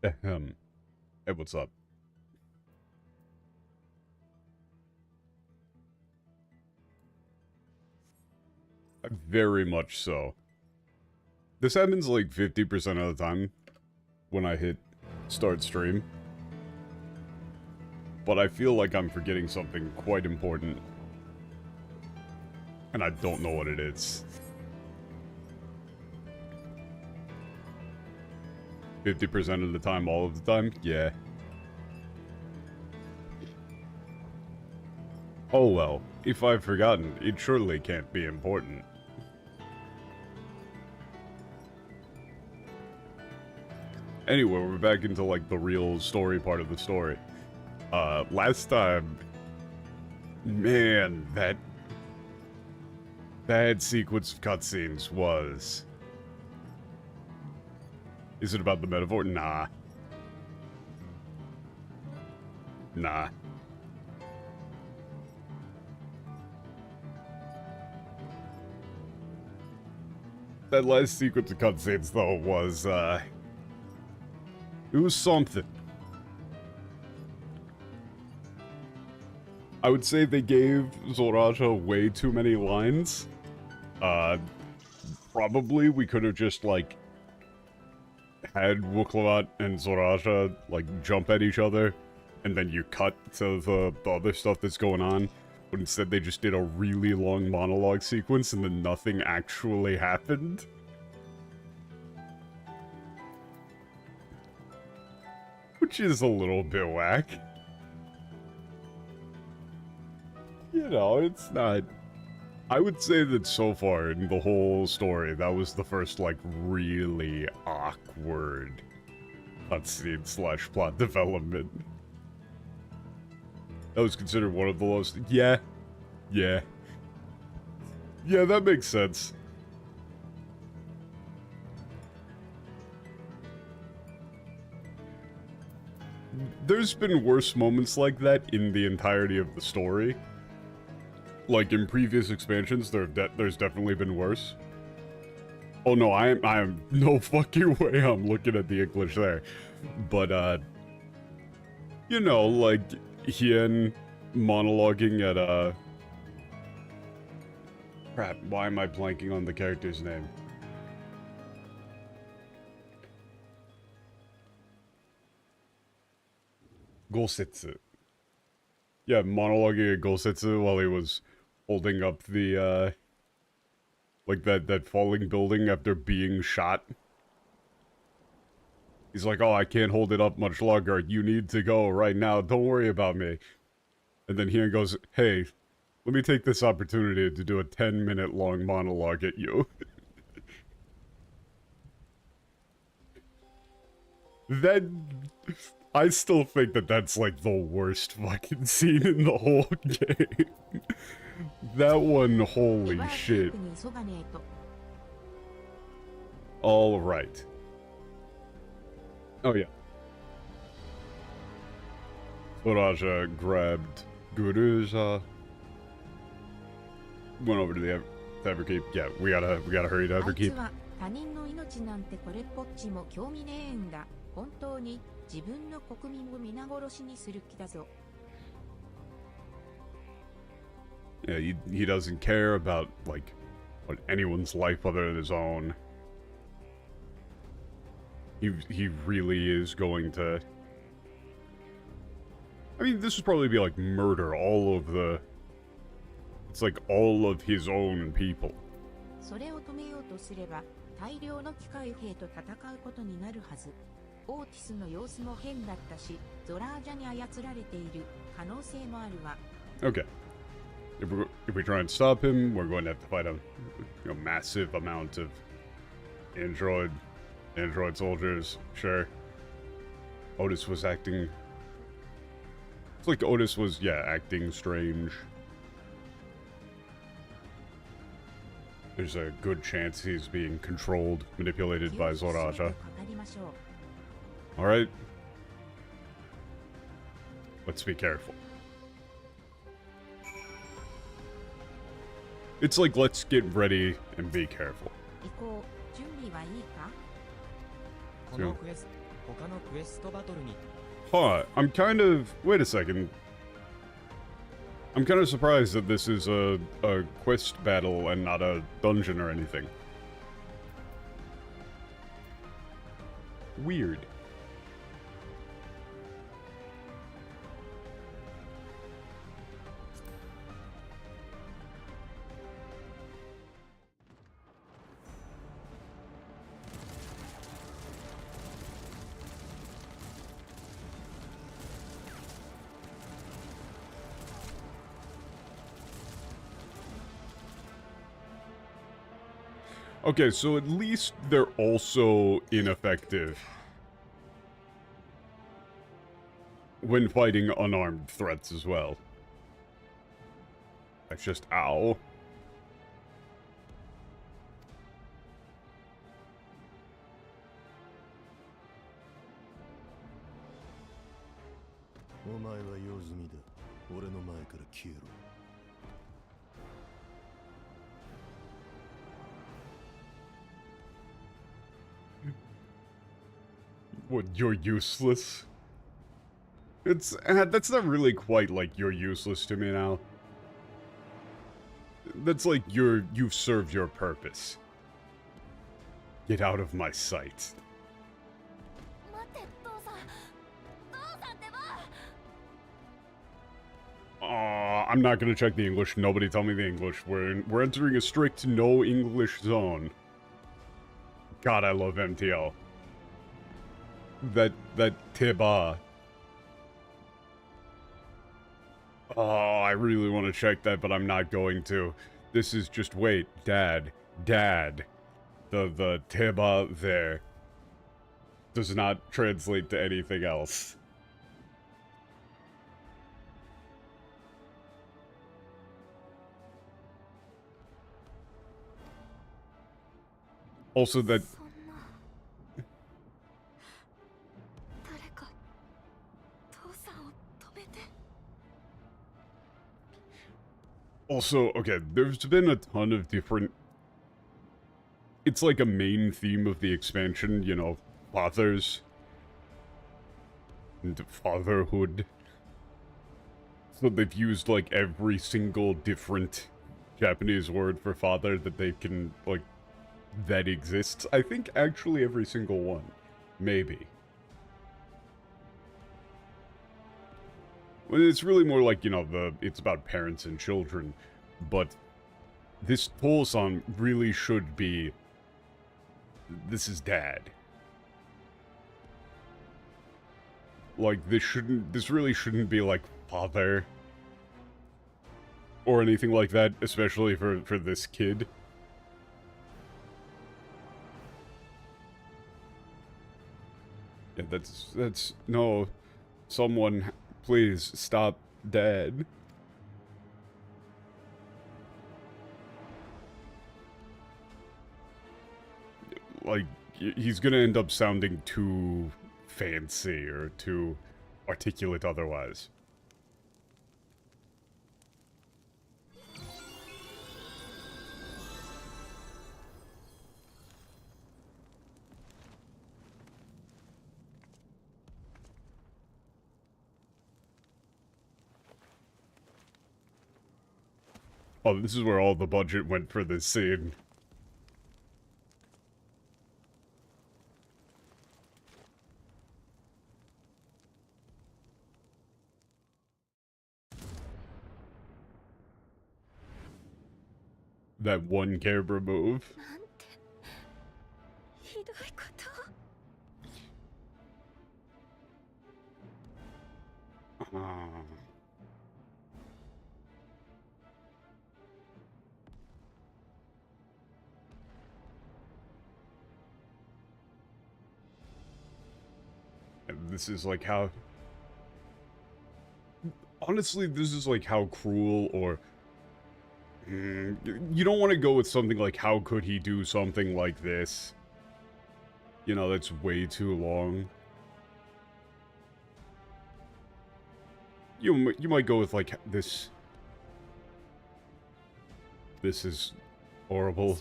Ahem. Hey, what's up? Very much so. This happens like 50% of the time when I hit start stream. But I feel like I'm forgetting something quite important. And I don't know what it is. 50% of the time, all of the time? Yeah. Oh well, if I've forgotten, it surely can't be important. Anyway, we're back into like the real story part of the story. Last time, man, that sequence of cutscenes was... Is it about the metaphor? Nah. Nah. That last sequence of cutscenes, though, was, it was something. I would say they gave Zoraja way too many lines. Probably we could have just, like, had Wuklovat and Zoraja, like, jump at each other, and then you cut to the other stuff that's going on. But instead they just did a really long monologue sequence and then nothing actually happened. Which is a little bit whack. You know, it's not... I would say that so far in the whole story, that was the first, like, really awkward cutscene / plot development. That was considered one of the lowest... Yeah. Yeah. Yeah, that makes sense. There's been worse moments like that in the entirety of the story. Like, in previous expansions, there's definitely been worse. Oh no, I am no fucking way I'm looking at the English there. But, you know, like, Hien monologuing at, crap, why am I blanking on the character's name? Gosetsu. Yeah, monologuing at Gosetsu while he was holding up the, like that falling building after being shot. He's like, oh, I can't hold it up much longer. You need to go right now. Don't worry about me. And then Hien goes, hey, let me take this opportunity to do a 10-minute long monologue at you. That... I still think that that's like the worst fucking scene in the whole game. That one, holy shit. Alright. Oh yeah. Zoraja grabbed Guru's, went over to the Everkeep. Yeah, we gotta hurry to Everkeep. Yeah, he doesn't care about, like, what anyone's life other than his own. He really is going to... I mean, this would probably be like murder all of the... It's like all of his own people. Okay. If we try and stop him, we're going to have to fight a massive amount of android soldiers. Sure. Otis was acting... It's like Otis was, yeah, acting strange. There's a good chance he's being controlled, manipulated by Zoraja. Alright. Let's be careful. It's like, let's get ready and be careful. So, Huh, I'm kind of... Wait a second. I'm kind of surprised that this is a quest battle and not a dungeon or anything. Weird. Okay, so at least they're also ineffective when fighting unarmed threats as well. That's just ow. What, you're useless? It's, that's not really quite like you're useless to me now. That's like you've served your purpose. Get out of my sight. I'm not gonna check the English. Nobody tell me the English. We're entering a strict no English zone. God, I love MTL. That Tiba. Oh, I really want to check that, but I'm not going to. This is just, wait, Dad. The Tiba there does not translate to anything else. Also that... Also, okay, there's been a ton of different... It's like a main theme of the expansion, you know, fathers. And fatherhood. So they've used, like, every single different Japanese word for father that they can, like, that exists. I think actually every single one. Maybe. Well, it's really more like, you know, it's about parents and children, but this Toll-san really should be, this is Dad. Like, this really shouldn't be like father, or anything like that, especially for this kid. Yeah, that's, no, someone... Please, stop, Dad. Like, he's gonna end up sounding too fancy or too articulate otherwise. Oh, this is where all the budget went for this scene. That one camera move. And this is like how... Honestly, this is like how cruel or... you don't want to go with something like, how could he do something like this? You know, that's way too long. You might go with like this. This is horrible.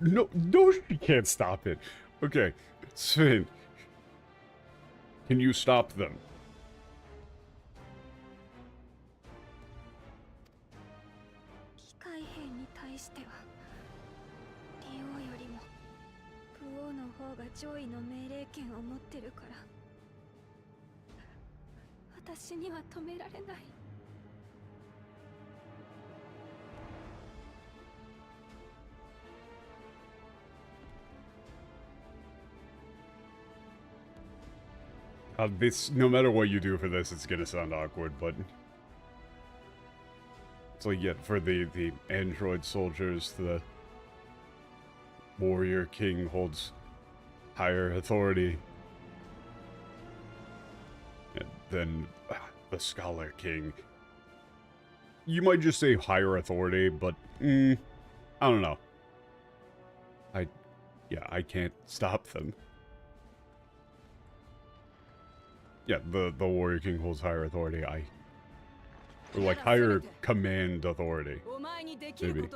No, no, she can't stop it. Okay, Sven, can you stop them? 機械兵に対しては竜王よりも武王の方が上位の命令権を持ってるから私には止められない。This, no matter what you do for this, it's gonna sound awkward, but... It's like, yeah, for the android soldiers, the warrior king holds higher authority than the scholar king. You might just say higher authority, but, I don't know. I can't stop them. Yeah, the warrior king holds higher authority. Or like higher command authority. Maybe.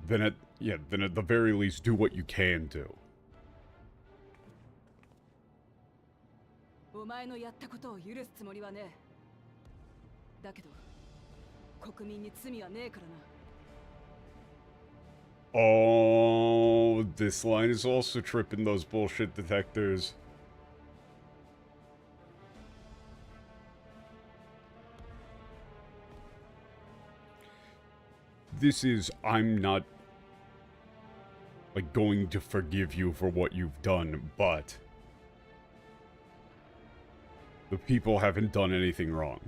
Then at the very least do what you can do. お前のやったことを許すつもりはね。だけど国民に罪はねえからな。 Oh, this line is also tripping those bullshit detectors. This is, I'm not, like, going to forgive you for what you've done, but the people haven't done anything wrong.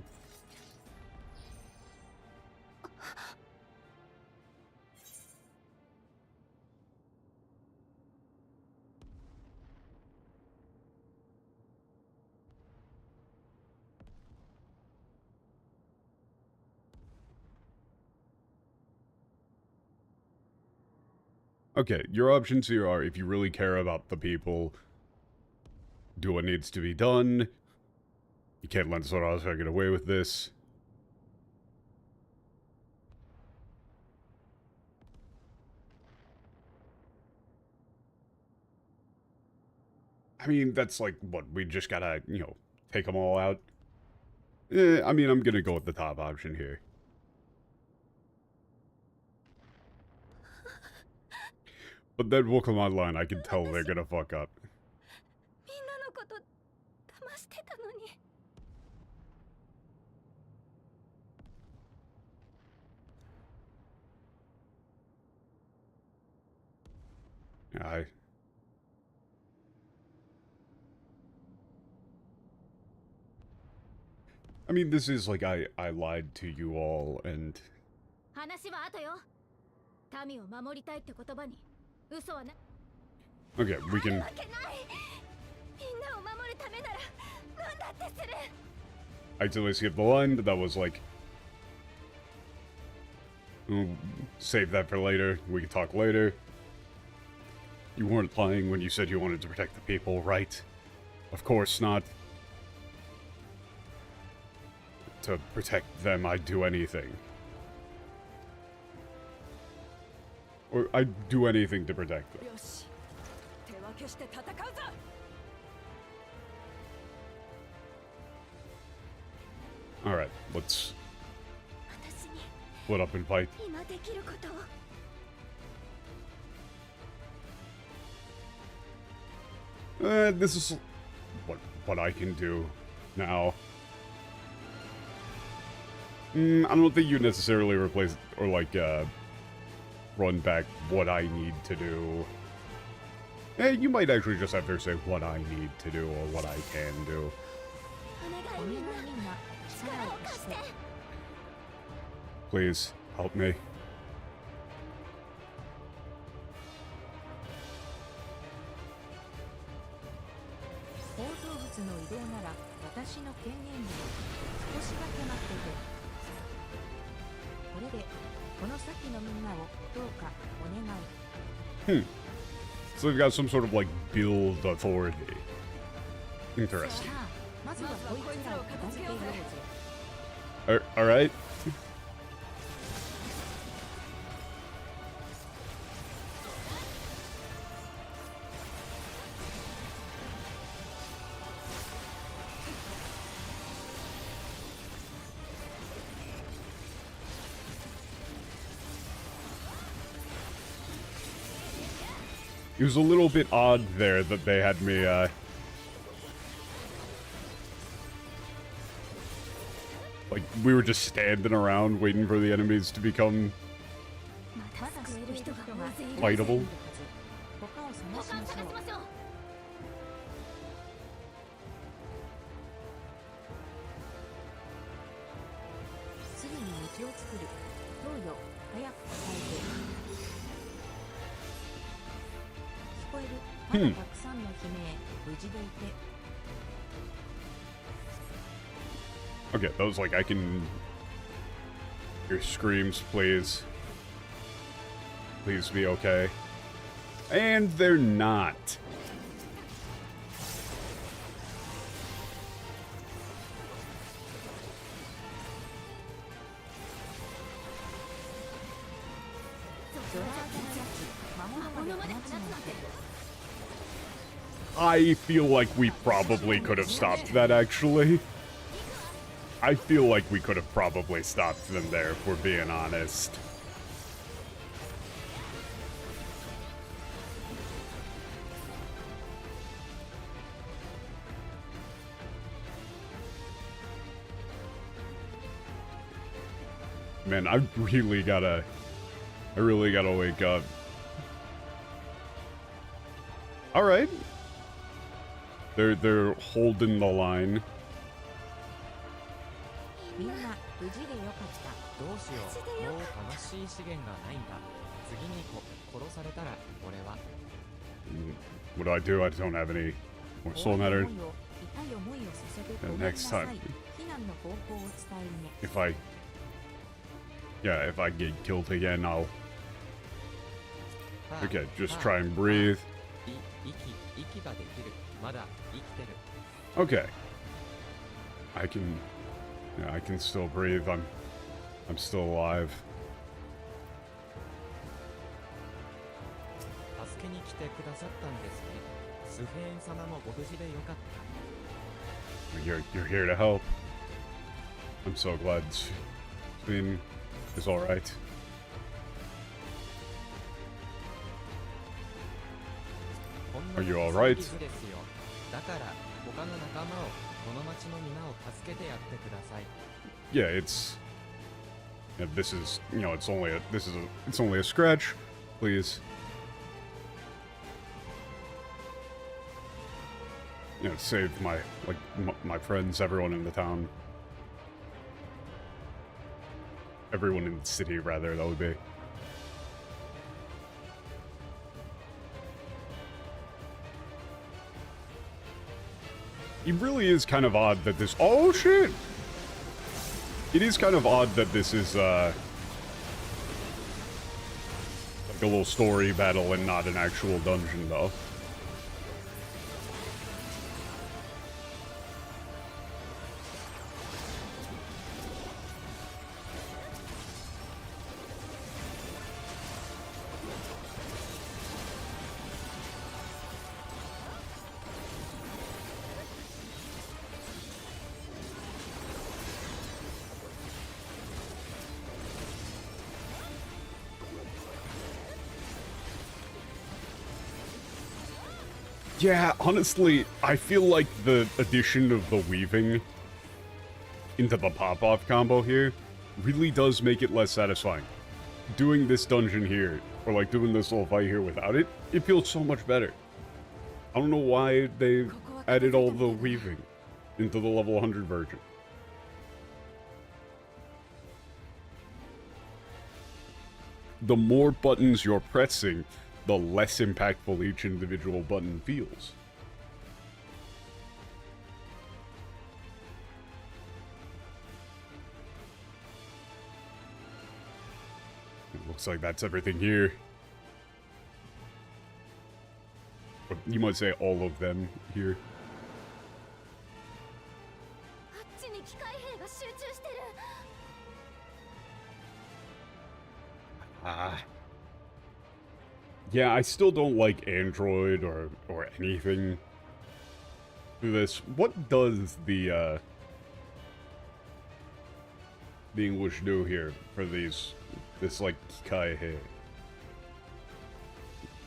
Okay, your options here are, if you really care about the people, do what needs to be done. You can't let Sorasa get away with this. I mean, that's like, what, we just gotta, you know, take them all out? I mean, I'm gonna go with the top option here. But that Pokemon line, I can tell they're gonna fuck up. I mean, this is like, I lied to you all, and... Okay, we can... I totally skipped the line, but that was like... Save that for later, we can talk later. You weren't lying when you said you wanted to protect the people, right? Of course not. To protect them, I'd do anything. Or I'd do anything to protect them. Alright, let's split up and fight. This is what I can do now. I don't think you necessarily replace or like run back what I need to do. You might actually just have to say what I need to do or what I can do. Please help me. So they've got some sort of like build authority. Interesting. まずはこいつらを片付けようぜ。All right. It was a little bit odd there that they had me, like, we were just standing around waiting for the enemies to become fightable. すぐに道を作る。どうよ、早く答えて。聞こえる。まだたくさんの悲鳴、無事でいて。Okay, that was like, I can hear screams, please. Please be okay. And they're not. I feel like we probably could have stopped that, actually. I feel like we could have probably stopped them there, if we're being honest. Man, I really gotta wake up. Alright. They're holding the line. みんな無事でよかった。どうしよう。もう悲しい資源がないんだ。次に殺されたら俺は。What do I do? I don't have any more soul matter. 痛い思いをさせてごめん And な next さ time. い。避難の方法を伝えるね。If I get killed again, I'll... Okay, just try and breathe. 息ができる。まだ生きてる。Okay. I can still breathe. I'm still alive. 助けに来てくださったんですね。スフェーン様もご無事でよかった。You're here to help. I'm so glad Spin is alright. Are you alright? だから他の仲間をこの町の皆を助けてやってください。Yeah, this is, it's only a scratch. Please. Save my friends, everyone in the town. Everyone in the city, rather, that would be. It really is kind of odd that this... Oh, shit! It is kind of odd that this is, like a little story battle and not an actual dungeon, though. Yeah, honestly, I feel like the addition of the weaving into the pop-off combo here really does make it less satisfying. Doing this dungeon here, or like doing this little fight here without it, it feels so much better. I don't know why they added all the weaving into the level 100 version. The more buttons you're pressing, the less impactful each individual button feels. It looks like that's everything here. Or you might say all of them here. Yeah, I still don't like Android or anything through this. What does the English do here for this like Kaihe?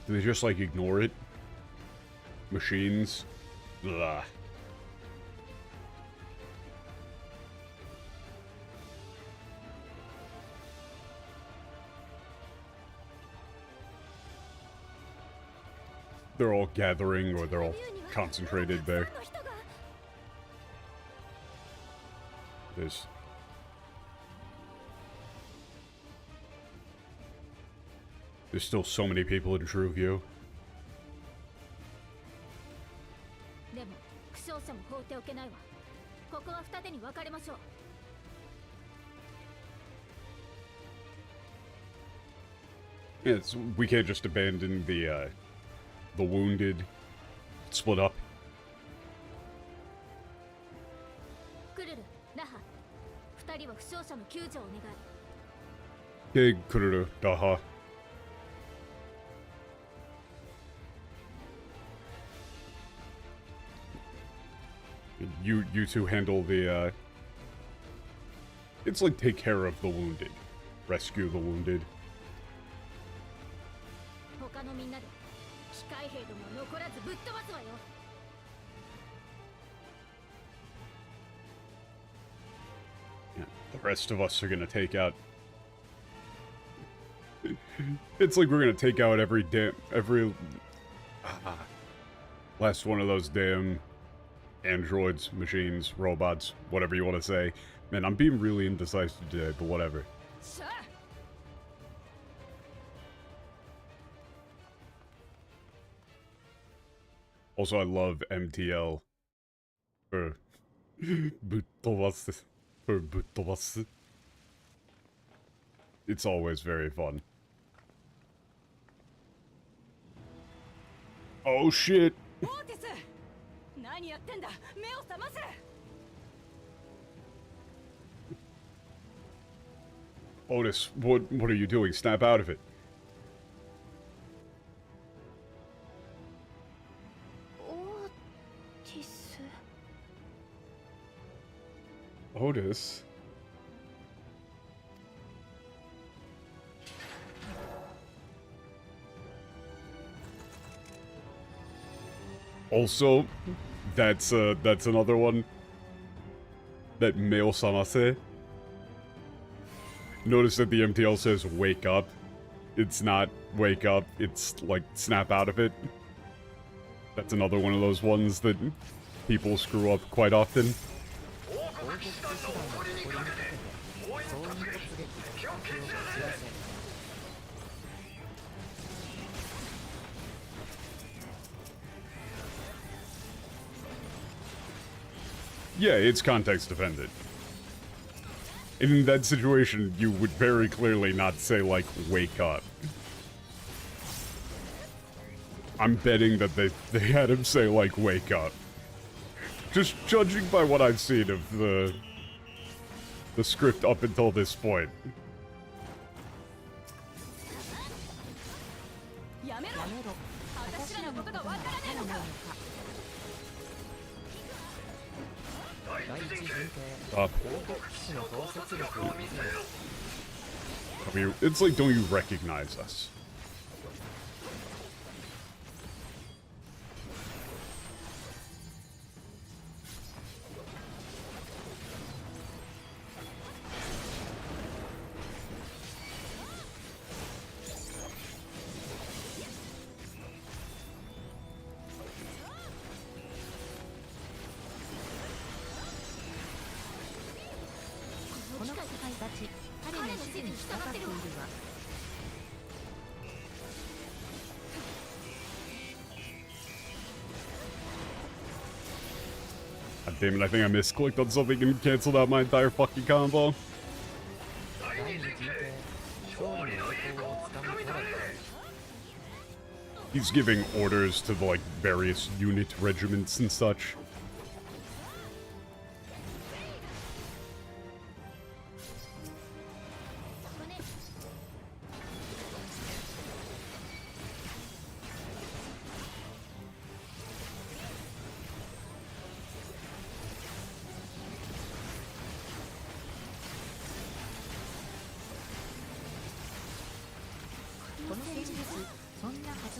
Do they just like ignore it? Machines? Blah. They're all gathering, or they're all concentrated there. There's still so many people in True View. でも負傷者も放っておけないわ。ここは二手に分かれましょう。 Yeah, we can't just abandon the wounded, split up. クルル、ナハ、二人は負傷者の救助をお願い。 Okay, Kururu, Daha. You two handle the, it's like take care of the wounded. Rescue the wounded. 他のみんなで機械兵どもを残らずぶっ飛ばすわよ。 Yeah, the rest of us are gonna take out... It's like we're gonna take out every last one of those damn androids, machines, robots, whatever you want to say. Man, I'm being really indecisive today, but whatever. Also, I love MTL for Buttobasu. For Buttobasu. It's always very fun. Oh shit! オーティス、何やってんだ。目を覚ませ。 Otis, what are you doing? Snap out of it. Otis? Also, that's another one. That male samase. Notice that the MTL says wake up. It's not wake up, it's like snap out of it. That's another one of those ones that people screw up quite often. Yeah, it's context dependent. In that situation, you would very clearly not say, like, wake up. I'm betting that they had him say, like, wake up. Just judging by what I've seen of the script up until this point. やめろ。私らのことがわからねえのか。 Up. I mean, it's like, don't you recognize us? God damn it, I think I misclicked on something and canceled out my entire fucking combo. He's giving orders to the, like, various unit regiments and such.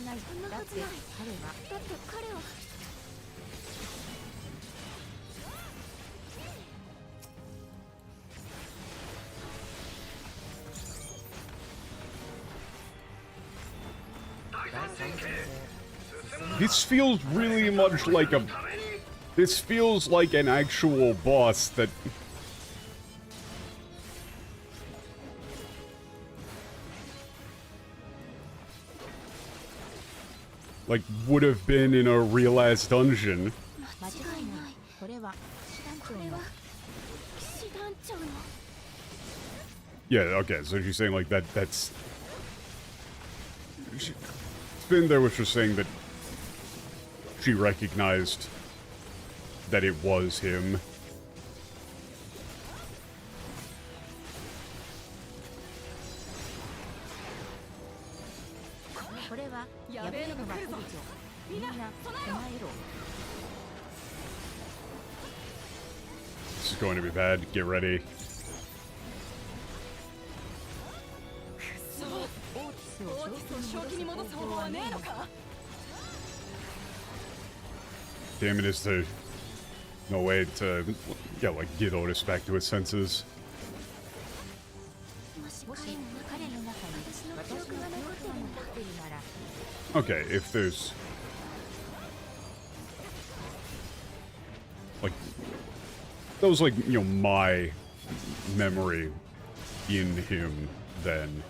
ない。そんなだってはずない。彼はだって彼は第3戦で This feels really much like a... This feels like an actual boss that... Like, would have been in a real-ass dungeon. 間違いない。これは騎士団長のこれは騎士団長の Yeah, okay, so she's saying, like, that's... Spin there was just saying that she recognized that it was him. これはやべえのが来るぞ。みんな備えろ。 This is going to be bad. Get ready. オーティスオーティスを正気に戻す方法はねえのか。 Damn it, is there no way to, yeah, like, get Otis back to his senses? もしもし彼の中に彼の中に私の記憶が残ってるなら ってるなら Okay, if there's... Like... That was, like, you know, my memory in him then.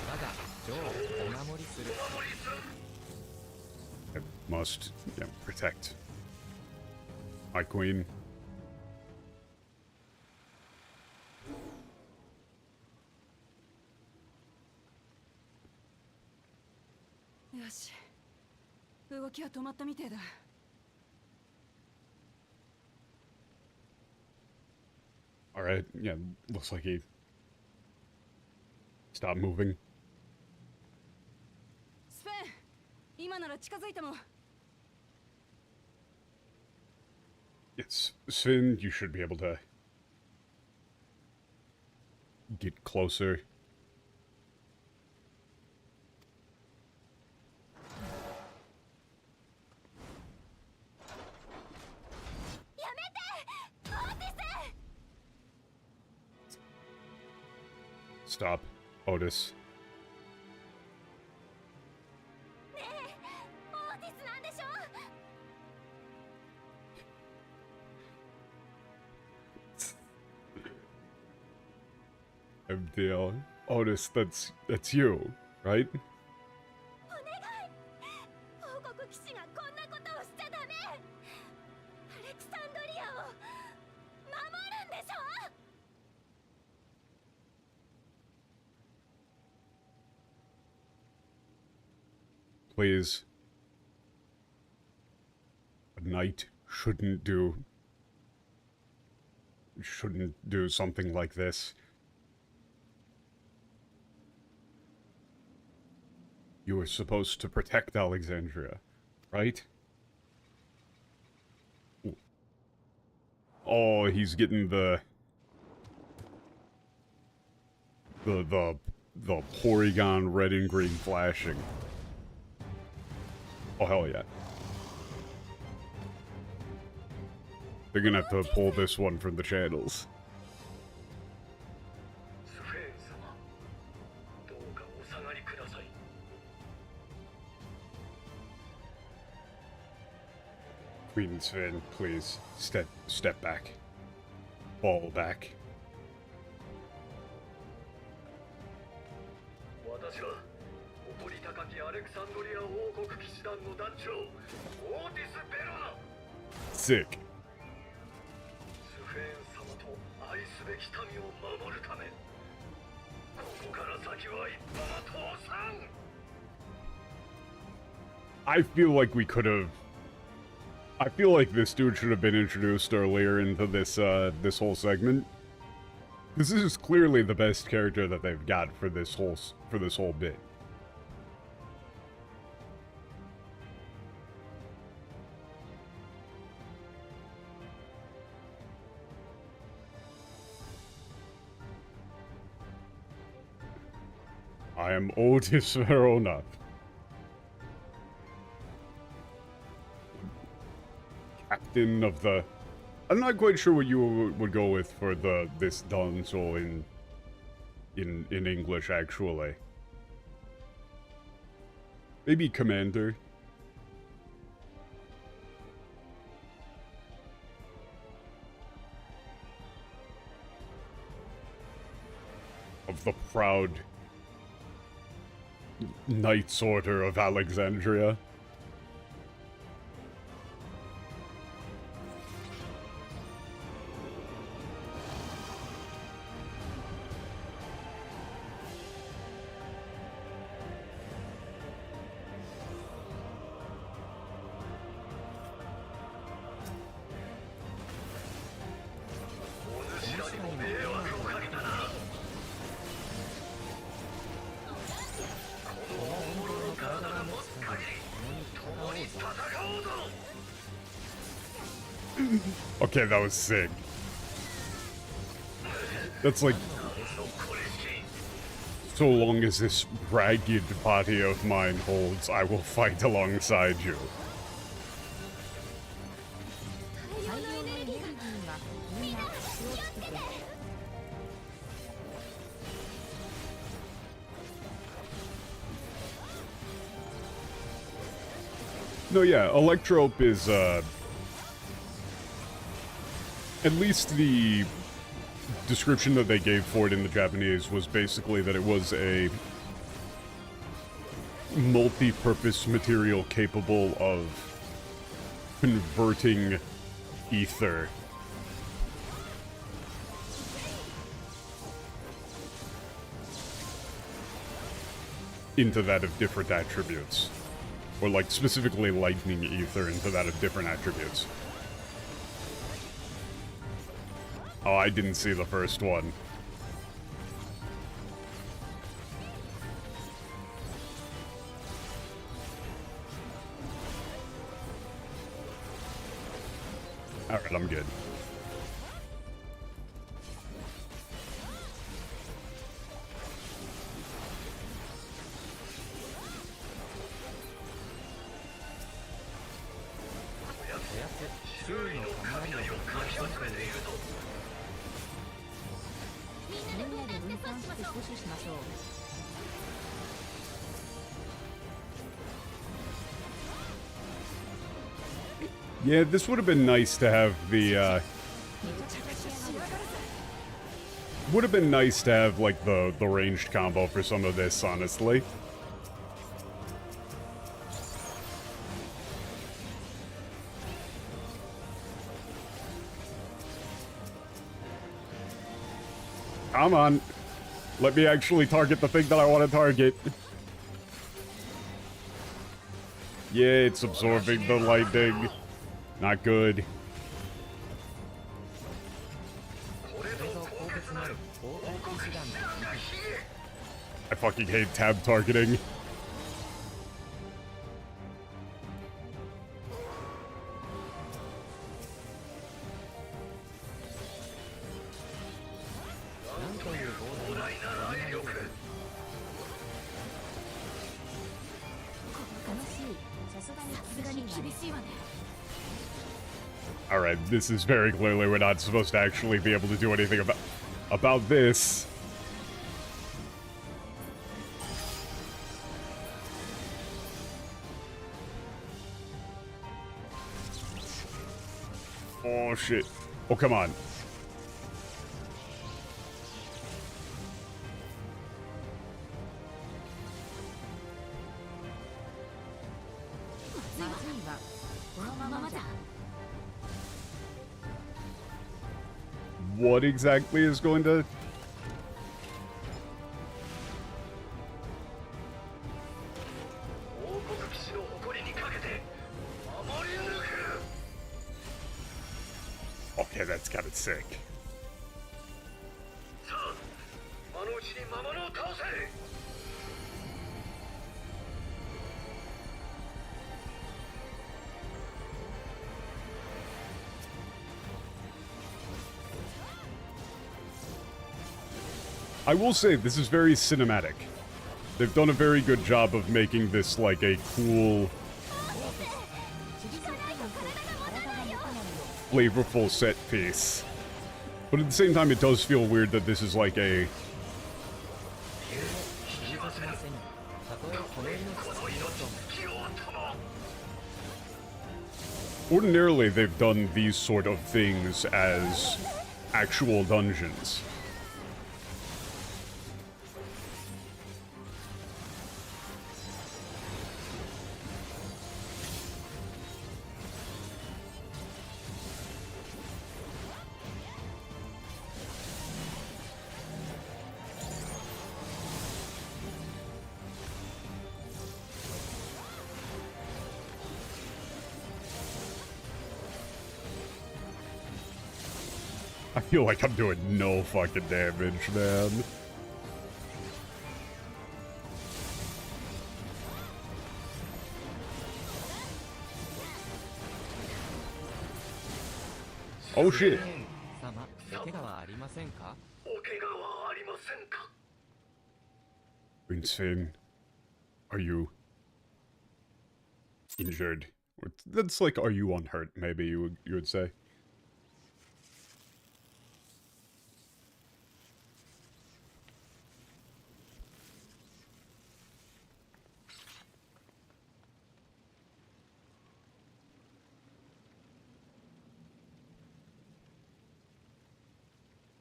我が女王をお守りする I must, yeah, protect my queen. よし。動きは止まったみてえだ。 Alright, yeah, looks like he stopped moving. スペン、今なら近づいても。 It's Sven, you should be able to get closer. やめてオーティス Stop, Otis. ねえオーティスなんでしょ MDL. Otis, that's you, right? お願い王国騎士がこんなことをしちゃダメアレクサンドリアを守るんでしょ Please. A knight shouldn't do something like this. You were supposed to protect Alexandria, right? Ooh. Oh, he's getting the Porygon red and green flashing. Oh, hell yeah. They're gonna have to pull this one from the channels. スフェーン様、どうかお下がりください。 Queen Sven, please step back. Fall back. 私は誇り高きアレクサンドリア王国騎士団の団長オーティス・ベロナ。 Sick. スフェーン様と愛すべき民を守るため、ここから先は一歩も通さん。 I feel like we could have. I feel like this dude should have been introduced earlier into this this whole segment. This is clearly the best character that they've got for this whole bit. I am Otis Verona. Captain of the... I'm not quite sure what you would go with for this Danzo in English, actually. Maybe Commander. Of the proud Knights Order of Alexandria. Okay, that was sick. That's like... So long as this ragged body of mine holds, I will fight alongside you. 大量のエネルギーがみんな口をつけて No, yeah, Electrope is, at least the description that they gave for it in the Japanese was basically that it was a multi-purpose material capable of converting ether into that of different attributes. Or, like, specifically lightning ether into that of different attributes. Oh, I didn't see the first one. Alright, I'm good. Yeah, this would have been nice to have the, would have been nice to have, like, the ranged combo for some of this, honestly. Come on. Let me actually target the thing that I want to target. Yeah, it's absorbing the lightning. Not good. I fucking hate tab targeting. Alright, this is very clearly we're not supposed to actually be able to do anything about this. Oh shit. Oh, come on. What exactly is going to... Okay, that's kind of sick. I will say, this is very cinematic. They've done a very good job of making this like a cool, flavorful set piece. But at the same time, it does feel weird that this is like a... Ordinarily, they've done these sort of things as actual dungeons. I feel like I'm doing no fucking damage, man. Oh shit. 様、お怪我はありませんか？お怪我はありませんか？ Insane. Are you injured? That's like, are you unhurt? Maybe you would say.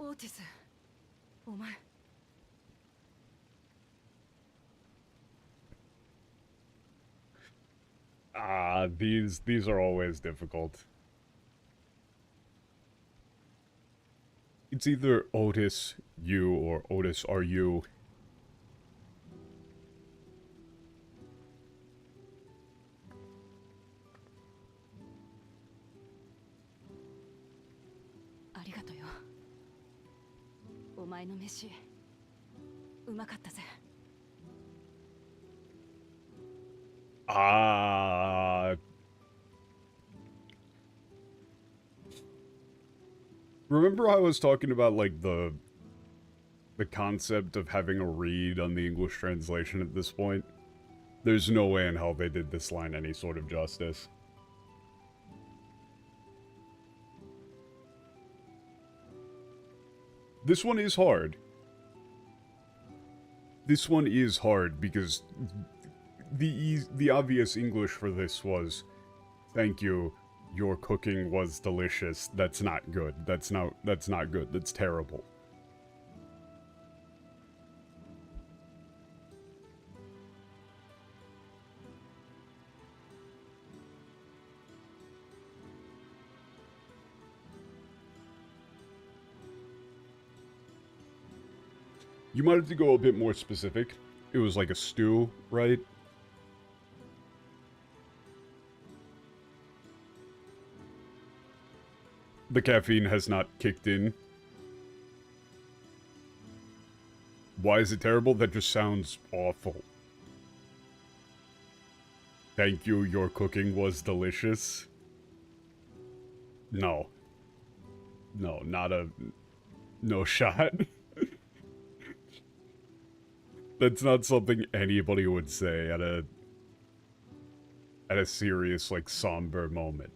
Otis, お前。These are always difficult. It's either Otis, you, or Otis, are you. Arigato yo. お前の飯、うまかったぜ。Remember I was talking about, like, the concept of having a read on the English translation at this point? There's no way in hell they did this line any sort of justice. This one is hard. This one is hard because the obvious English for this was, thank you, your cooking was delicious. That's not good. That's not good. That's terrible. You might have to go a bit more specific. It was like a stew, right? The caffeine has not kicked in. Why is it terrible? That just sounds awful. Thank you, your cooking was delicious. No. No, not a... No shot. That's not something anybody would say at a serious, like, somber moment.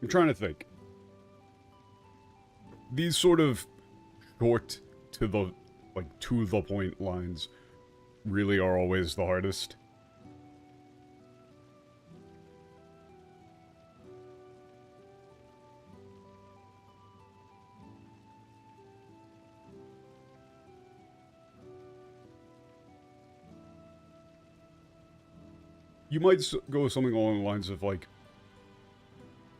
I'm trying to think. These sort of short to the point lines really are always the hardest. You might go something along the lines of, like,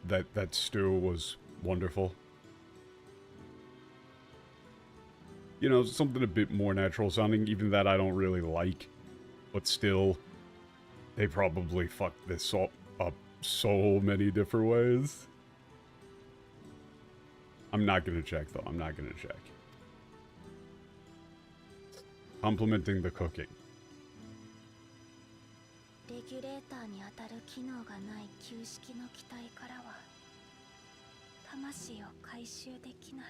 that stew was wonderful. You know, something a bit more natural sounding. Even that I don't really like. But still, they probably fucked this up so many different ways. I'm not gonna check, though. I'm not gonna check. Complimenting the cooking. レギュレーターに当たる機能がない旧式の機体からは魂を回収できない。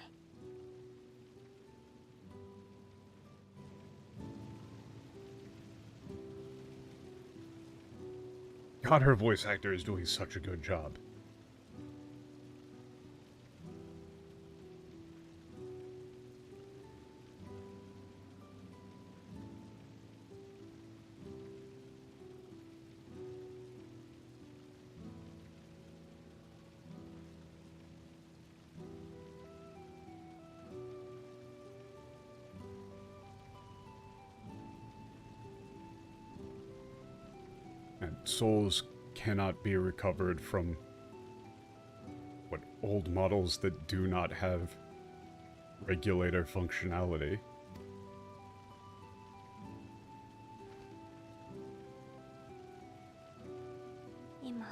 God, her voice actor is doing such a good job. And souls cannot be recovered from what old models that do not have regulator functionality. 今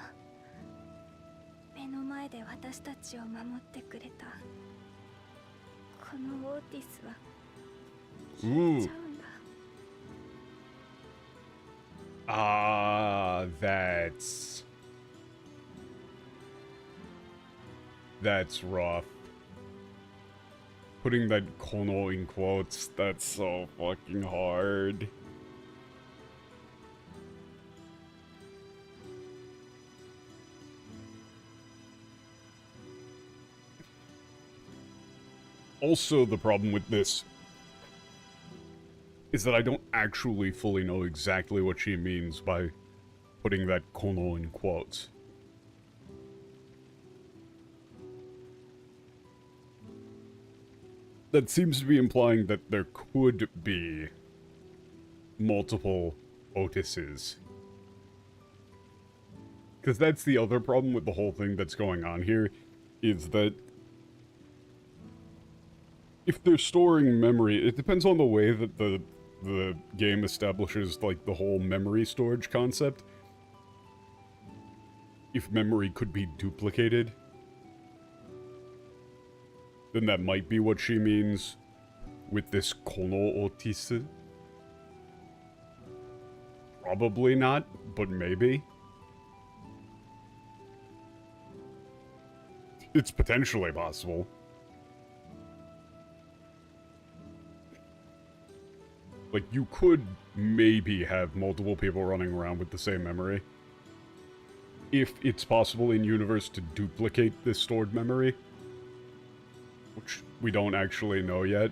目の前で私たちを守ってくれたこのオーティスは消えちゃうんだ。 Ah, that's rough. Putting that kono in quotes, that's so fucking hard. Also, the problem with this is that I don't actually fully know exactly what she means by putting that kono in quotes. That seems to be implying that there could be multiple Otises. Because that's the other problem with the whole thing that's going on here, is that if they're storing memory, it depends on the way that the game establishes, like, the whole memory storage concept. If memory could be duplicated, then that might be what she means with this kono otise. Probably not, but maybe. It's potentially possible. Like, you could maybe have multiple people running around with the same memory. If it's possible in-universe to duplicate this stored memory. Which we don't actually know yet.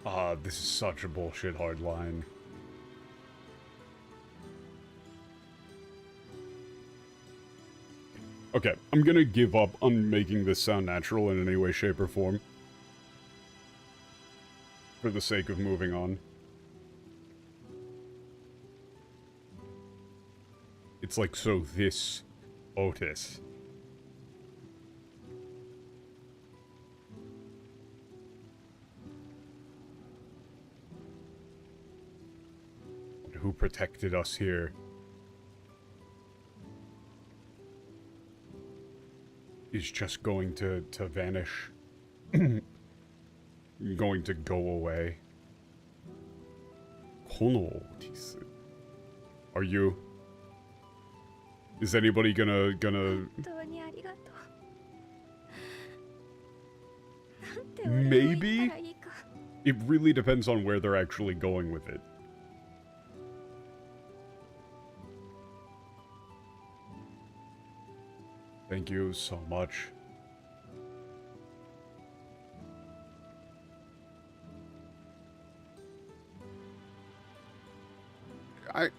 Ah, this is such a bullshit hard line. Okay, I'm gonna give up on making this sound natural in any way, shape, or form. For the sake of moving on. It's like, so this Otis. Who protected us here is just going to vanish. Going to go away. Kono Otis. Are you? Is anybody gonna... 本当にありがとう。なんて俺を言ったらいいか。 It really depends on where they're actually going with it. Thank you so much.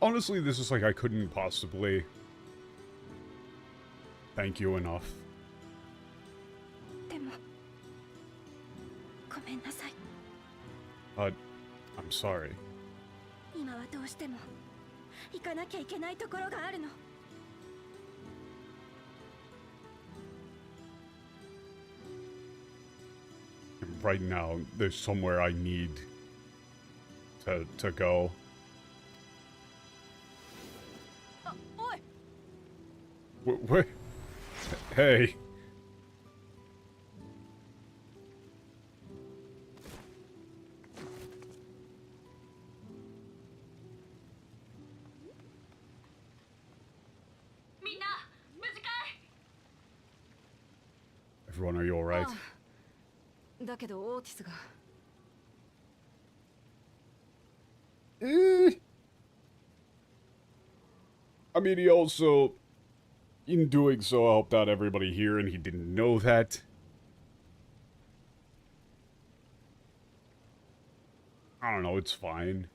Honestly, this is like I couldn't possibly thank you enough. でも、ごめんなさい。I'm sorry. 今はどうしても行かなきゃいけないところがあるの。 Right now, there's somewhere I need to go. あ、おい。 Hey. Everyone, are you alright? だけどオーティスが I mean, he also, in doing so, helped out everybody here, and he didn't know that. I don't know, it's fine.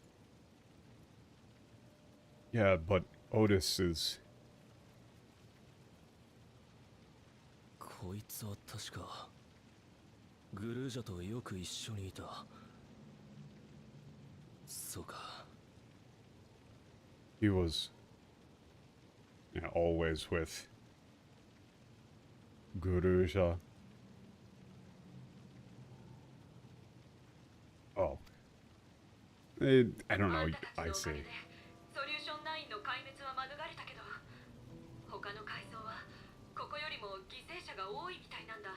Yeah, but Otis is... こいつは確かグルージャとよく一緒にいた。そうか。 He was... yeah, always with... Guruja. Oh. I don't know, I see. ソリューション9の壊滅は免れたけど、他の階層はここよりも犠牲者が多いみたいなんだ。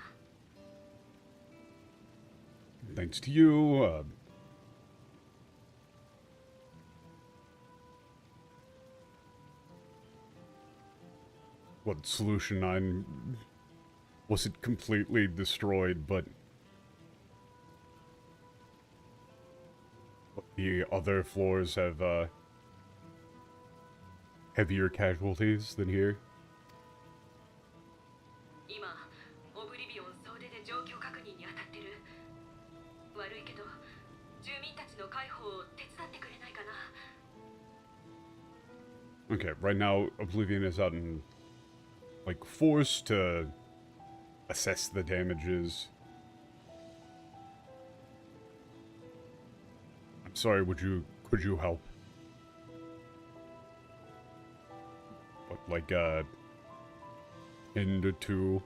Thanks to you, what, Solution 9 wasn't completely destroyed, but the other floors have, heavier casualties than here. 今、オブリビオン総出で状況確認に当たってる。悪いけど、住民たちの解放を手伝ってくれないかな。 Okay, right now, Oblivion is out in, like, forced to assess the damages. I'm sorry, could you help? What, like, end to...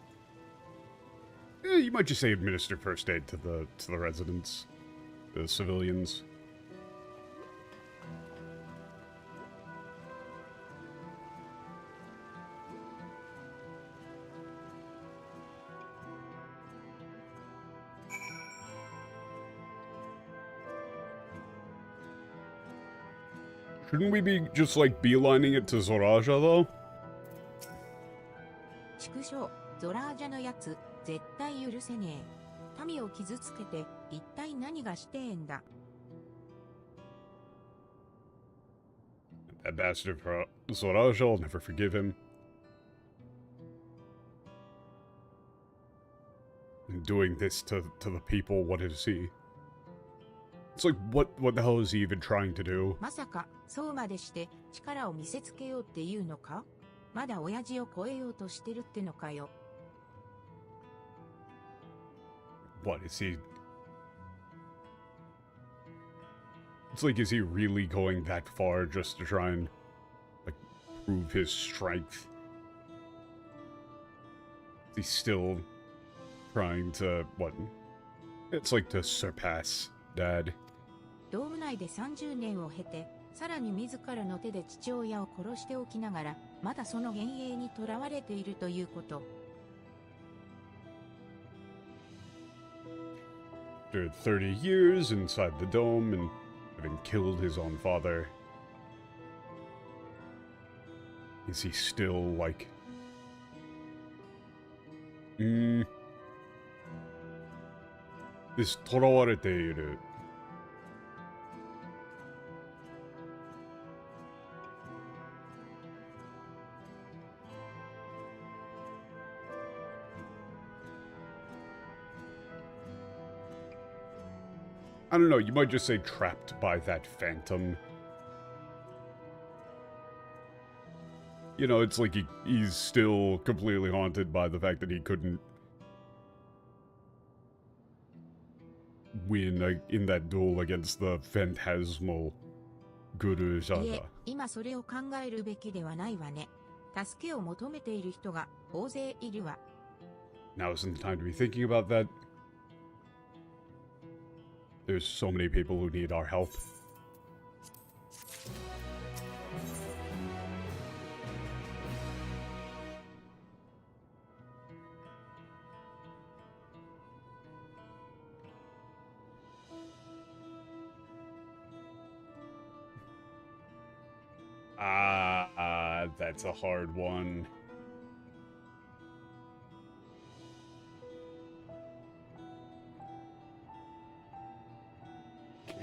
you might just say administer first aid to the residents, the civilians. Shouldn't we be just, like, beelining it to Zoraja, though? 畜生、ゾラージャのやつ、絶対許せねえ。民を傷つけて、一体何がしてえんだ。That bastard for Zoraja, I'll never forgive him. And doing this to the people, what is he? It's like, what the hell is he even trying to do? まさか、そうまでして力を見せつけようっていうのか？まだ親父を超えようとしてるってのかよ。What is he? It's like, is he really going that far just to try and, like, prove his strength? Is he still trying to, what? It's like to surpass Dad. ドーム内で30年を経て、さらに自らの手で父親を殺しておきながら、まだその幻影にとらわれているということ。After 30 years inside the dome and having killed his own father, is he still, like... This 囚われている I don't know, you might just say trapped by that phantom. You know, it's like he's still completely haunted by the fact that he couldn't win in that duel against the phantasmal Guru い Zada. え、今それを考えるべきではないわね。助けを求めている人が大勢いるわ。Now isn't the time to be thinking about that. There's so many people who need our help. That's a hard one.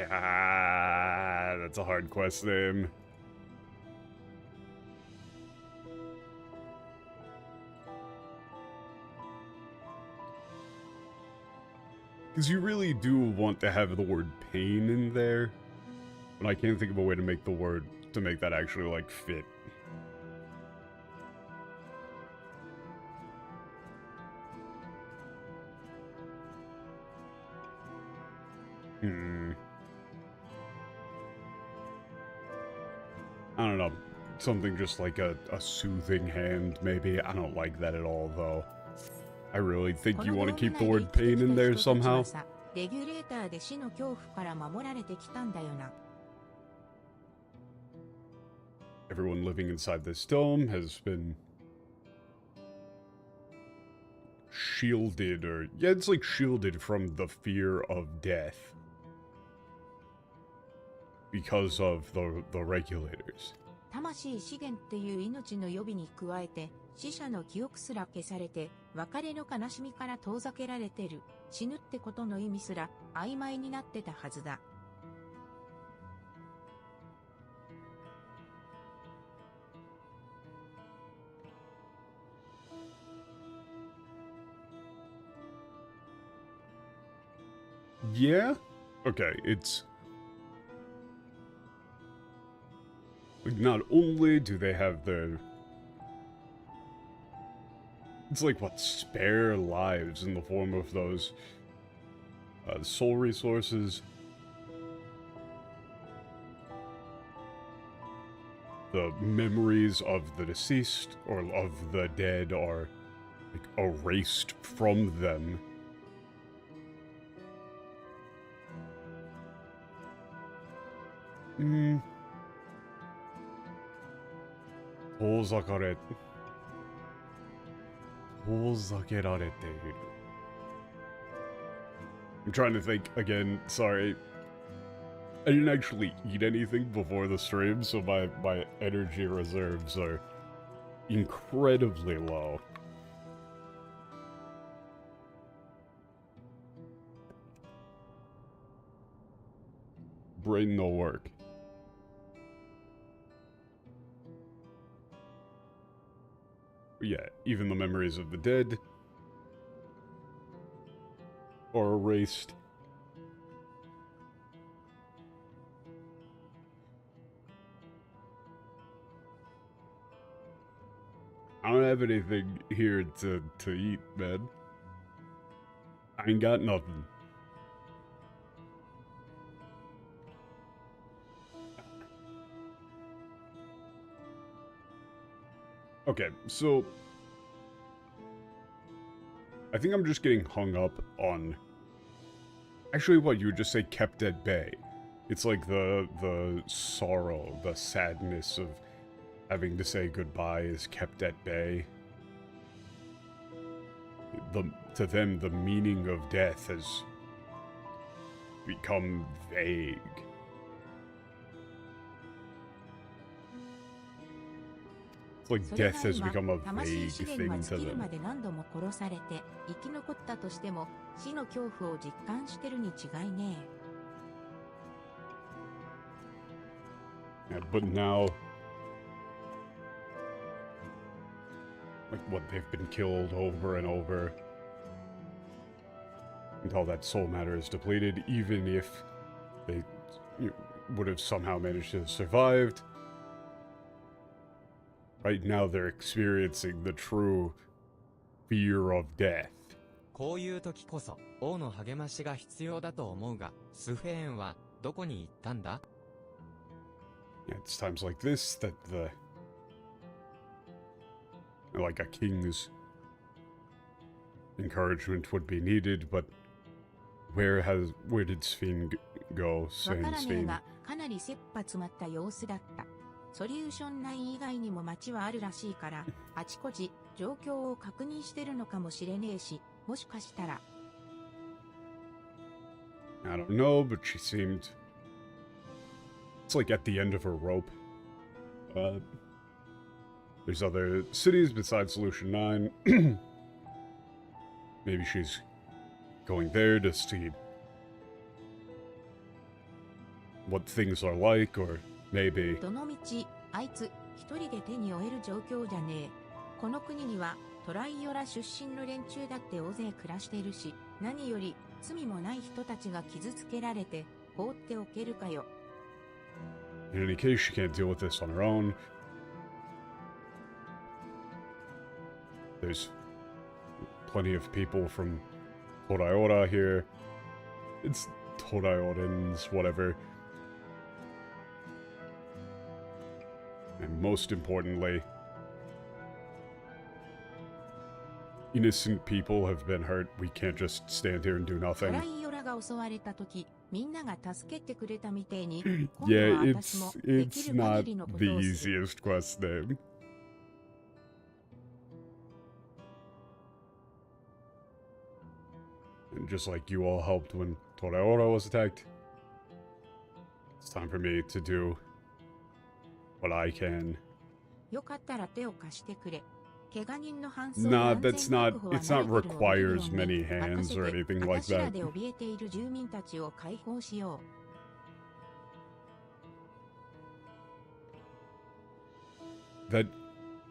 Ah, that's a hard quest name. Because you really do want to have the word pain in there, but I can't think of a way to make the word, to make that actually, like, fit. I don't know. Something just like a soothing hand, maybe. I don't like that at all, though. I really think you want to keep the word pain in there somehow. レギュレーターで死の恐怖から守られてきたんだよな。 Everyone living inside this dome has been shielded, or yeah, it's like shielded from the fear of death because of the regulators. 魂資源っていう命の予備に加えて、死者の記憶すら消されて、別れの悲しみから遠ざけられてる。死ぬってことの意味すら曖昧になってたはずだ。Yeah? Okay, it's... like, not only do they have their... it's like, what, spare lives in the form of those soul resources. The memories of the deceased, or of the dead, are like, erased from them. I'm trying to think again, sorry. I didn't actually eat anything before the stream, so my energy reserves are incredibly low. Brain no work. Yeah, even the memories of the dead are erased. I don't have anything here to eat, man. I ain't got nothing. Okay, so I think I'm just getting hung up on... actually, what, you would just say kept at bay. It's like the sorrow, the sadness of having to say goodbye is kept at bay. To them, the meaning of death has become vague. It's like death has become a vague thing to them. Yeah, but now... like, what, they've been killed over and over until that soul matter is depleted, even if they would have somehow managed to have survived. Right now they're experiencing the true fear of death. こういう時こそ王の励ましが必要だと思うが、スフェーンはどこに行ったんだ? Yeah, it's times like this that like a king's encouragement would be needed, but where did Sven go? Sven. かなり切羽詰まった様子だった。ソリューション内以外にも町はあるらしいから、あちこち状況を確認してるのかもしれねえし、もしかしたら。I don't know, but she seemed... it's like at the end of her rope. There's other cities besides Solution 9. Maybe she's going there to see what things are like, or maybe どのみち、あいつ、一人で手に負える状況じゃねえ。この国には、トライオラ出身の連中だって大勢暮らしているし、何より、罪もない人たちが傷つけられて、放っておけるかよ。in any case, she can't deal with this on her own. There's plenty of people from Toraiora here. It's Toraiorans, whatever. And most importantly, innocent people have been hurt. We can't just stand here and do ト nothing. ライオラが襲われた時、みんなが助けてくれたみてえに、今度 Yeah, は私もでき it's る限 not りのこ the とをする。 easiest quest name. And just like you all helped when Toraiora was attacked, it's time for me to do what I can. よかったら手を貸してくれ。怪我人の搬送 Nah, や安全 that's not, 確保は it's not 慣れてるのでいいよ requires ね。 many hands 任せ or て、 anything like 私ら that. で怯えている住民たちを解放しよう。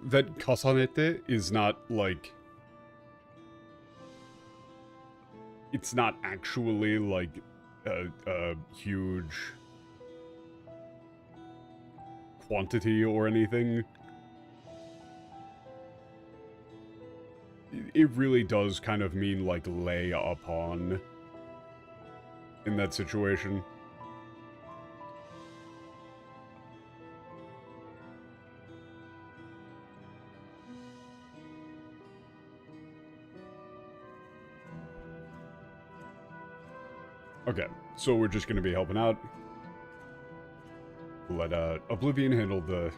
That kasanete is not like, it's not actually like a huge quantity or anything. It really does kind of mean like lay upon in that situation. Okay, so we're just gonna be helping out. Let Oblivion handle the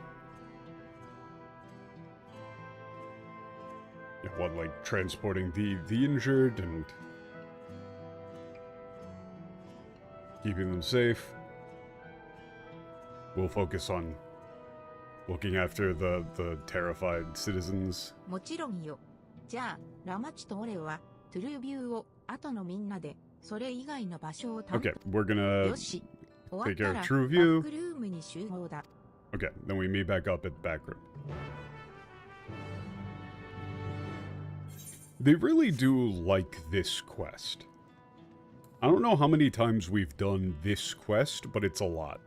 what, like transporting the injured and keeping them safe. We'll focus on looking after the terrified citizens. もちろんよ。じゃあ、ラマチと俺は、トゥルービューを、後のみんなで、それ以外の場所を担当。 Okay, we're gonna よし。終わ take った care ら、 of バ True ッ View. クルームに集合だ。 Okay, then we meet back up at the back room. They really do like this quest. I don't know how many times we've done this quest, but it's a lot.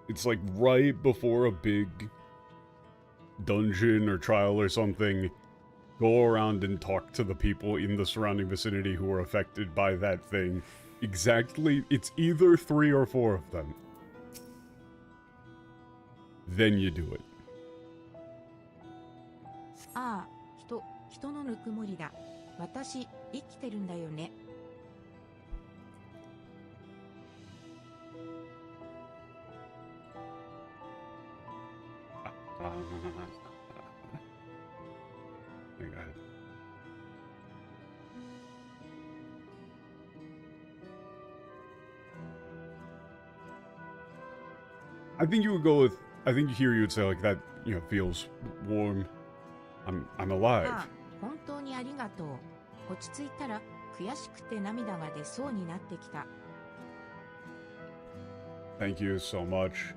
It's like right before a big dungeon or trial or something. Go around and talk to the people in the surrounding vicinity who are affected by that thing. Exactly, it's either 3 or 4 of them. Then you do it. ああ、人のぬくもりだ。私、生きてるんだよね。I got it. I think you would go with. I think here you would say like that. You know, feels warm. I'm あ alive. あ、本当にありがとう。落ち着いたら、悔しくて涙が出そうになってきた。Thank you so much.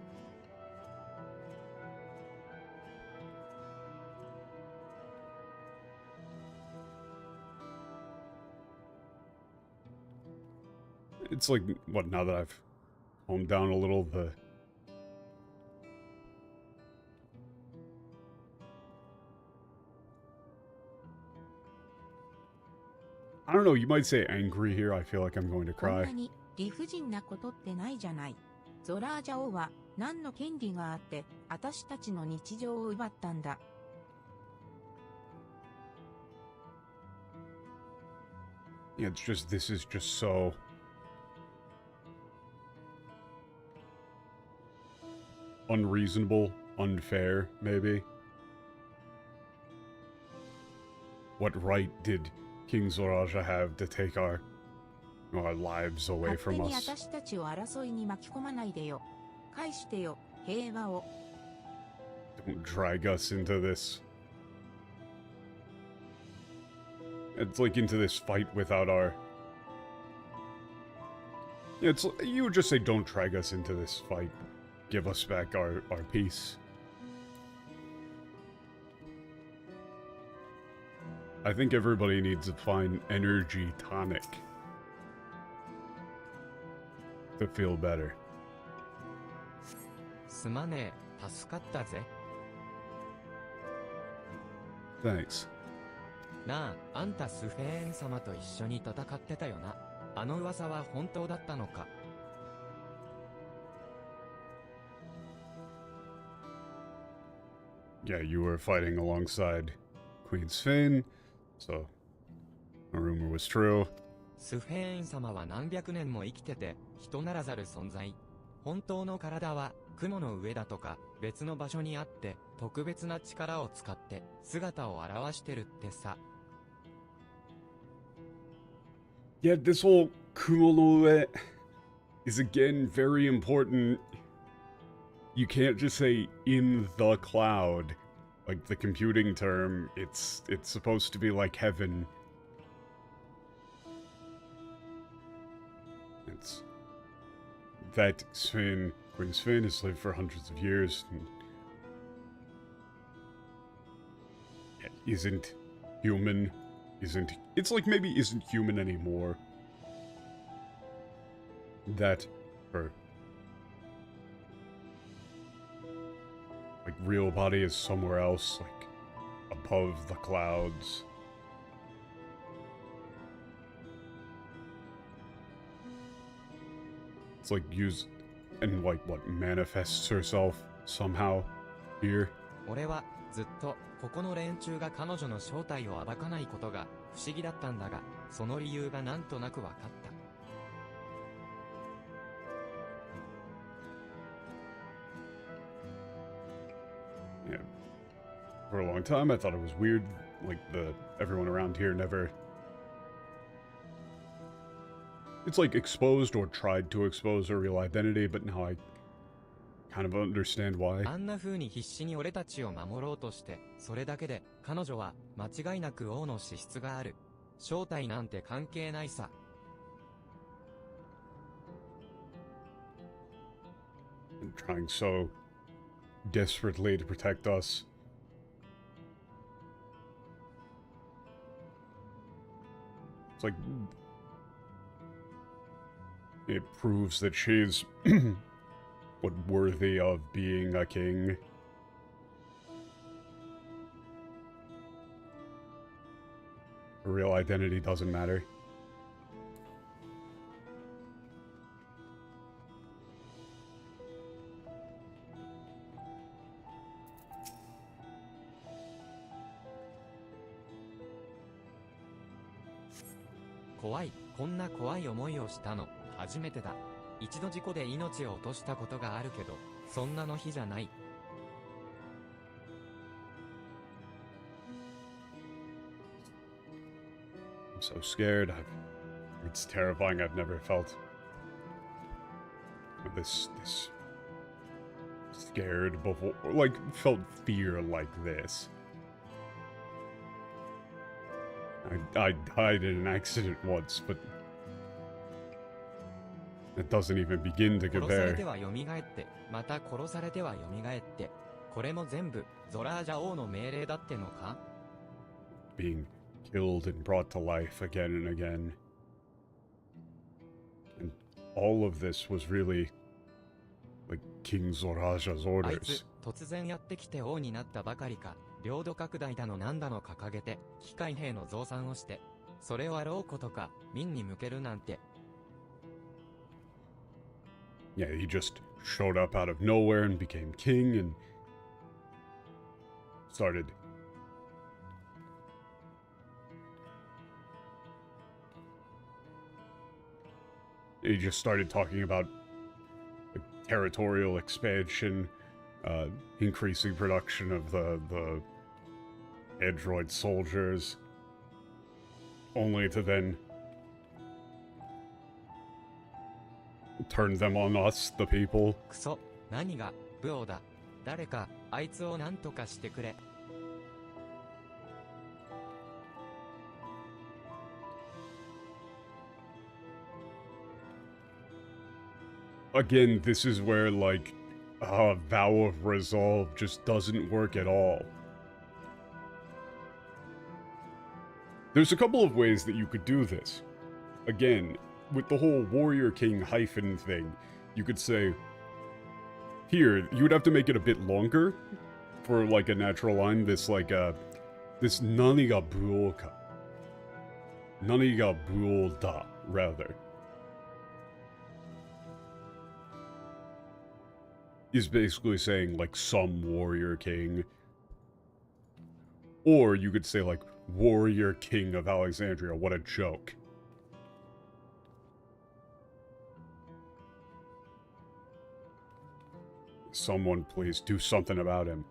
It's like, what, now that I've calmed down a little, I don't know, you might say angry here. I feel like I'm going to こん cry. なに理不尽なことってないじゃない。ゾラージャ王は何の権利があって私たちの日常を奪ったんだ。Yeah, it's just, this is just so... unreasonable, unfair, maybe. What right did King Zoraja have to take our lives away 勝手 from に us? 私たちを争いに巻き込まないでよ。返してよ、平和を。 Don't drag us into this. It's like into this fight without our... It's, you would just say, don't drag us into this fight. Give us back our peace. I think everybody needs to find energy tonic to feel better. すまねえ、助かったぜ。 Thanks. なあ、あんたスフェーン様と一緒に戦ってたよな。あの噂は本当だったのか。 Yeah, you were fighting alongside Queen Sphane, so a rumor was true. スフェーン様は何百年も生きてて人ならざる存在。本当の体は雲の上だとか別の場所にあって特別な力を使って姿を現してるってさ。 Yeah, this whole Kumaloe is again very important. You can't just say in the cloud, like the computing term. It's supposed to be like heaven. It's that Queen Sphane has lived for hundreds of years and isn't human. It's like maybe isn't human anymore. That her like real body is somewhere else, like above the clouds. It's like used and like what manifests herself somehow here. 俺はずっとここの連中が彼女の正体を暴かないことが不思議だったんだが、その理由がなんとなく分かった。 Yeah. For a long time I thought it was weird, like everyone around here never... It's like exposed or tried to expose her real identity, but now I kind of understand why. あんな風に必死に俺たちを守ろうとして、それだけで彼女は間違いなく王の資質がある。正体なんて関係ないさ。 And trying so desperately to protect us. It's like... It proves that she's what worthy of being a king. Her real identity doesn't matter.怖い、こんな怖い思いをしたの初めてだ。一度事故で命を落としたことがあるけど、そんなの日じゃない。 I'm so scared. It's terrifying. I've never felt this scared before. Like, felt fear like this. I died in an accident once, but it doesn't even begin to 殺され compare. ては蘇って、また殺されては蘇って、これも全部ゾラージャ王の命令だってのか？ Being killed and brought to life again and again. And all of this was really like King Zoraja's あいつ orders. 突然やってきて王になったばかりか、領土拡大だのなんだの掲げて機械兵の増産をして、それをあろうことか民に向けるなんて。 Yeah, he just showed up out of nowhere and became king and started he just started talking about like, territorial expansion, increasing production of the android soldiers, only to then turn them on us, the people. クソ、何が武王だ。誰かあいつを何とかしてくれ。again, this is where, like, vow of resolve just doesn't work at all. There's a couple of ways that you could do this. Again, with the whole Warrior King hyphen thing, you could say, here, you would have to make it a bit longer for, like, a natural line, this, like, this nani ga buo ka. Nani ga buo da, rather. Is basically saying, like, some warrior king. Or you could say, like, Warrior King of Alexandria, what a joke. Someone please do something about him.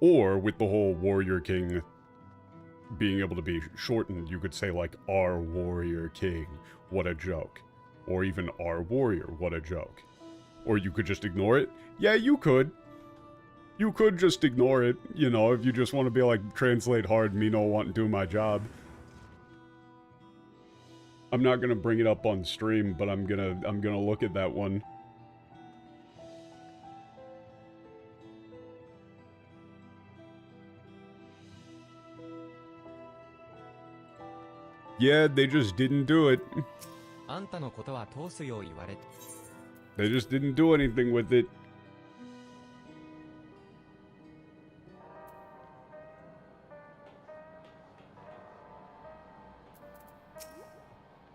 Or, with the whole Warrior King being able to be shortened, you could say, like, our Warrior King, what a joke. Or even our Warrior, what a joke. Or you could just ignore it. Yeah, you could. You could just ignore it, you know, if you just want to be like, translate hard, me no want to do my job. I'm not gonna bring it up on stream, but I'm gonna look at that one. Yeah, they just didn't do it. あんたのことは通すよう言われ。They just didn't do anything with it.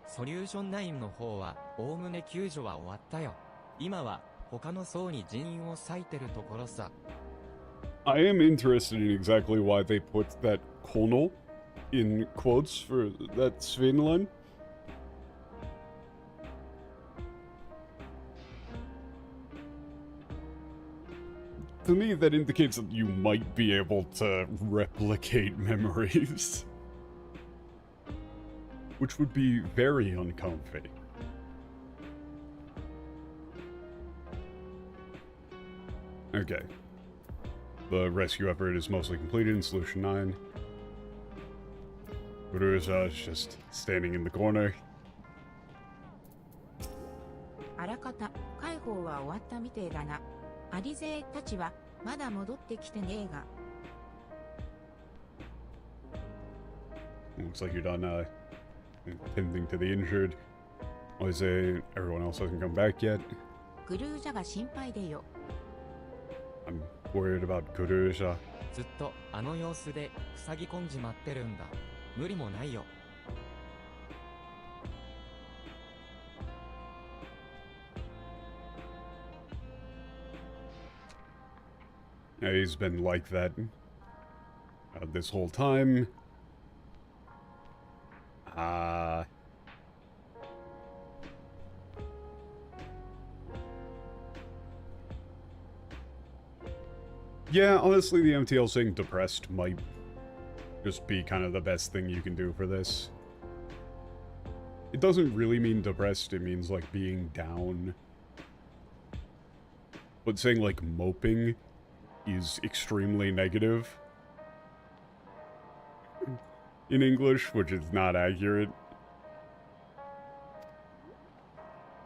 ソリューション9の方は、おおむね救助は終わったよ。今は、他の層に人員を割いてるところさ。I am interested in exactly why they put that kono in quotes for that Sven line. To me, that indicates that you might be able to replicate memories. Which would be very uncomfy. Okay. The rescue effort is mostly completed in Solution 9. Uruza is just standing in the corner. あらかた、解放は終わったみてえだな。アリ勢たちはまだ戻ってきてねえが。Looks like you're done, tending to the injured. Why say everyone else hasn't come back yet? グルージャが心配でよ。I'm worried about Kuruja. ずっとあの様子で塞ぎ込んじまってるんだ。無理もないよ。Yeah, he's been like that this whole time. Yeah, honestly, the MTL saying depressed might just be kind of the best thing you can do for this. It doesn't really mean depressed, it means, like, being down. But saying, like, moping is extremely negative in English, which is not accurate.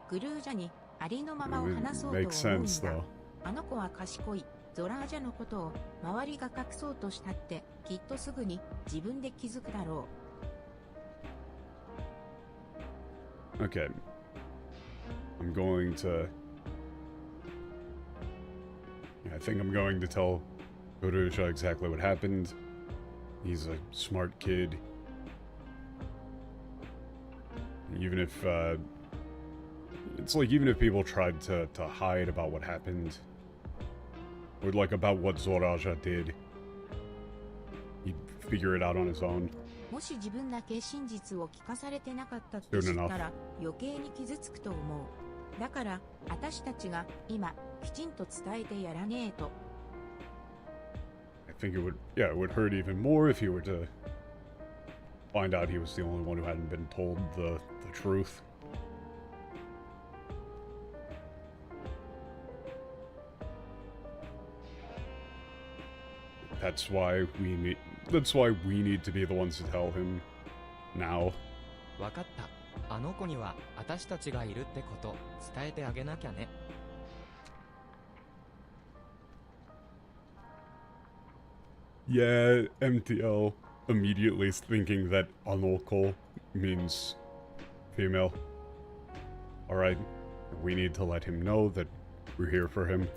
グルージャにありのままを話そうと思うん Makes sense, だ。 though. あの子は賢い。ゾラージャのことを周りが隠そうとしたってきっとすぐに自分で気づくだろう。 Okay. I'm going to... I think I'm going to tell Kurusha exactly what happened. He's a smart kid. Even if, it's like, even if people tried to hide about what happened, or like about what Zoraja did, he'd figure it out on his own. もし自分だけ真実を聞かされてなかったって知ったら余計に傷つくと思う。だから私たちが今きちんと伝えてやらねえと。 I think it would, yeah, it would hurt even more if he were to find out he was the only one who hadn't been told the truth. That's why we That's why we need to be the ones to tell him now. わかった。あの子には私たちがいるってこと伝えてあげなきゃね。Yeah, MTL immediately thinking that anoko means female. Alright, we need to let him know that we're here for him.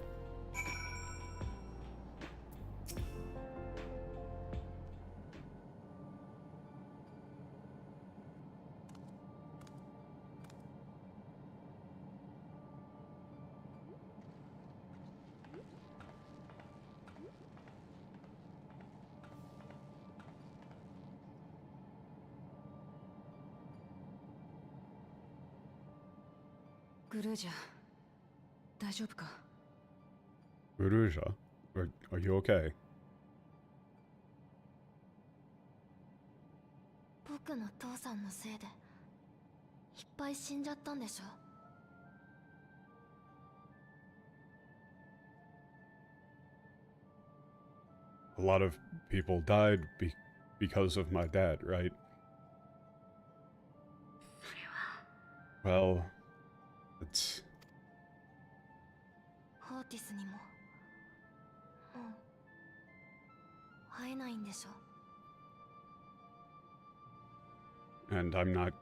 Guruja, 大丈夫か? Uruja, are you okay? 僕の父さんのせいでいっぱい死んじゃったんでしょ? A lot of people died because of my dad, right? Well, it's... オーティスにももう会えないんでしょ? And I'm not...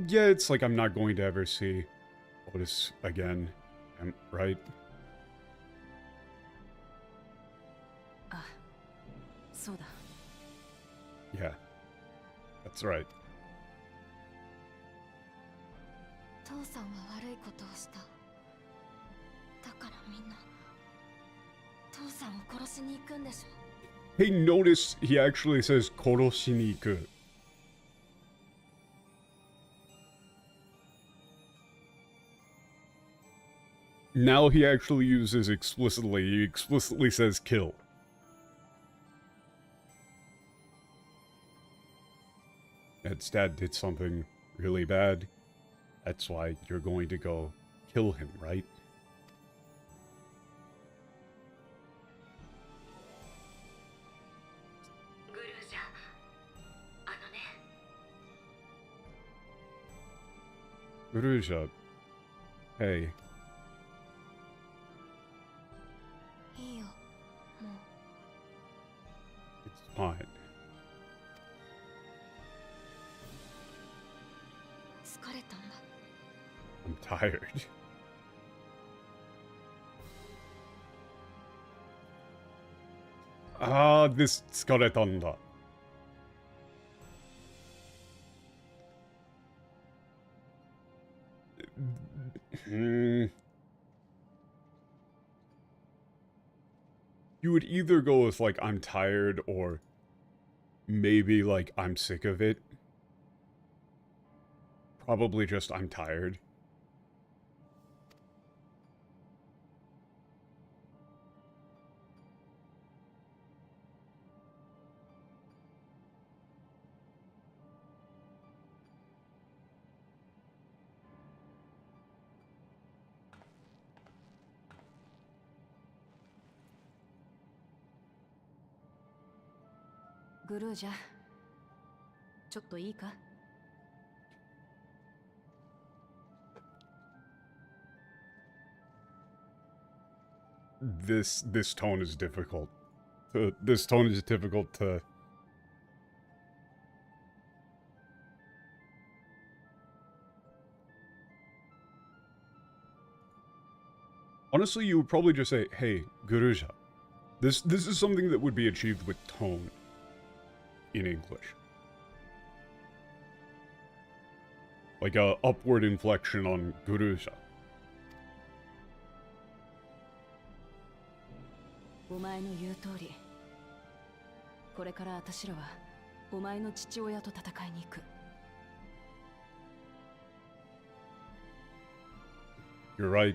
Yeah, it's like I'm not going to ever see Otis again, right? あ、そうだ。Yeah, that's right. 父さんは悪いことをした。だからみんな父さんを殺しに行くんでしょ? Hey, notice he actually says koroshiniku. Now he actually uses explicitly. He explicitly says kill. Ed's dad did something really bad. That's why you're going to go kill him, right? Guruja, hey. いいよ、もう。 It's fine. 疲れたんだ。 I'm tired. Ah, this tsukaretanda. You would either go with, like, I'm tired, or maybe, like, I'm sick of it. Probably just I'm tired. Guruja, ちょっといいか? This tone is difficult. This tone is difficult to... Honestly, you would probably just say, hey, Guruja. This is something that would be achieved with tone in English. Like a upward inflection on Guruja. お前の言う通り。これから私らはお前の父親と戦いに行く。 You're right.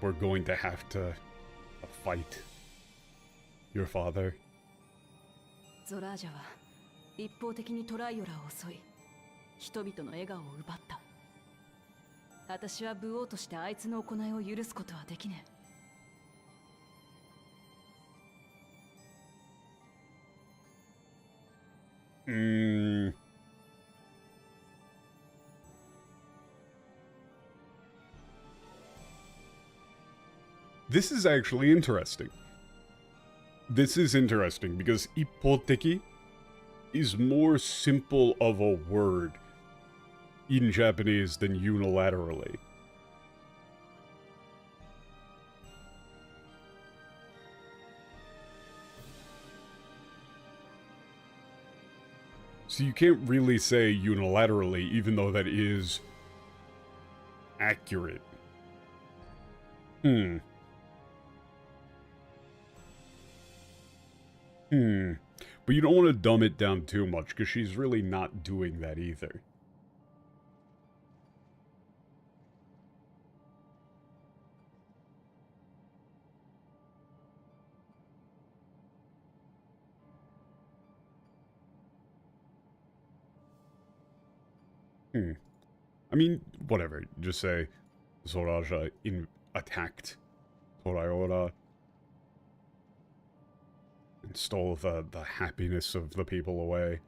We're going to have to fight your father. ゾラージャは一方的にトライオラを襲い、人々の笑顔を奪った。私は武王としてあいつの行いを許すことはできねえ。This is actually interesting. This is interesting because ippoteki is more simple of a word in Japanese than unilaterally. So you can't really say unilaterally, even though that is accurate. But you don't want to dumb it down too much, because she's really not doing that either. I mean, whatever. Just say Zoraja attacked Toraiora and stole the happiness of the people away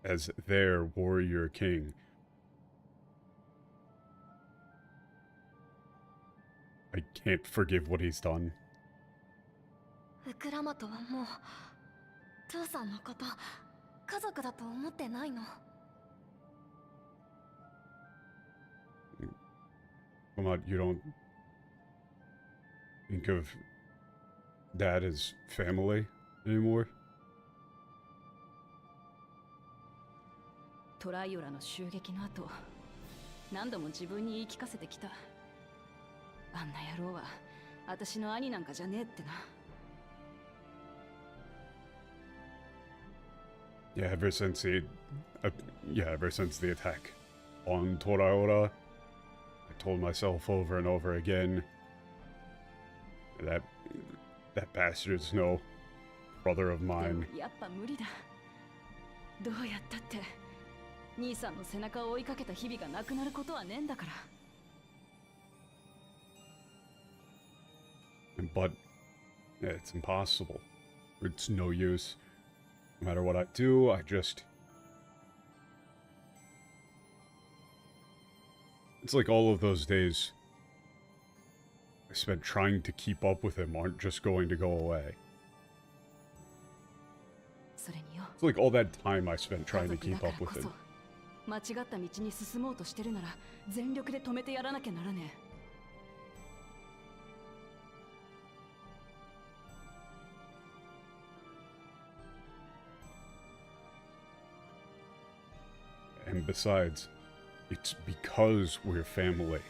as their warrior king. I can't forgive what he's done. ウクラマとはもう父さんのこと家族だと思ってないの。Come on, you don't think of Dad as family anymore? トライオラの襲撃の後、何度も自分に言い聞かせてきた。あんな野郎は私の兄なんかじゃねえってな。Yeah, ever since the attack on Toraiora, I told myself over and over again that bastard's no brother of mine. やっぱ無理だ。どうやったって兄さんの背中を追いかけた日々がなくなることはねえんだから。But it's impossible. It's no use. No matter what I do, it's like all of those days I spent trying to keep up with him aren't just going to go away. It's like all that time I spent trying to keep up with him. 間違った道に進もうとしてるなら全力で止めてやらなきゃならねえ。And besides, it's because we're family.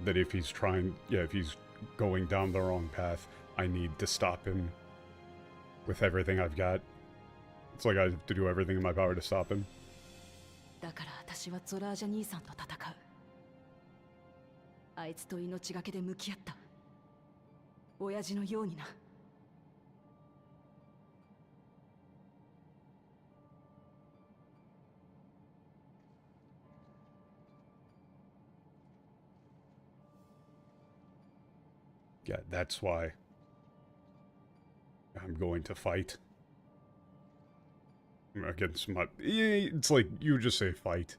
That if he's going down the wrong path, I need to stop him with everything I've got. It's like I have to do everything in my power to stop him. だから私はゾラージャ兄さんと戦う。あいつと命がけで向き合った。親父のようにな。Yeah, that's why I'm going to fight against my... It's like, you just say fight.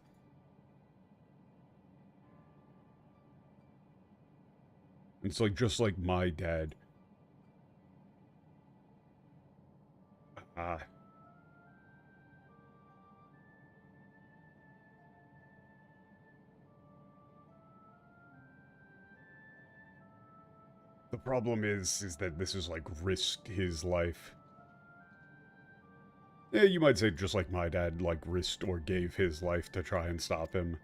It's like, just like my dad. The problem is that this is like risked his life. Yeah, you might say just like my dad, like risked or gave his life to try and stop him.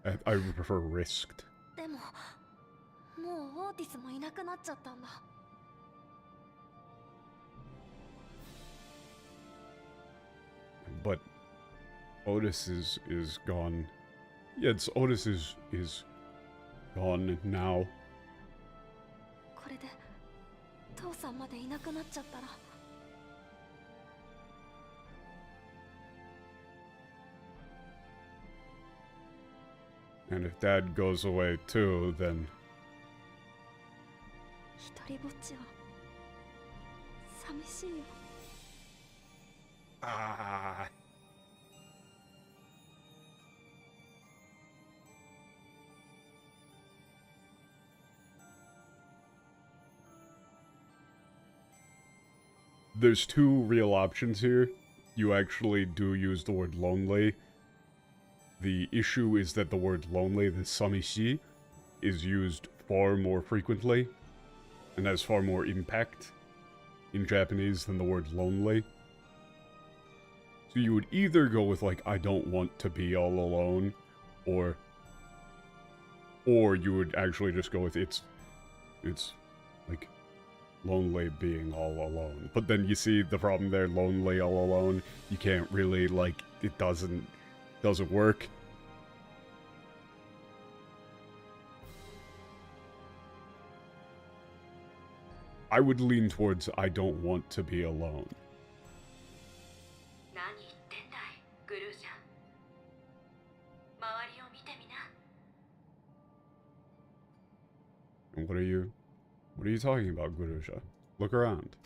I would prefer risked. でも、もうオーティスもいなくなっちゃったんだ。But Otis is gone. Yeah, Otis is gone now. これで父さんまでいなくなっちゃったら And if Dad goes away too, then... 一人ぼっちは寂しいよ。 Ah. There's two real options here. You actually do use the word lonely. The issue is that the word lonely, the samishi, is used far more frequently and has far more impact in Japanese than the word lonely. So you would either go with, like, I don't want to be all alone, or you would actually just go with it's like, lonely being all alone. But then you see the problem there, lonely all alone, you can't really, like, it doesn't work. I would lean towards I don't want to be alone. 何言ってんだい、グルージャ。周りを見てみな。 And what are you talking about, Gurusha? Look around. "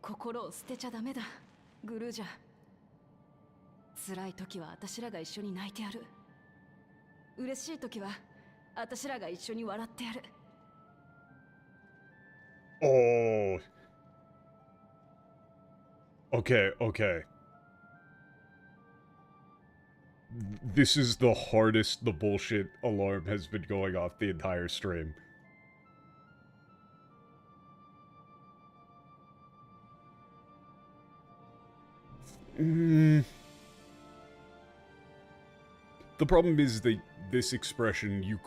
心を捨てちゃダメだ、グルージャ。辛い時は私らが一緒に泣いてやる。嬉しい時は私らが一緒に笑ってやる。 Oh. Okay. This is the hardest the bullshit alarm has been going off the entire stream. The problem is that this expression, you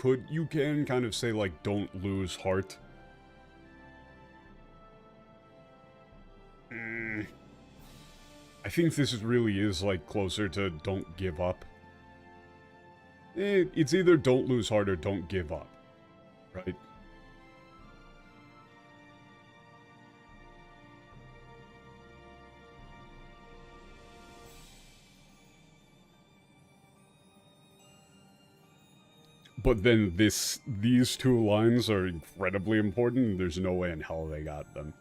can kind of say, like, don't lose heart. I think this really is, like, closer to don't give up. It's either don't lose heart or don't give up, right? But then these two lines are incredibly important, and there's no way in hell they got them.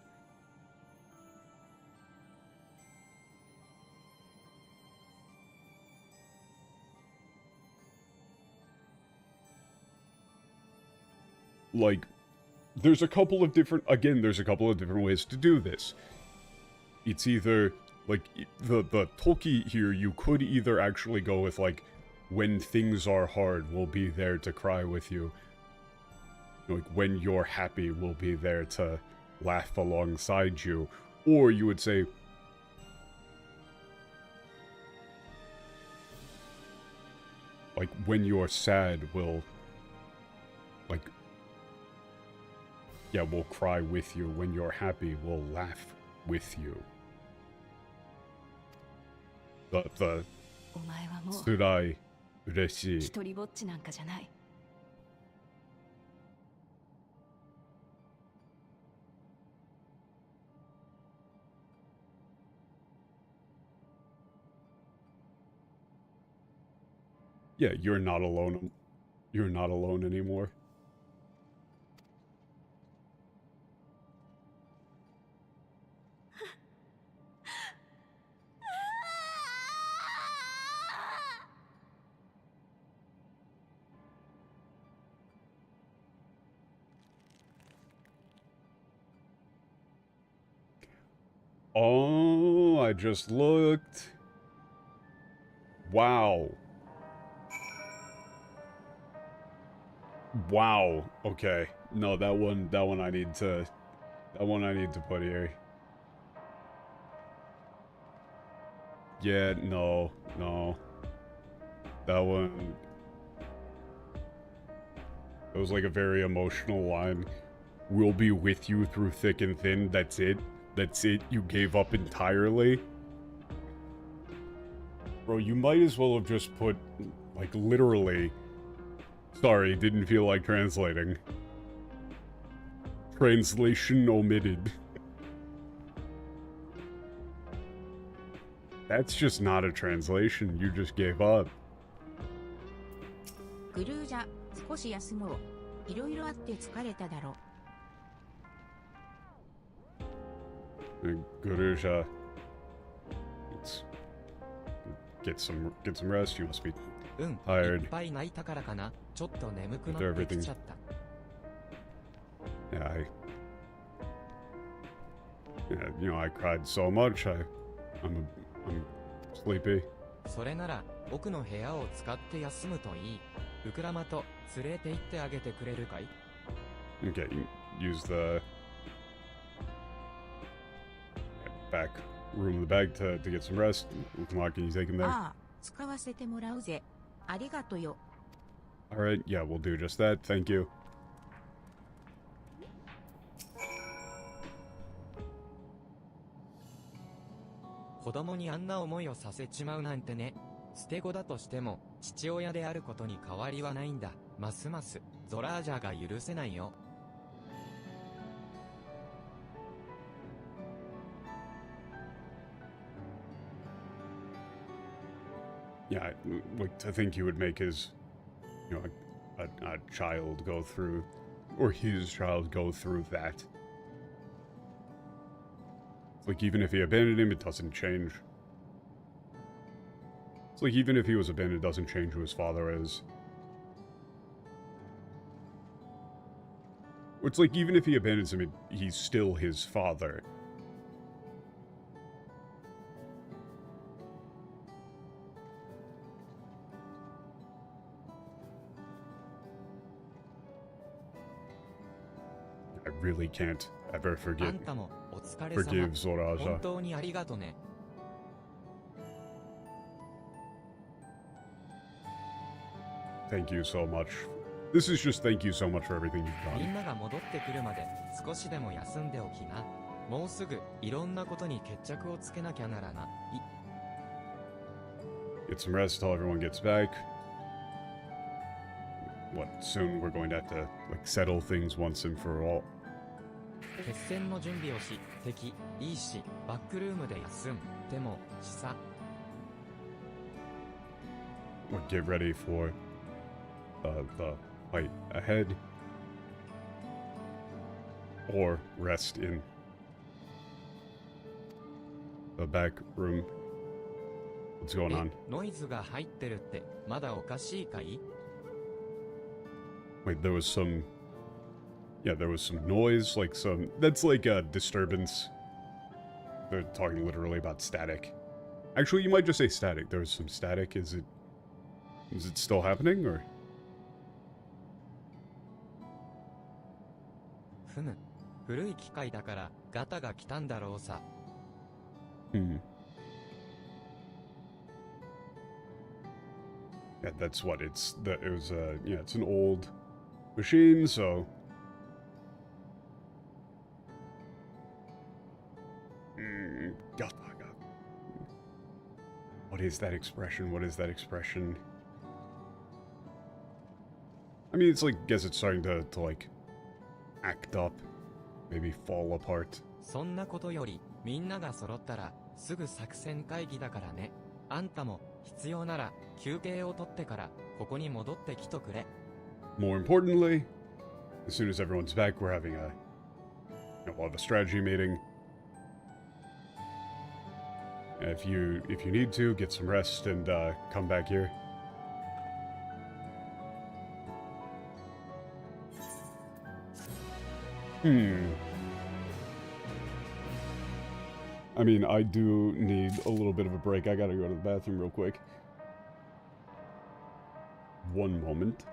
Like, there's a couple of different ways to do this. It's either, like, the Toki here, you could either actually go with, like, when things are hard, we'll be there to cry with you. Like, when you're happy, we'll be there to laugh alongside you. Or you would say, like, when you're sad, we'll, like, yeah, we'll cry with you. When you're happy, we'll laugh with you. The お前はもう辛い、嬉しい。一人ぼっちなんかじゃない。 Yeah, you're not alone. You're not alone anymore. Oh, I just looked. Wow. Wow. Okay. No, that one I need to put here. Yeah, no. That one, it was like a very emotional line We'll be with you through thick and thin. That's it. That's it. You gave up entirely. Bro, you might as well have just put, like, literally... Sorry, didn't feel like translating. Translation omitted. That's just not a translation. You just gave up. グルージャ、少し休もう。いろいろあって疲れただろ。Gurusha. Let's get some rest. You must be うん、い tired. っぱい泣いたからかな。ちょっと眠くなってきちゃった。Yeah, you know, I cried so much. I'm sleepy. それなら、僕の部屋を使って休むといい。ウクラマと連れて行ってあげてくれるかい？ Okay, you use the back room of the bag to get some rest. Come on, can you take him there? ああ、使わせてもらうぜ。ありがとよ。Alright, yeah, we'll do just that. Thank you. 子供にあんな思いをさせちまうなんてね。捨て子だとしても、父親であることに変わりはないんだ。ますます、ゾラージャが許せないよ。Yeah, like to think he would make his, you know, a child go through, or his child go through that. Like, even if he abandoned him, it doesn't change. It's like, even if he was abandoned, it doesn't change who his father is. It's like, even if he abandons him, he's still his father. I really can't ever あ forgive んたも、お疲れ forgive 様。 Zoraja. 本当にありがとね。Thank you so much. This is just thank you so much for everything you've み done. んなが戻ってくるまで、少しでも休んでおきな。もうすぐ、いろんなことに決着をつけなきゃならな。Get some rest till everyone gets back. What, soon we're going to have to, like, settle things once and for all. 決戦の準備をし、敵、いいし、バックルームで休ん。でも、しさ。We'll get ready for the fight ahead. Or rest in the back room. What's going on? ノイズが入ってるって、まだおかしいかい？ Wait, there was some... Yeah, there was some noise, like some... That's like a disturbance. They're talking literally about static. Actually, you might just say static. There was some static. Is it still happening, or...? ふむ。古い機械だから、ガタが来たんだろうさ。Hmm. Yeah, that's what it's... It was, yeah, it's an old machine, so... What is that expression? What is that expression? I mean, it's like, guess it's starting to like, act up. Maybe fall apart. そんなことより、みんなが揃ったら、すぐ作戦会議だからね。あんたも、必要なら、休憩を取ってから、ここに戻ってきとくれ。More importantly, as soon as everyone's back, we're having we'll have a strategy meeting. If you need to, get some rest and come back here. I mean, I do need a little bit of a break. I gotta go to the bathroom real quick. One moment.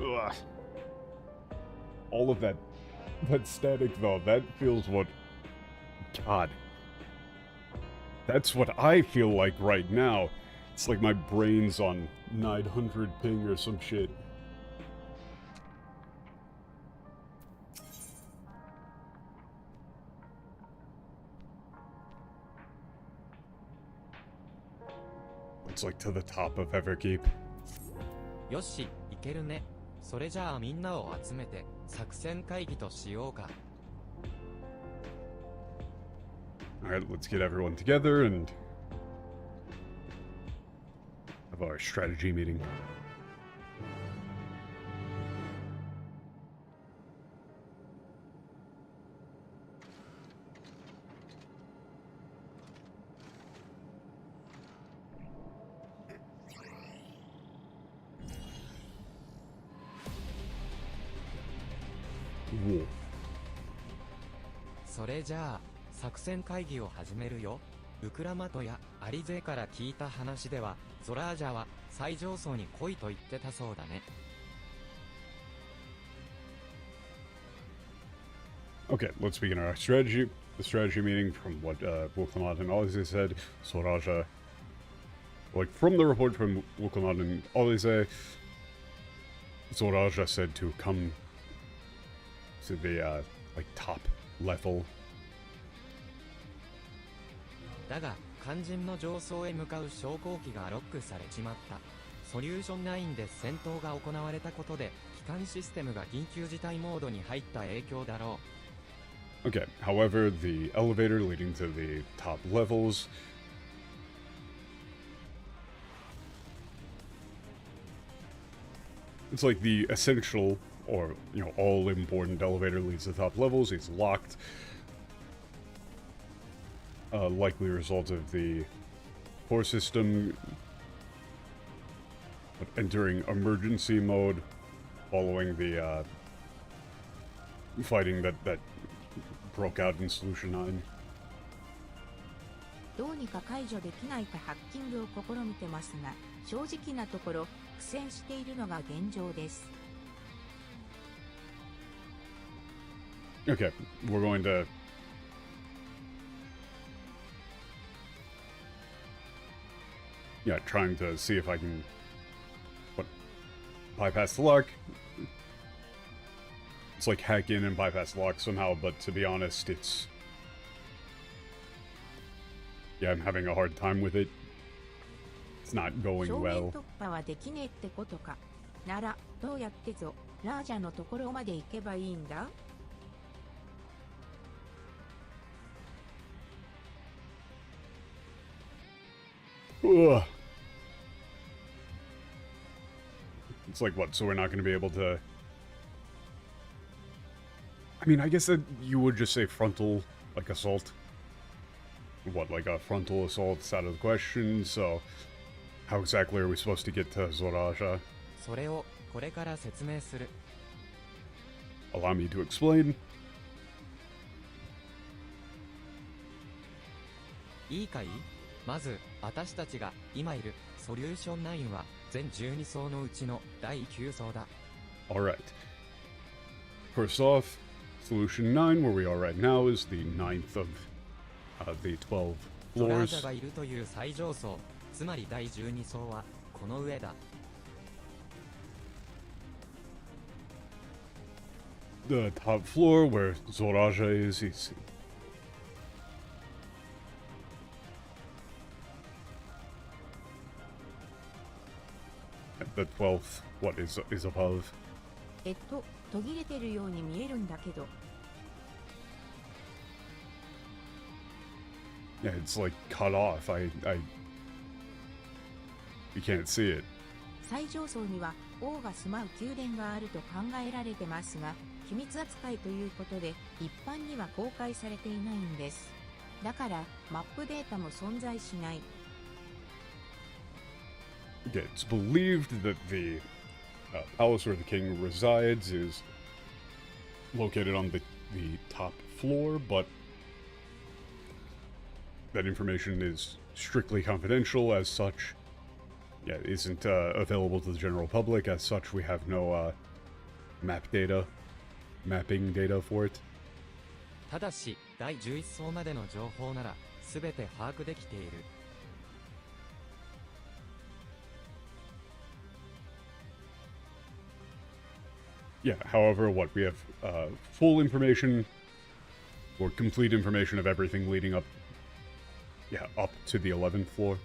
Ugh. All of that static though, that feels what... God. That's what I feel like right now. It's like my brain's on 900 ping or some shit. It's like to the top of Everkeep. よし、いけるね。それじゃあみんなを集めて作戦会議としようか。Alright, let's get everyone together and have our strategy meeting. Whoa. それじゃあ作戦会議を始めるよ。ウクラマトやアリゼから聞いた話では、ゾラージャは最上層に来いと言ってたそうだね。Okay, let's begin our strategy. The strategy meeting from what Wuklamat and Alize said. Zoraja, like from the report from Wuklamat and Alize, Zoraja said to come to the like top level. だが肝心の上層へ向かう昇降機がロックされちまった。ソリューション9で戦闘が行われたことで機関システムが緊急事態モードに入った影響だろう。Okay, however, the elevator leading to the top levels it's like the essential or, you know, all important elevator leads to the top levels is locked. Likely result of the core system entering emergency mode following the fighting that broke out in Solution 9. どうにか解除できないかハッキングを試みてますが、正直なところ苦戦しているのが現状です。Okay, we're going to yeah, trying to see if I can bypass the lock. It's like hack in and bypass the lock somehow, but to be honest, it's yeah, I'm having a hard time with it. It's not going 正面 well. 突破はできねえってことか。ならどうやってぞラージャのところまで行けばいいんだ。Ugh. It's like what? So we're not going to be able to. I mean, I guess that you would just say frontal, like assault. What, like a frontal assault's out of the question. So, how exactly are we supposed to get to Zoraja? それをこれから説明する。Allow me to explain. いいかい？まず私たちが今いるソリューション9は全12層のうちの第9層だ。Alright. First off, Solution 9, where we are right now, is the 9th of the 12ゾラージャ floors. がいるという最上層、つまり第12層はこの上だ。The top floor, where Zoraja is the 12th, what is above. 途切れてるように見えるんだけど。Yeah, it's like cut off. You can't see it. 最上層には王が住まう宮殿があると考えられてますが、機密扱いということで一般には公開されていないんです。だからマップデータも存在しない。Yeah, it's believed that the palace where the king resides is located on the top floor, but that information is strictly confidential. As such, yeah, it isn't available to the general public. As such, we have no map data, mapping data for it. ただし、第11層までの情報なら、すべて把握できている。Yeah, however, what we have full information or complete information of everything leading up, up to the 11th floor.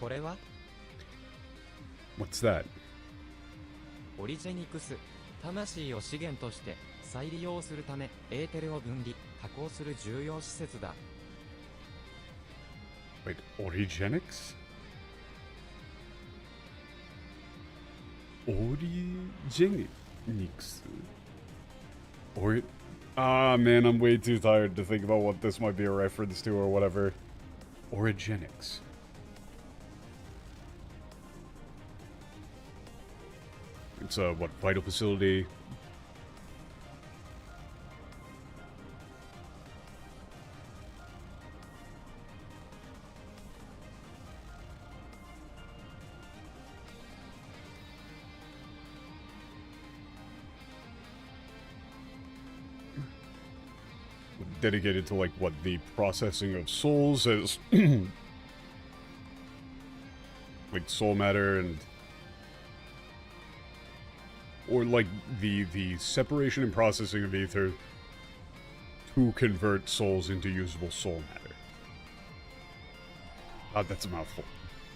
これは What's that? オリジェニクス、魂を資源として再利用するためエーテルを分離、加工する重要施設だ。Wait, Origenics? Origenics? Ah, man, I'm way too tired to think about what this might be a reference to or whatever. Origenics. It's a, what, vital facility? Dedicated to, like, what, the processing of souls as like soul matter and or like the separation and processing of ether to convert souls into usable soul matter. That's a mouthful.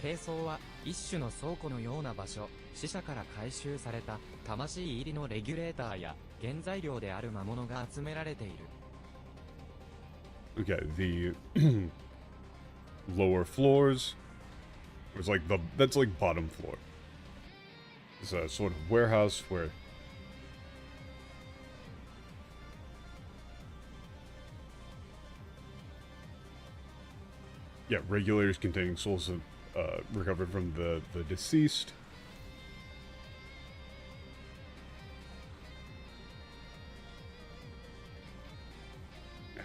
低層は一種の倉庫のような場所、死者から回収された魂入りのレギュレーターや原材料である魔物が集められている。Okay, the lower floors. It's like that's like bottom floor. It's a sort of warehouse where regulators containing souls recovered from the deceased.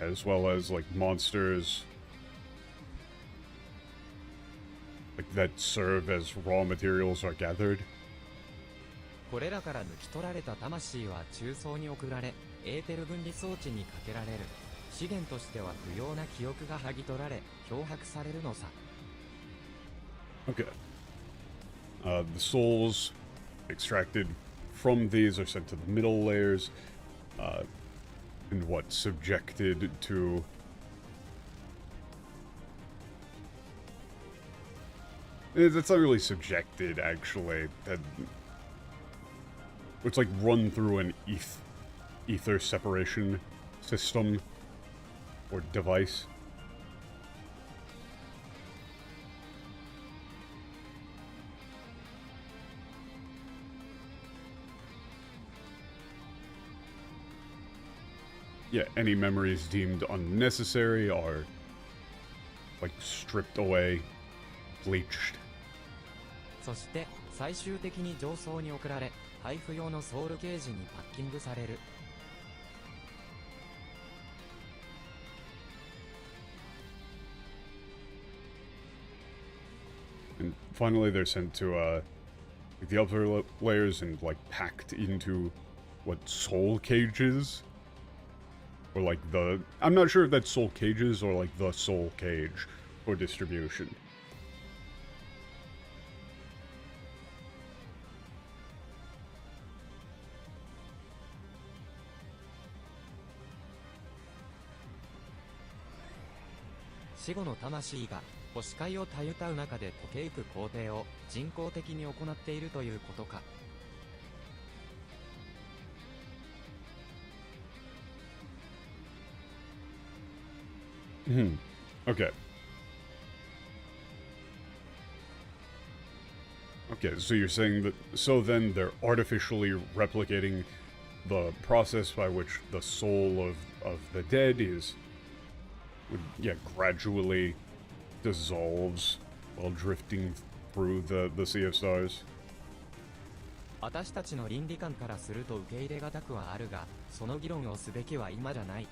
As well as, like, monsters like that serve as raw materials are gathered. これらから抜き取られた魂は中層に送られ、エーテル分離装置にかけられる。資源としては不要な記憶が剥ぎ取られ、漂白されるのさ。Okay. The souls extracted from these are sent to the middle layers, and what, subjected to it's not really subjected, actually. It's like run through an ether separation system or device. Yeah, any memories deemed unnecessary are, like, stripped away, bleached. そして最終的に上層に送られ、配布用のソウルケージにパッキングされる。And finally, they're sent to the upper layers and, like, packed into what, soul cages? Or like I'm not sure if that's soul cages or like the soul cage for distribution.「死後の魂が星界をたゆたう中で溶けゆく工程を人工的に行っているということか。Okay. Okay, so you're saying that, so then they're artificially replicating the process by which the soul of the dead gradually dissolves while drifting through the Sea of Stars. 私たちの倫理観からすると受け入れがたくはあるが、その議論をすべきは今じゃない。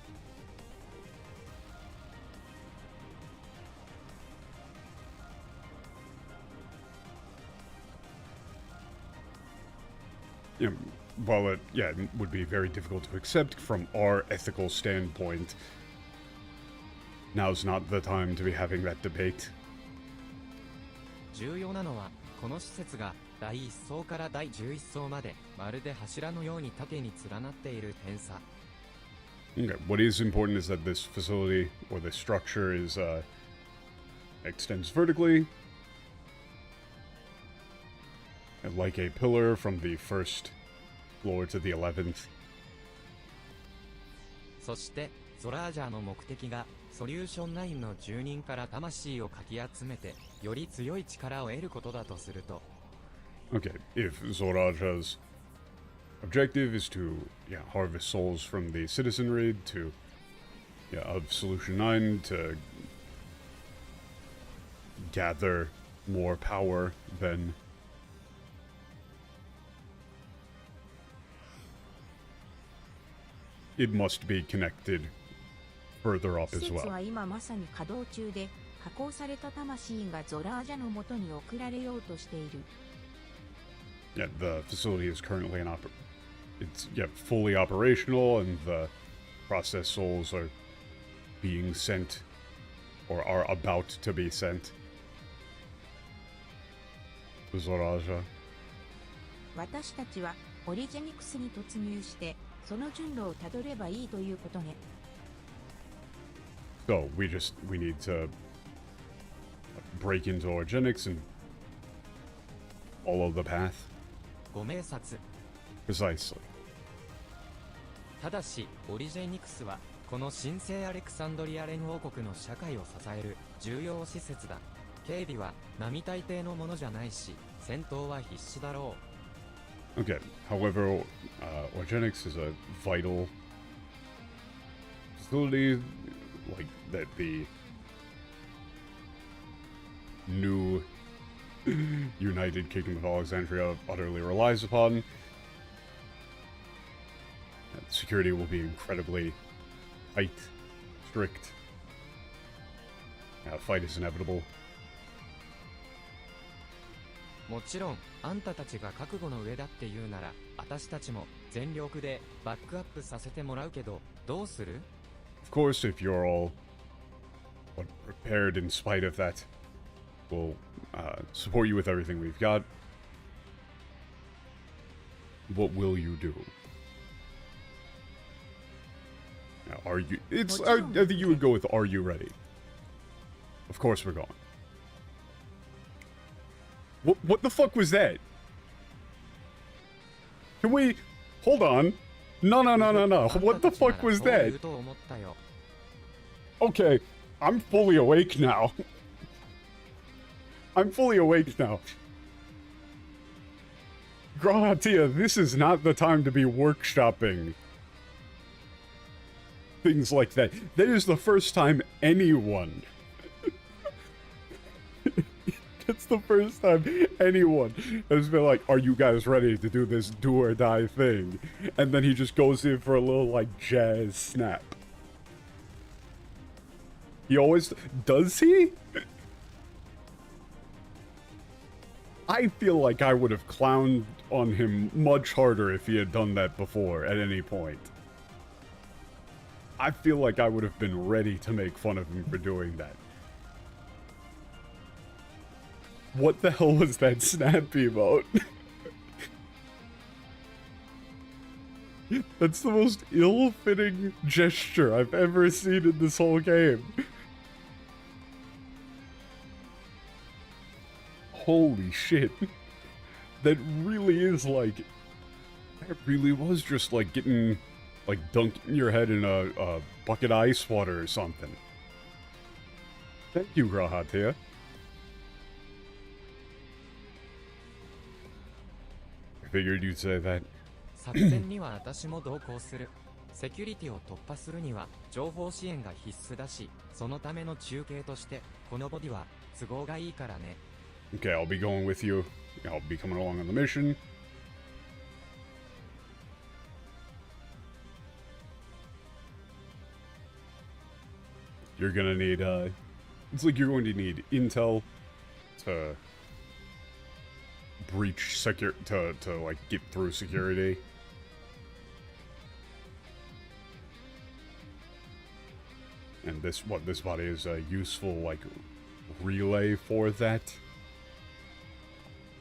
you know, while it, yeah, it would be very difficult to accept from our ethical standpoint, now's not the time to be having that debate. 重要なのはこの施設が第1層から第11層までまるで柱のように縦に連なっている点さ。 Okay, what is important is that this facility or this structure is extends vertically, like a pillar from the first floor to the 11th. そしてゾラージャーの目的がソリューション9の住人から魂をかき集めてより強い力を得ることだとすると。 Okay, if Zoraja's objective is to, yeah, harvest souls from the citizenry to, yeah, of Solution 9 to gather more power, then it must be connected further up 施 as 設 well. は今まさに稼働中で、加工された魂がゾラージャの元に送られようとしている。 Yeah, the facility is currently it's, yeah, fully operational, and the process souls are being sent or are about to be sent to Zoraja. 私たちはオリジェニクスに突入して、その順路をたどればいいということね。So we need to break into Origenics and follow the path. ご明察。 Precisely. ただしオリジェニクスはこの神聖アレクサンドリア連王国の社会を支える重要施設だ。警備は並大抵のものじゃないし戦闘は必須だろう。 Okay, however, Origenics is a vital facility, like, that the new United Kingdom of Alexandria utterly relies upon. Security will be incredibly tight, strict. Fight is inevitable. もちろんあんたたちが覚悟の上だって言うなら私たちも全力でバックアップさせてもらうけどどうする？ Of course, if you're all prepared in spite of that, we'll support you with everything we've got. What will you do? Now, are you... It's... I think you would go with, are you ready? Of course we're going. What the fuck was that? Can we... Hold on. No. What the fuck was that? Okay, I'm fully awake now. I'm fully awake now. Grahatia, this is not the time to be workshopping things like that. That is the first time anyone... It's the first time anyone has been like, are you guys ready to do this do or die thing? And then he just goes in for a little, like, jazz snap. He always... Does he? I feel like I would have clowned on him much harder if he had done that before at any point. I feel like I would have been ready to make fun of him for doing that. What the hell was that snap emote? That's the most ill-fitting gesture I've ever seen in this whole game. Holy shit. That really is like... That really was just like getting... Like dunking your head in a bucket of ice water or something. Thank you, Grahatia. I figured you'd say that. 作戦には私も同行する。セキュリティを突破するには情報支援が必須だし、そのための中継としてこのボディは都合がいいからね。Okay, I'll be going with you. I'll be coming along on the mission. You're gonna need, it's like you're going to need intel to breach to like get through security. And this body is a useful like relay for that.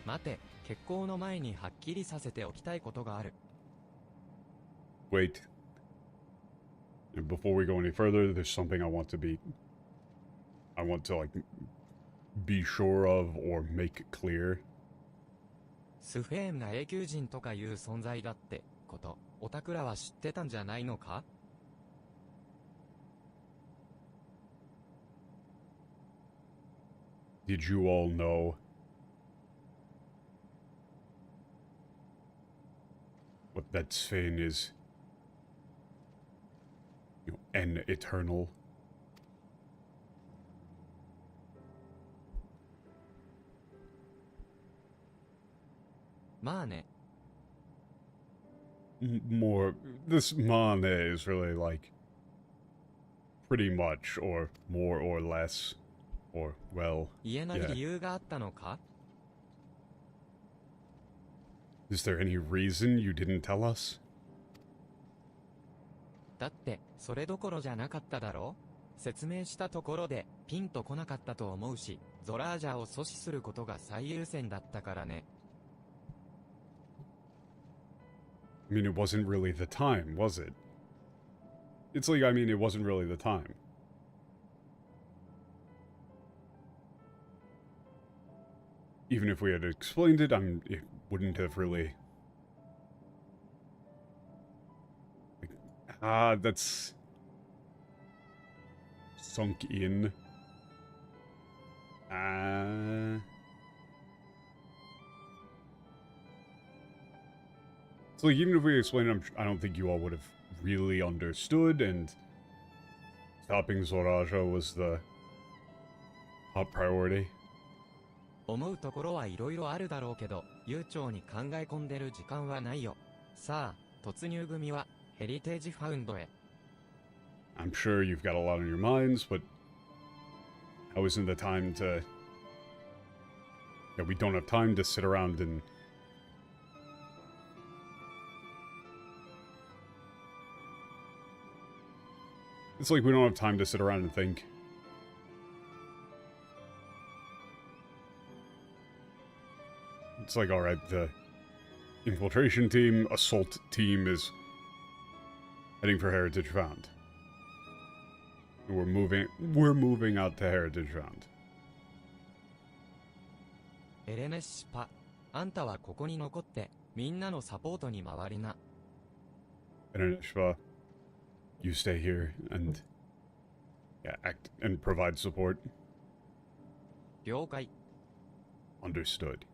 待て、決行の前にはっきりさせておきたいことがある。Wait. And before we go any further, there's something I want to like be sure of or make clear. スフェーンが永久人とかいう存在だってこと、オタクらは知ってたんじゃないのか? Did you all know what that Sven is? You know, an eternal. Mane. More, this Mane is really like pretty much, or more or less, or well, 言えない yeah. 理由があったのか? Is there any reason you didn't tell us? だってそれどころじゃなかっただろ? 説明したところでピンとこなかったと思うし、ゾラージャを阻止することが最優先だったからね。I mean, it wasn't really the time, was it? It's like, I mean, it wasn't really the time. Even if we had explained it, it wouldn't have really... Like, that's... sunk in. So, like, even if we explained it, I don't think you all would have really understood, and stopping Zoraja was the top priority. 思うところはいろいろあるだろうけど、悠長に考え込んでる時間はないよ。さあ、突入組はヘリテージファウンドへ。I'm sure you've got a lot on your minds, but now isn't the time to... Yeah, we don't have time to sit around and... It's like we don't have time to sit around and think. It's like, alright, the infiltration team, assault team is heading for Heritage Found. We're moving out to Heritage Found. エレネシパ、あんたはここに残ってみんなのサポートに回りな。Erenishva, you stay here and act and provide support. 了解。 Understood.「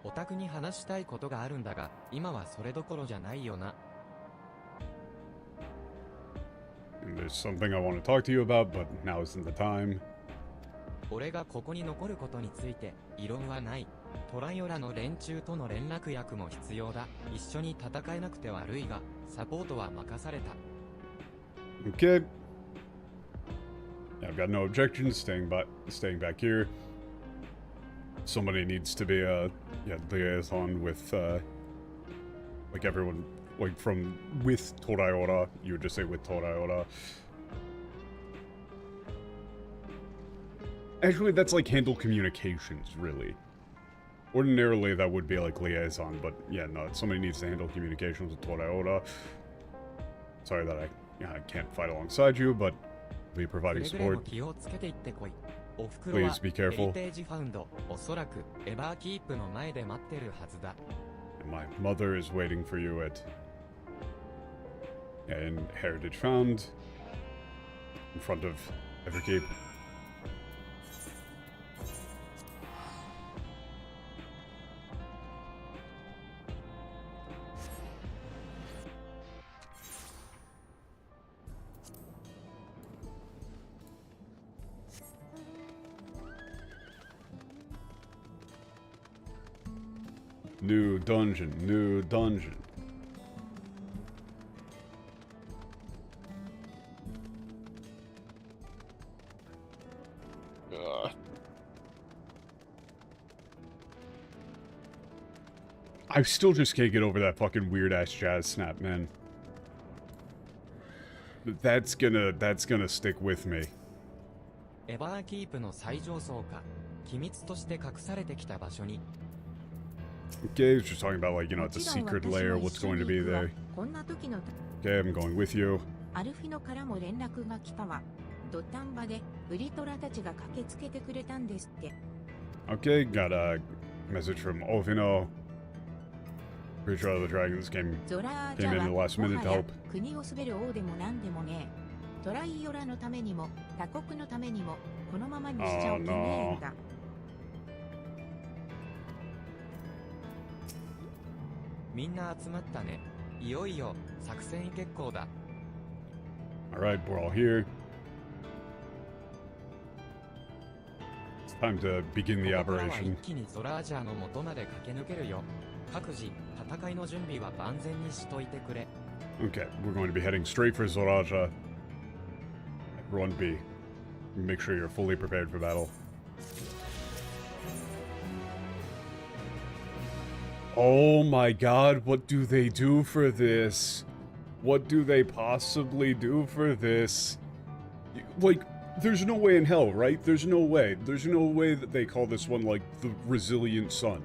お宅に話したいことがあるんだが、今はそれどころじゃないよな。 There's something I want to talk to you about, but now isn't the time. 俺がここに残ることについて異論はない。トライオラの連中との連絡役も必要だ。一緒に戦えなくて悪いが、サポートは任された。 Okay. Yeah, I've got no objections staying back here. Somebody needs to be a liaison with like everyone, like with Toraiora. You would just say with Toraiora. Actually, that's like handle communications, really. Ordinarily, that would be like liaison, but yeah, no, somebody needs to handle communications with Toraiora. Sorry that I can't fight alongside you, but I'll be providing support. Please be careful. And my mother is waiting for you in Heritage Found, in front of Everkeep. New dungeon, new dungeon. I still just can't get over that fucking weird-ass jazz snap, man. That's gonna stick with me. エバーキープの最上層か、機密として隠されてきた場所に。Okay, he's just talking about, like, you know, the secret layer, what's going to be there. こんな時の Okay, I'm going with you. アルフィノからも連絡が来たわ。土壇場でウリトラたちが駆けつけてくれたんですって。Okay, got a message from Ovino. Pretty sure the dragons came ゾラージ in ャ the は last も minute は to や help. 国を滑る王でもなんでもねえ。トライオラのためにも他国のためにもこのままにしちゃおけねえんだ。みんな集まったね。いよいよ作戦決行だ。Alright, we're all here. It's time to begin the ここからは operation. 一気にゾラージャーの元まで駆け抜けるよ。各自、戦いの準備は万全にしといてくれ。Okay, we're going to be heading straight for Zoraja. Everyone be. Make sure you're fully prepared for battle. Oh my god, what do they do for this? What do they possibly do for this? Like, there's no way in hell, right? There's no way. There's no way that they call this one, like, the Resilient Sun.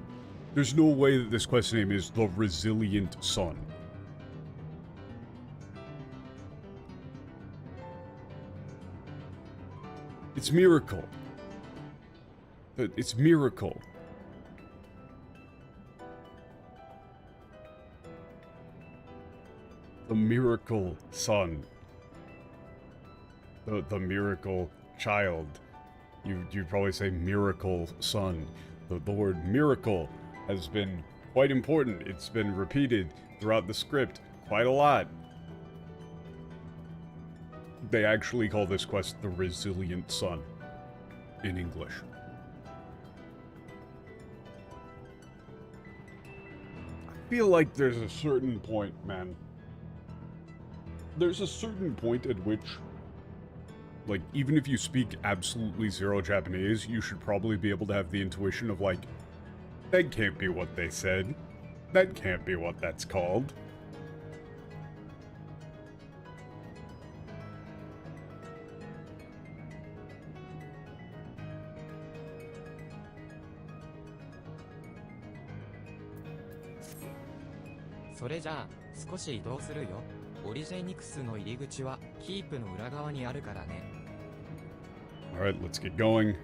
There's no way that this quest name is the Resilient Sun. It's Miracle. It's Miracle. The Miracle Son. The Miracle Child. You'd probably say Miracle Son. The word miracle has been quite important. It's been repeated throughout the script quite a lot. They actually call this quest the Resilient Sun in English. I feel like there's a certain point, man. There's a certain point at which, like, even if you speak absolutely zero Japanese, you should probably be able to have the intuition of, like, that can't be what they said. That can't be what that's called. So それじゃあ、少し移動するよ。オリジェニクスの入り口は、キープの裏側にあるからね。Alright, let's get going.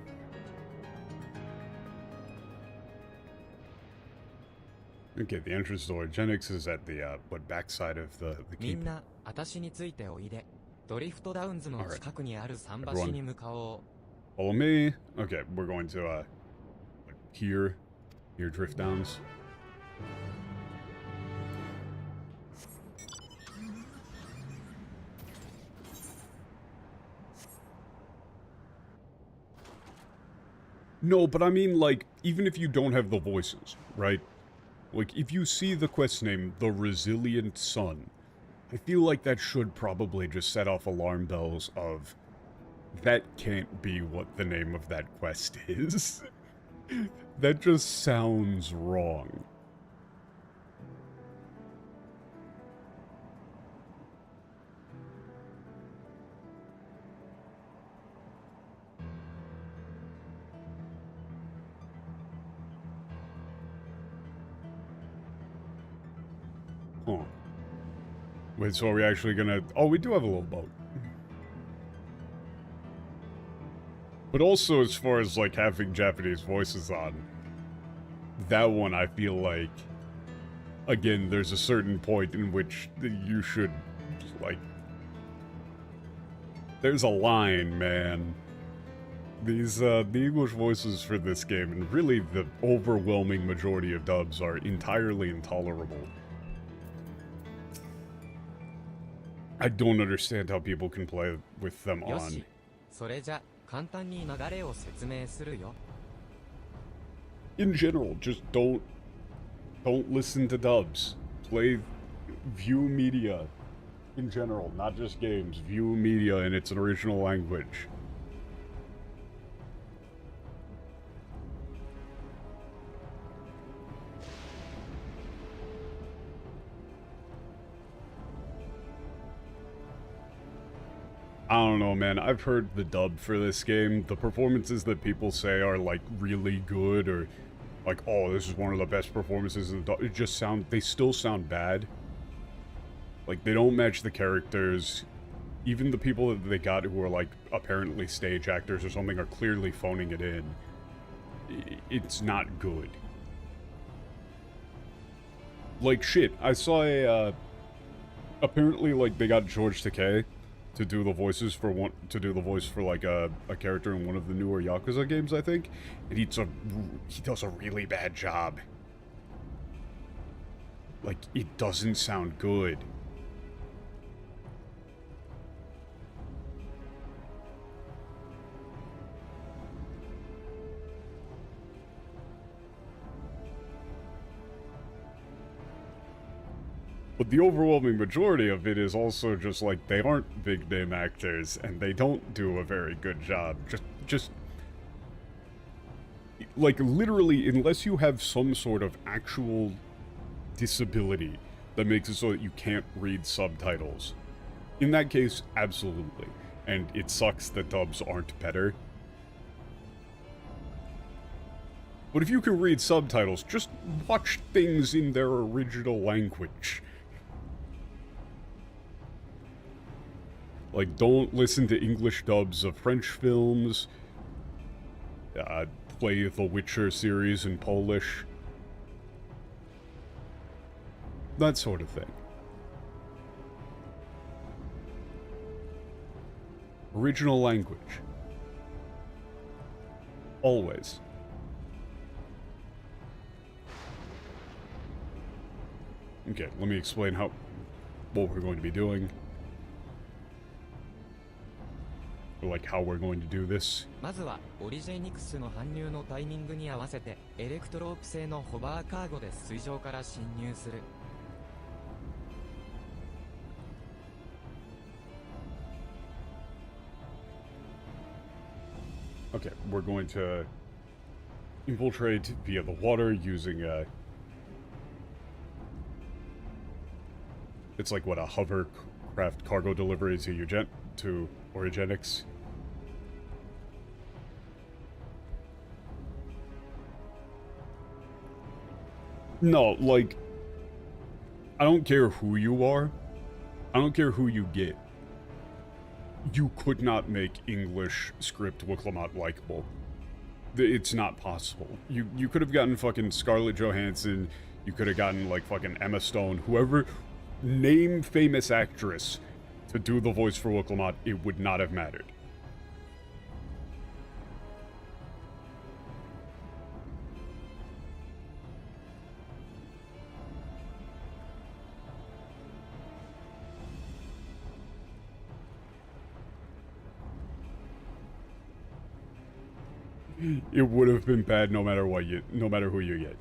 Okay, the entrance to Origenics is at the, backside of the み keep. んな、私についておいで。ドリフトダウンズの近くにある桟橋に向かおう。Follow me. Okay, we're going to, like, here drift downs. No, but I mean, like, even if you don't have the voices, right? Like, if you see the quest name, The Resilient Sun, I feel like that should probably just set off alarm bells of, that can't be what the name of that quest is. That just sounds wrong. Huh. Wait, so are we actually gonna... Oh, we do have a little boat. But also, as far as, like, having Japanese voices on, that one I feel like, again, there's a certain point in which you should, like... There's a line, man. These, the English voices for this game, and really the overwhelming majority of dubs, are entirely intolerable. I don't understand how people can play with them よ on. し、それじゃ簡単に流れを説明するよ。In general, just don't Don't listen to dubs. View media in general, not just games. View media in its original language. I don't know, man. I've heard the dub for this game. The performances that people say are, like, really good, or, like, oh, this is one of the best performances in the dub. They still sound bad. Like, they don't match the characters. Even the people that they got who are, like, apparently stage actors or something are clearly phoning it in. It's not good. Like, shit, I saw apparently, like, they got George Takei to do the voice for like a character in one of the newer Yakuza games, I think, and he does a really bad job. Like, it doesn't sound good. But the overwhelming majority of it is also just like, they aren't big name actors and they don't do a very good job. Just like, literally, unless you have some sort of actual disability that makes it so that you can't read subtitles. In that case, absolutely. And it sucks that dubs aren't better. But if you can read subtitles, just watch things in their original language. Like, don't listen to English dubs of French films. Play the Witcher series in Polish. That sort of thing. Original language. Always. Okay, let me explain what we're going to be doing. Like, how we're going to do this. まずはオリジェニクスの搬入のタイミングに合わせてエレクトロープ製のホバーカーゴで水上から侵入する。Okay, we're going to infiltrate via the water using it's like, what, a hovercraft cargo delivery to Origenics. No, like, I don't care who you are. I don't care who you get. You could not make English script Wiklamat likable. It's not possible. You could have gotten fucking Scarlett Johansson. You could have gotten, like, fucking Emma Stone. Whoever, name famous actress to do the voice for Wiklamat, it would not have mattered. It would have been bad no matter who you get.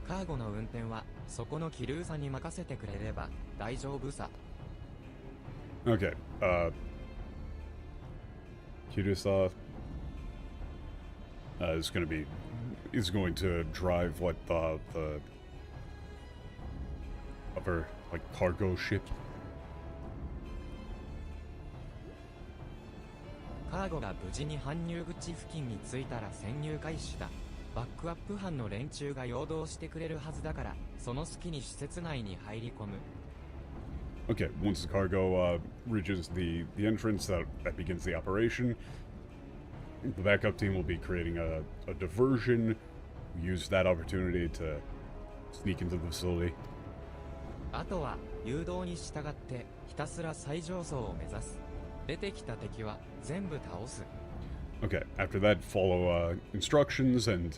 カーゴの運転はそこの気流差に任せてくれれば大丈夫さ。Okay, Kirusa is going to drive, like, the other, like, cargo ship. カーゴが無事に搬入口付近に着いたら潜入開始だ。バックアップ班の連中が陽動してくれるはずだから、その隙に施設内に入り込む。Okay, once the cargo reaches the entrance, that begins the operation. The backup team will be creating a diversion. Use that opportunity to sneak into the facility. あとは誘導に従ってひたすら最上層を目指す。出てきた敵は全部倒す。Okay, after that, follow instructions and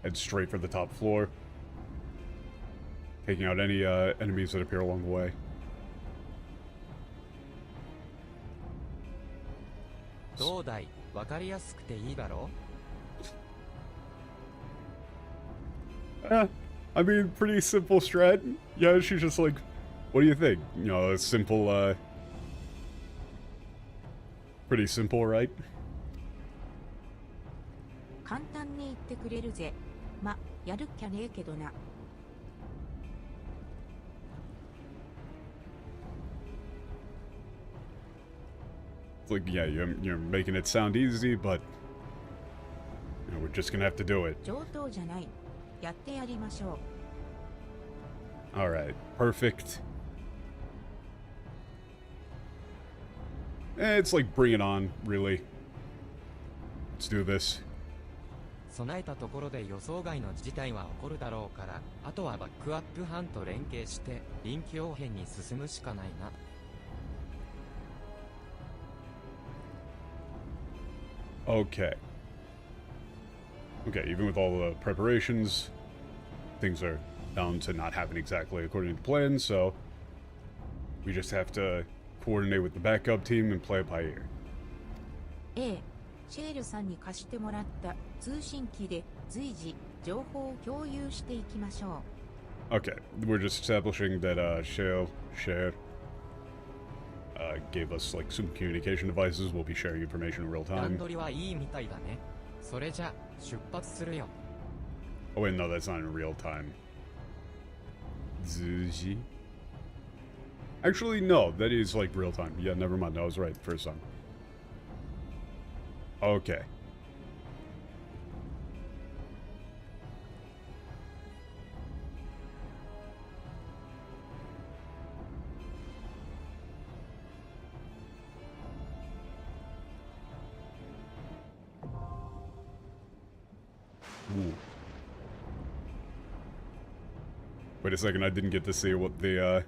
Head straight for the top floor. Taking out any enemies that appear along the way. どうだい、わかりやすくていいだろ? I mean, pretty simple strat. Yeah, she's just like, what do you think? You know, a simple, pretty simple, right? 簡単に言ってくれるぜ。ま、やるっきゃねえけどな。It's like, yeah, you're making it sound easy, but you know, we're just gonna have to do it. 上等じゃない。やってやりましょう。Alright, perfect. It's like, bring it on, really. Let's do this. 備えたところで予想外の事態は起こるだろうから、あとはバックアップ班と連携して臨機応変に進むしかないな。Okay. Okay, even with all the preparations, things are bound to not happen exactly according to plan, so we just have to coordinate with the backup team and play it by ear. ええ、シェールさんに貸してもらった通信機で随時情報を共有していきましょう。Okay, we're just establishing that Share gave us like some communication devices. We'll be sharing information in real 段 time. 取りはいいみたいだね。それじゃ出発するよ。Oh wait, no, that's not in real time. Zuji? Actually, no, that is like real time. Yeah, never mind. I was right the first time. Okay. Ooh. Wait a second, I didn't get to see what the,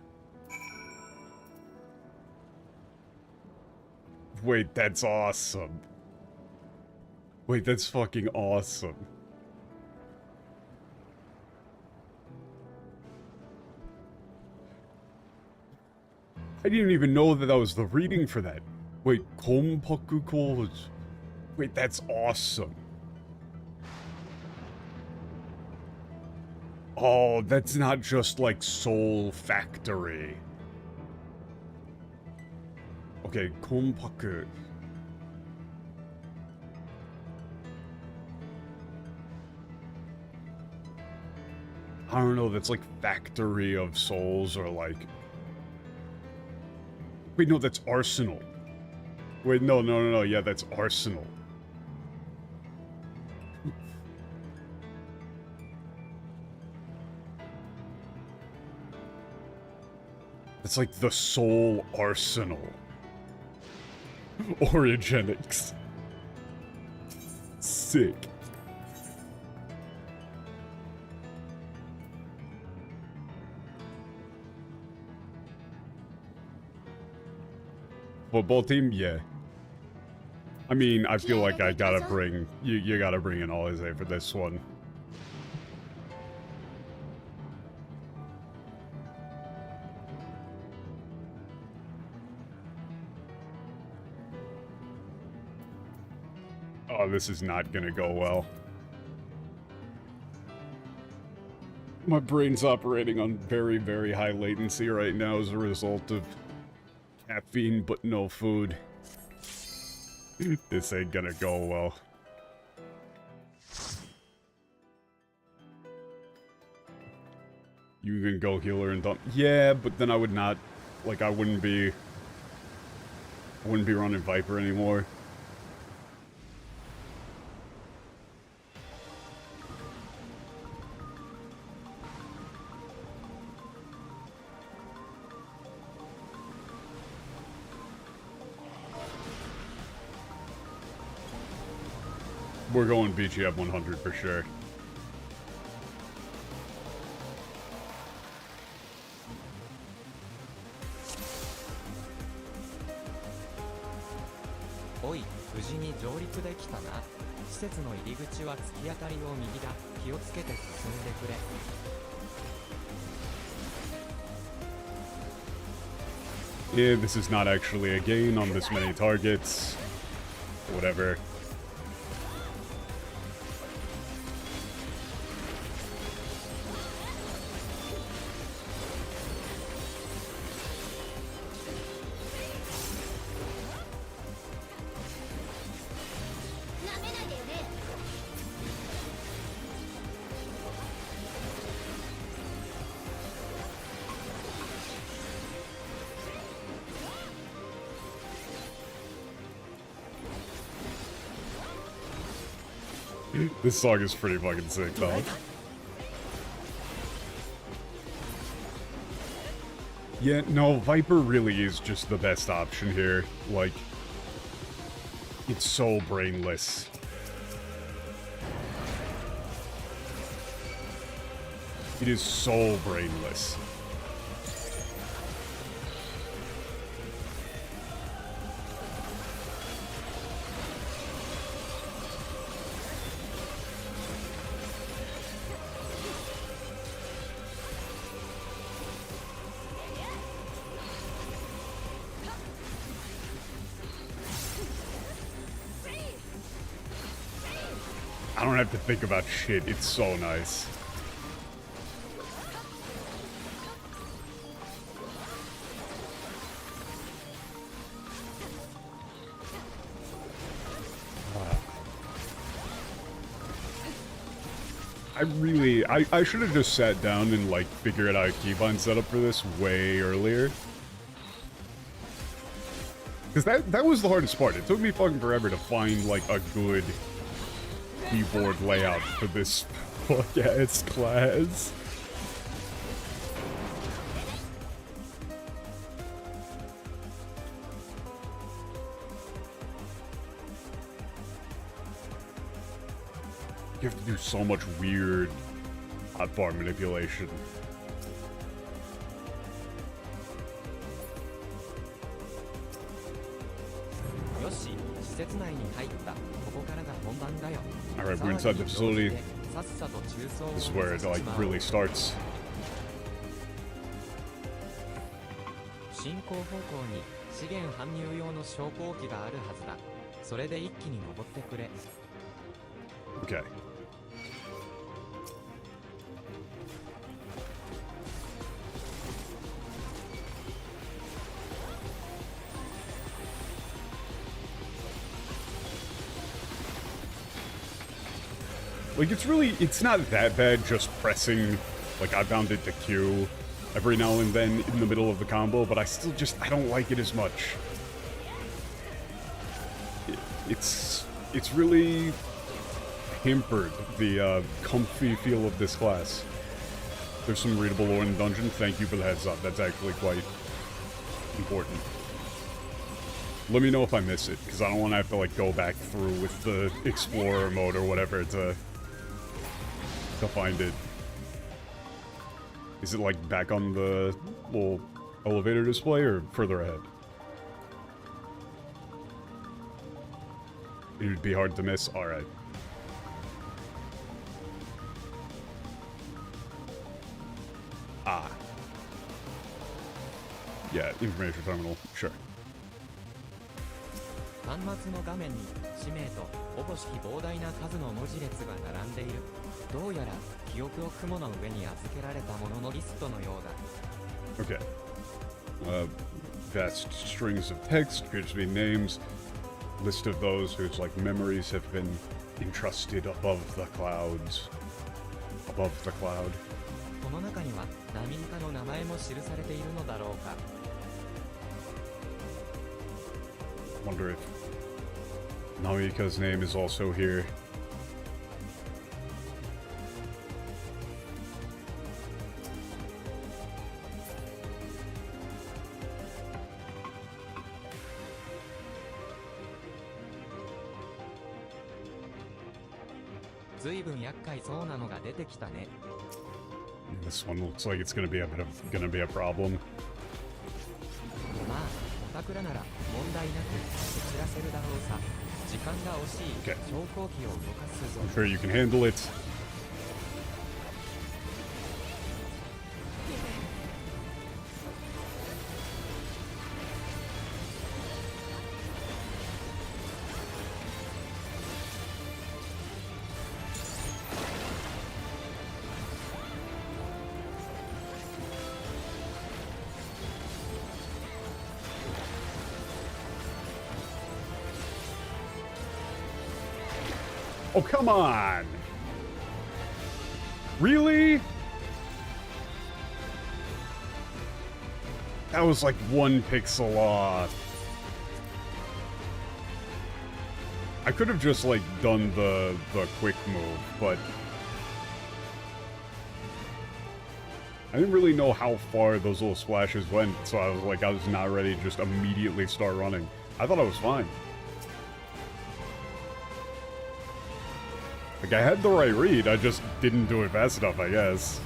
Wait, that's awesome. Wait, that's fucking awesome. I didn't even know that was the reading for that. Wait, Konpaku College. Wait, that's awesome. Oh, that's not just like Soul Factory. Okay, Konpaku. I don't know, that's like Factory of Souls or like... Wait, no, that's Arsenal. Wait, no, yeah, that's Arsenal. It's like the Soul Arsenal. Origenics. Sick. Football team? Yeah. I mean, I feel like I gotta bring... You gotta bring in Alize for this one. Oh, this is not gonna go well. My brain's operating on very, very high latency right now as a result of caffeine but no food. This ain't gonna go well. You can go healer and dump. Yeah, but then I would not... Like, I wouldn't be running Viper anymore. We're going BGF 100 for sure. おい、無事に上陸できたな。施設の入り口は突き当たりを右だ。気をつけて進んでくれ。Yeah, this is not actually a gain on this many targets. Whatever. This song is pretty fucking sick, though. Yeah, no, Viper really is just the best option here. Like, it's so brainless. It is so brainless. I don't have to think about shit. It's so nice. I should have just sat down and, like, figured out a keybind setup for this way earlier. Because that was the hardest part. It took me fucking forever to find, like, a good keyboard layout for this fuck-ass class. You have to do so much weird hotbar manipulation. よし、施設内に入った。ここからが本番だよ。 Alright, we're inside the facility. さっさと中操を This is where it, like, really starts. 進行方向に資源搬入用の昇降機があるはずだ。それで一気に登ってくれ。 Okay. Like, it's not that bad just pressing, like, I bound it to Q every now and then in the middle of the combo, but I don't like it as much. It's really hampered the comfy feel of this class. There's some readable lore in the dungeon. Thank you for the heads up. That's actually quite important. Let me know if I miss it, because I don't want to have to, like, go back through with the Explorer mode or whatever to find it. Is it, like, back on the little elevator display or further ahead? It would be hard to miss? Alright. Ah. Yeah, information terminal. Sure. 端末の画面に氏名とおぼしき膨大な数の文字列が並んでいる。どうやら記憶を雲の上に預けられたもののリストのようだ。 Okay. Vast strings of text, appears to be names. List of those whose, like, memories have been entrusted above the clouds. Above the cloud. この中には何かの名前も記されているのだろうか。 Wonder if Namika's name is also here. This one looks like it's gonna be a problem. まあ、板倉なら問題なく散らせるだろうさ。時間が惜しい。 Okay. 昇降機を動かすぞ。 I'm sure you can handle it. Oh, come on! Really? That was like 1 pixel off. I could have just like done the quick move, but I didn't really know how far those little splashes went, so I was not ready to just immediately start running. I thought I was fine. Like, I had the right read, I just didn't do it fast enough, I guess.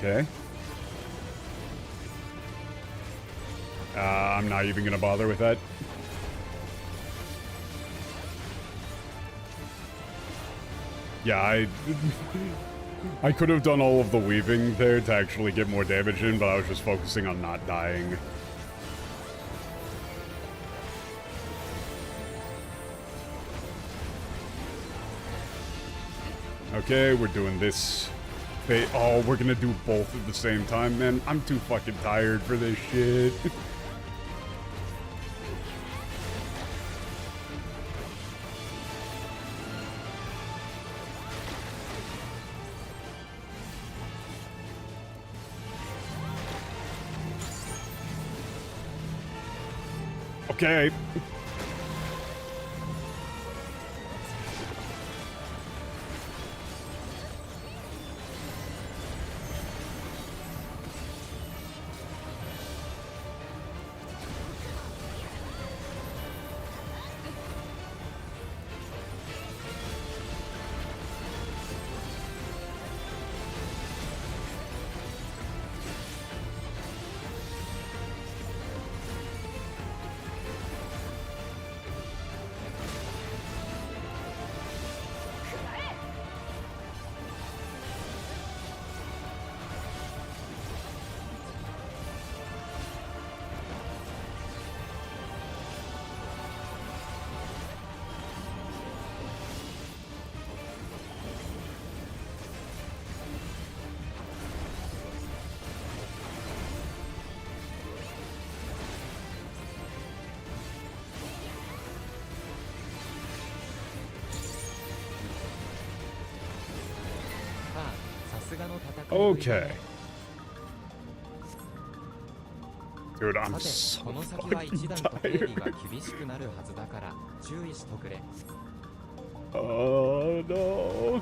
Okay. I'm not even gonna bother with that. Yeah, I could have done all of the weaving there to actually get more damage in, but I was just focusing on not dying. Okay, we're doing this. Oh, we're gonna do both at the same time, man. I'm too fucking tired for this shit. Okay. Okay. Dude, I'm so fucking tired. Oh no.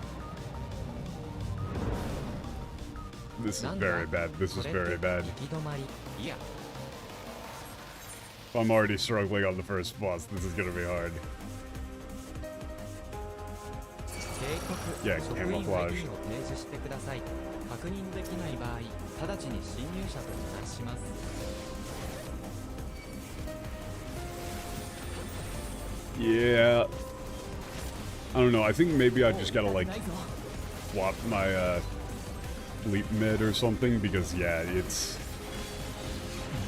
This is very bad. This is very bad. I'm already struggling on the first boss. This is gonna be hard. Yeah, camouflage. Yeah. I don't know. I think maybe I just gotta, like, swap my, sleep med or something, because, yeah, it's...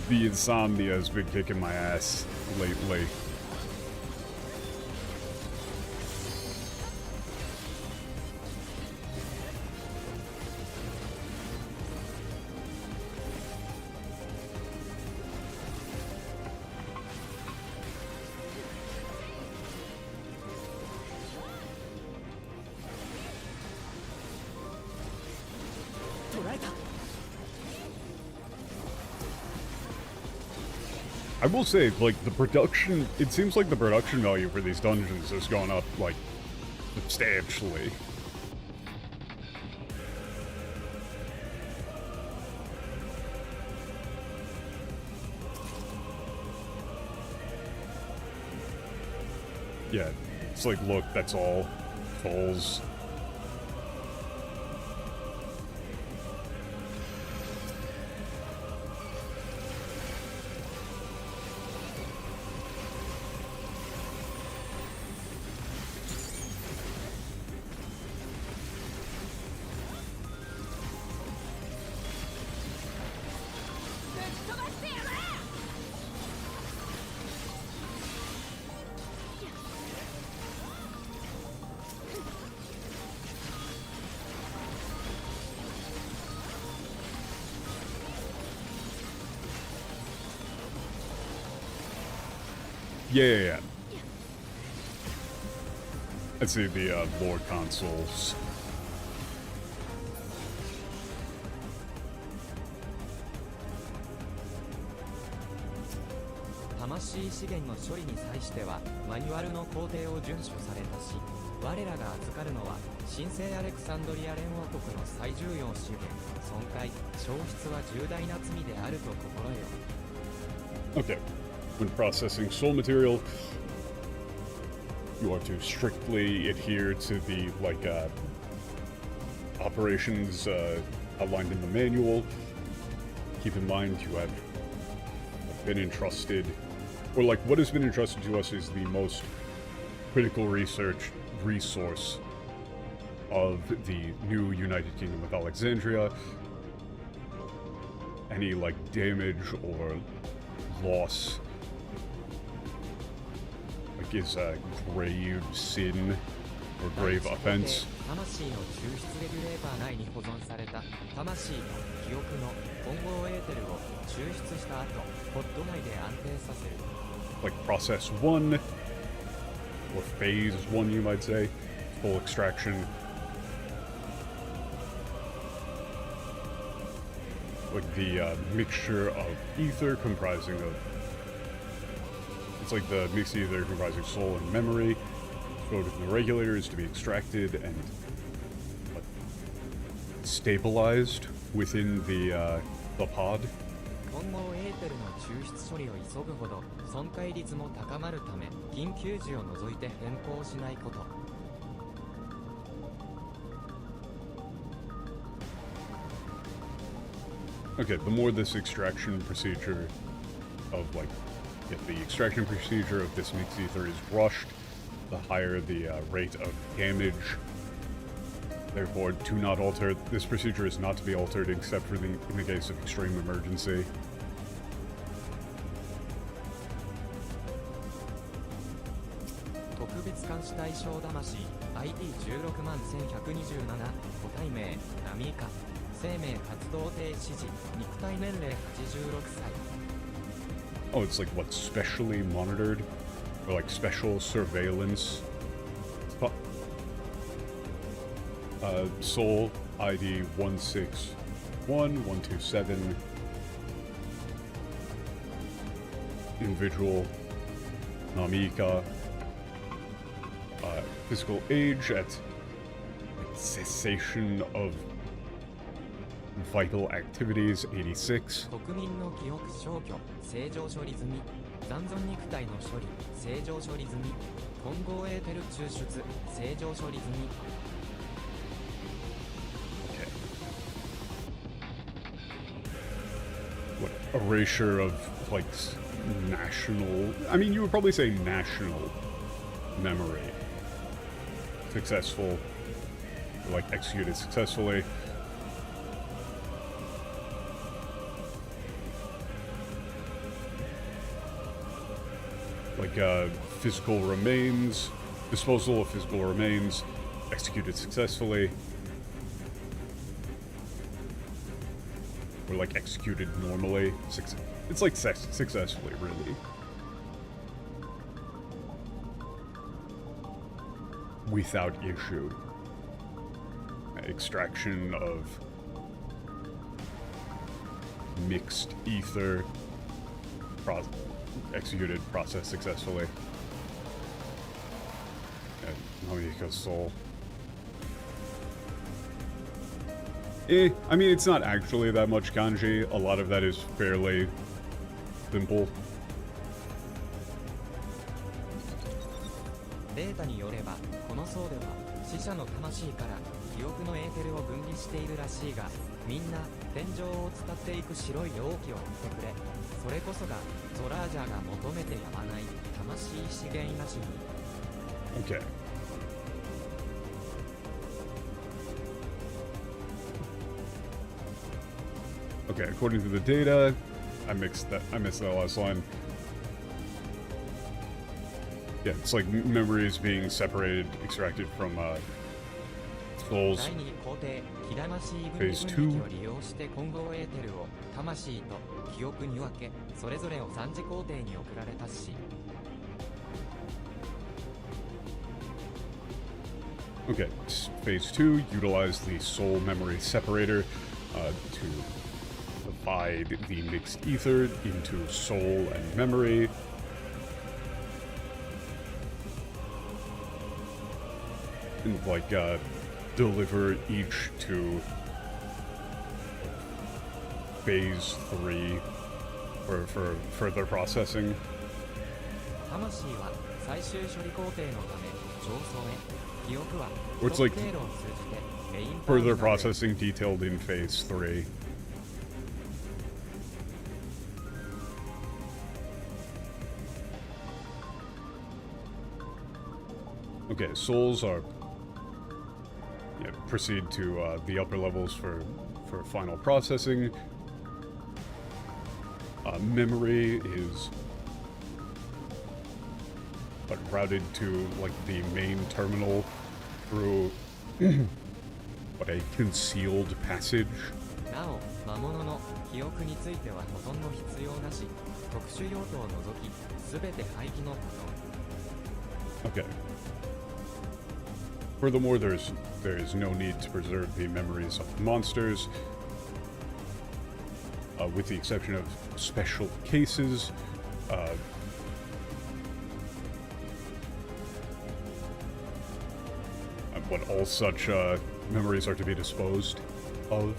The insomnia has been kicking my ass lately. I will say, like, the production, it seems like the production value for these dungeons has gone up, like, substantially. Yeah, it's like, look, that's all. Falls. Yeah. Let's see the lore consoles. 魂資源の処理に際してはマニュアルの工程を遵守されたし、我らが預かるのは神聖アレクサンドリア連合国の最重要資源、損壊、消失は重大な罪であると心得よ。 Okay. When processing soul material, you are to strictly adhere to the, like, operations outlined in the manual. Keep in mind you have been entrusted, or like what has been entrusted to us is the most critical research resource of the new United Kingdom of Alexandria. Any, like, damage or loss, like, is a grave sin or grave offense. 魂の抽出レギュレーバー内に保存された魂と記憶の混合エーテルを抽出した後、ポッド内で安定させる。 Like process 1, or phase 1 you might say, full extraction. Like the mixture of ether comprising of, it's like the mixed ether comprising soul and memory, stored within the regulators to be extracted and stabilized within the pod. 混合エーテルの抽出処理を急ぐほど損壊率も高まるため、緊急時を除いて変更しないこと。 Okay, the more this extraction procedure of, like, if the extraction procedure of this mixed ether is rushed, the higher the rate of damage. Therefore, do not alter. This procedure is not to be altered except for in the case of extreme emergency. Oh, it's like what, specially monitored? Or like special surveillance? Soul ID 161127. Individual Namika. Physical age at cessation of vital activities 86. 国民の記憶消去、正常処理済み。残存肉体の処理、正常処理済み。混合エーテル抽出、正常処理済み。 What, erasure of, like, national... I mean, you would probably say national memory. Successful. Or, like, executed successfully. Like, physical remains. Disposal of physical remains. Executed successfully. Or, like, executed normally. It's like successfully, really. Without issue. Extraction of mixed ether executed process successfully. And Nomiko's soul. I mean, it's not actually that much kanji. A lot of that is fairly simple. データによれば、この層では死者の魂から記憶のエーテルを分離しているらしいが、みんな天井を伝っていく白い容器を見てくれ。それこそがゾラージャーが求めてやまない魂資源らしい。Okay. Okay, according to the data, I missed that last line. Yeah, it's like memories being separated, extracted from souls. Phase 2. を利用して混合エーテルを魂と記憶に分け、それぞれを3次工程に送られたし。Okay, phase 2, utilize the soul memory separator to divide the mixed ether into soul and memory. And like deliver each to phase 3 for further processing. 魂は最終処理工程のため上層へ。記憶は Or it's like 経路を通じてメイン further processing detailed in phase 3. Okay, souls are proceed to the upper levels for final processing. Memory is routed to like the main terminal through what, a concealed passage. なお、魔物の記憶についてはほとんど必要なし、特殊用途を除き、すべて廃棄のこと。Okay. Furthermore, there is no need to preserve the memories of monsters, with the exception of special cases. But all such memories are to be disposed of.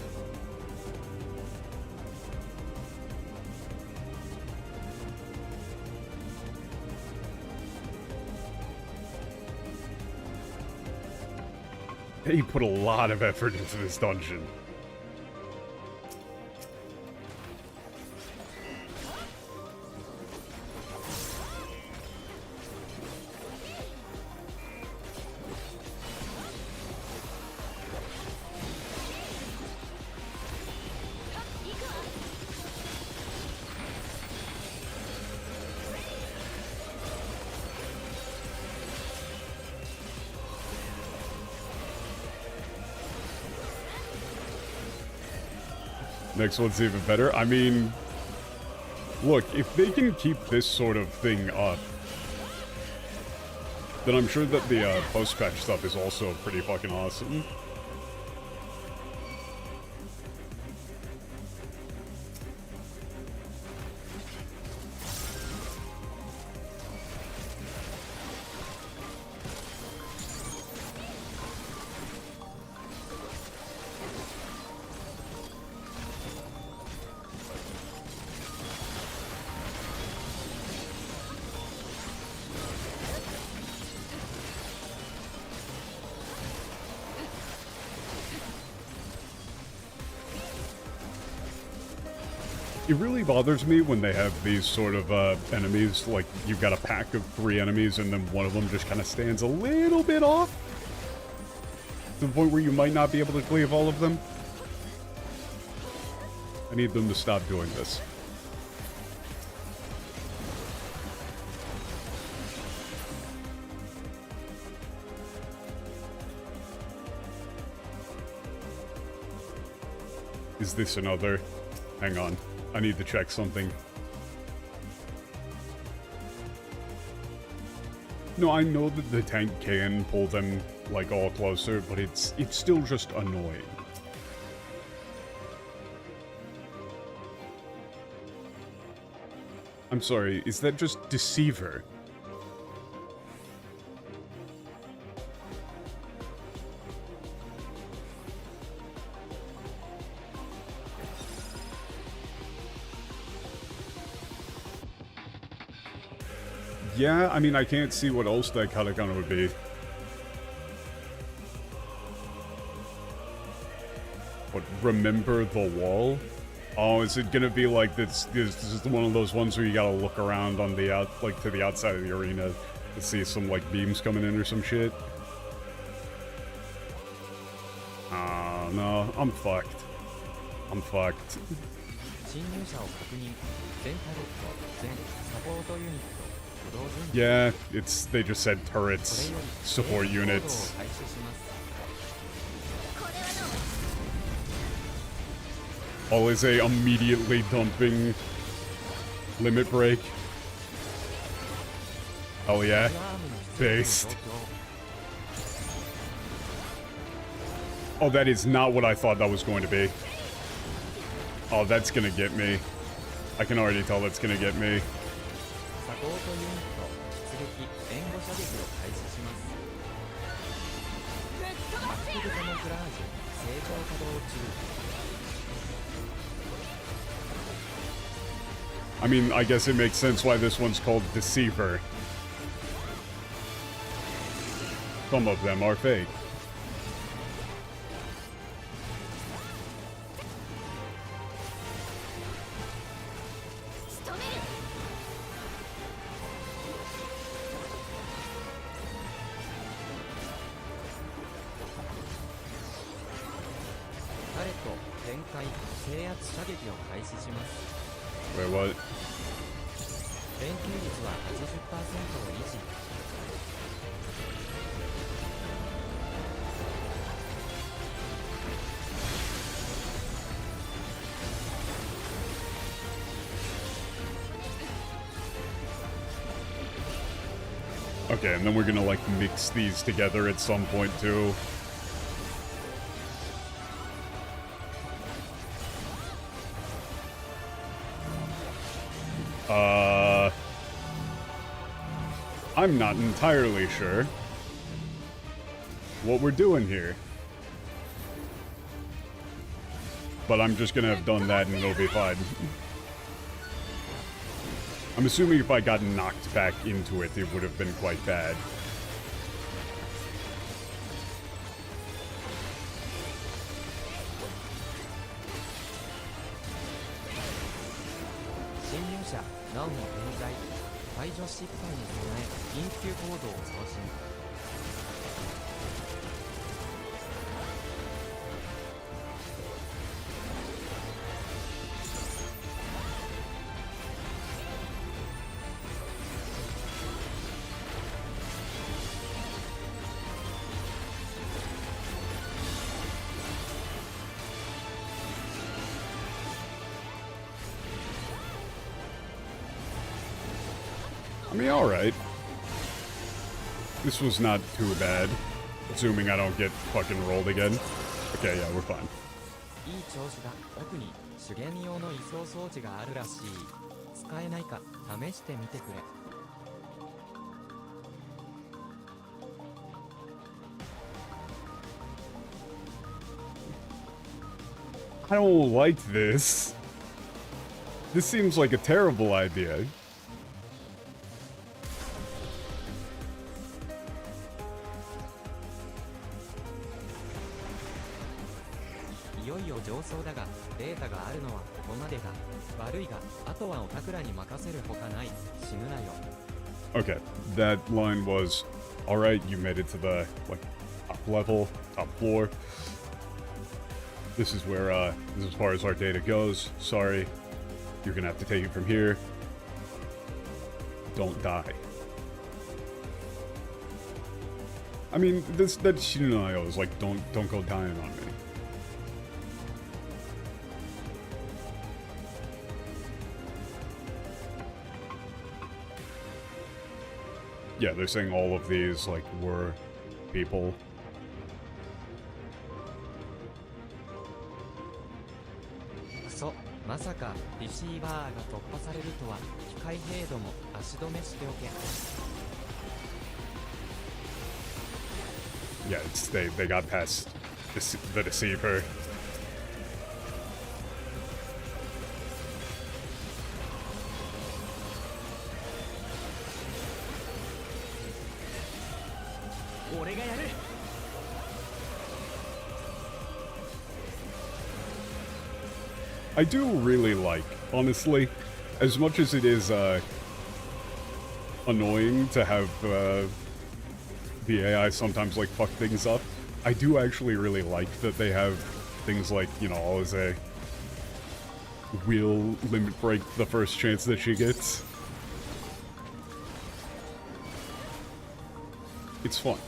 They put a lot of effort into this dungeon. Next one's even better. I mean, look, if they can keep this sort of thing up, then I'm sure that the post-patch stuff is also pretty fucking awesome. It really bothers me when they have these sort of enemies, like you've got a pack of 3 enemies and then one of them just kind of stands a little bit off, to the point where you might not be able to cleave all of them. I need them to stop doing this. Is this another? Hang on. I need to check something. No, I know that the tank can pull them, like, all closer, but it's still just annoying. I'm sorry, is that just Deceiver? Yeah, I mean, I can't see what else that katakana would be. What, remember the wall? Oh, is it gonna be like this? This is one of those ones where you gotta look around on the like to the outside of the arena to see some like beams coming in or some shit. Oh no, I'm fucked. I'm fucked. Yeah, they just said turrets, support units. Always immediately dumping limit break. Oh yeah, based. Oh, that is not what I thought that was going to be. Oh, that's gonna get me. I can already tell that's gonna get me. I mean, I guess it makes sense why this one's called Deceiver. Some of them are fake. Wait, what? Okay, and then we're gonna like mix these together at some point too. I'm not entirely sure what we're doing here. But I'm just gonna have done that and it'll be fine. I'm assuming if I got knocked back into it, it would have been quite bad. I mean, alright. This was not too bad. Assuming I don't get fucking rolled again. Okay, yeah, we're fine. I don't like this. This seems like a terrible idea. Okay, that line was, alright, you made it to the, like, top level, top floor. This is where, this is as far as our data goes. Sorry, you're gonna have to take it from here. Don't die. I mean, that Shinanayo is like, don't go dying on me. Yeah, they're saying all of these, like, were people. まさかリシーバーが突破されるとは。機械兵ども足止めしておけ。 Yeah, they got past the deceiver. I do really like, honestly, as much as it is annoying to have the AI sometimes like fuck things up, I do actually really like that they have things like, you know, always a will limit break the first chance that she gets. It's fun.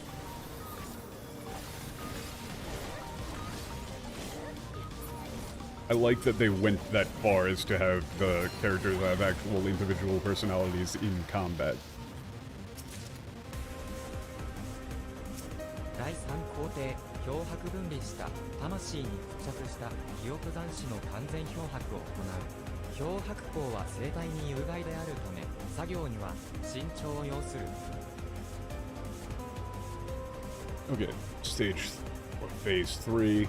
I like that they went that far as to have the characters have actual individual personalities in combat. 第3工程、漂白分離した魂に付着した記憶残滓の完全漂白を行う。漂白口は生体に有害であるため、作業には慎重を要する。 Okay, stage or phase 3,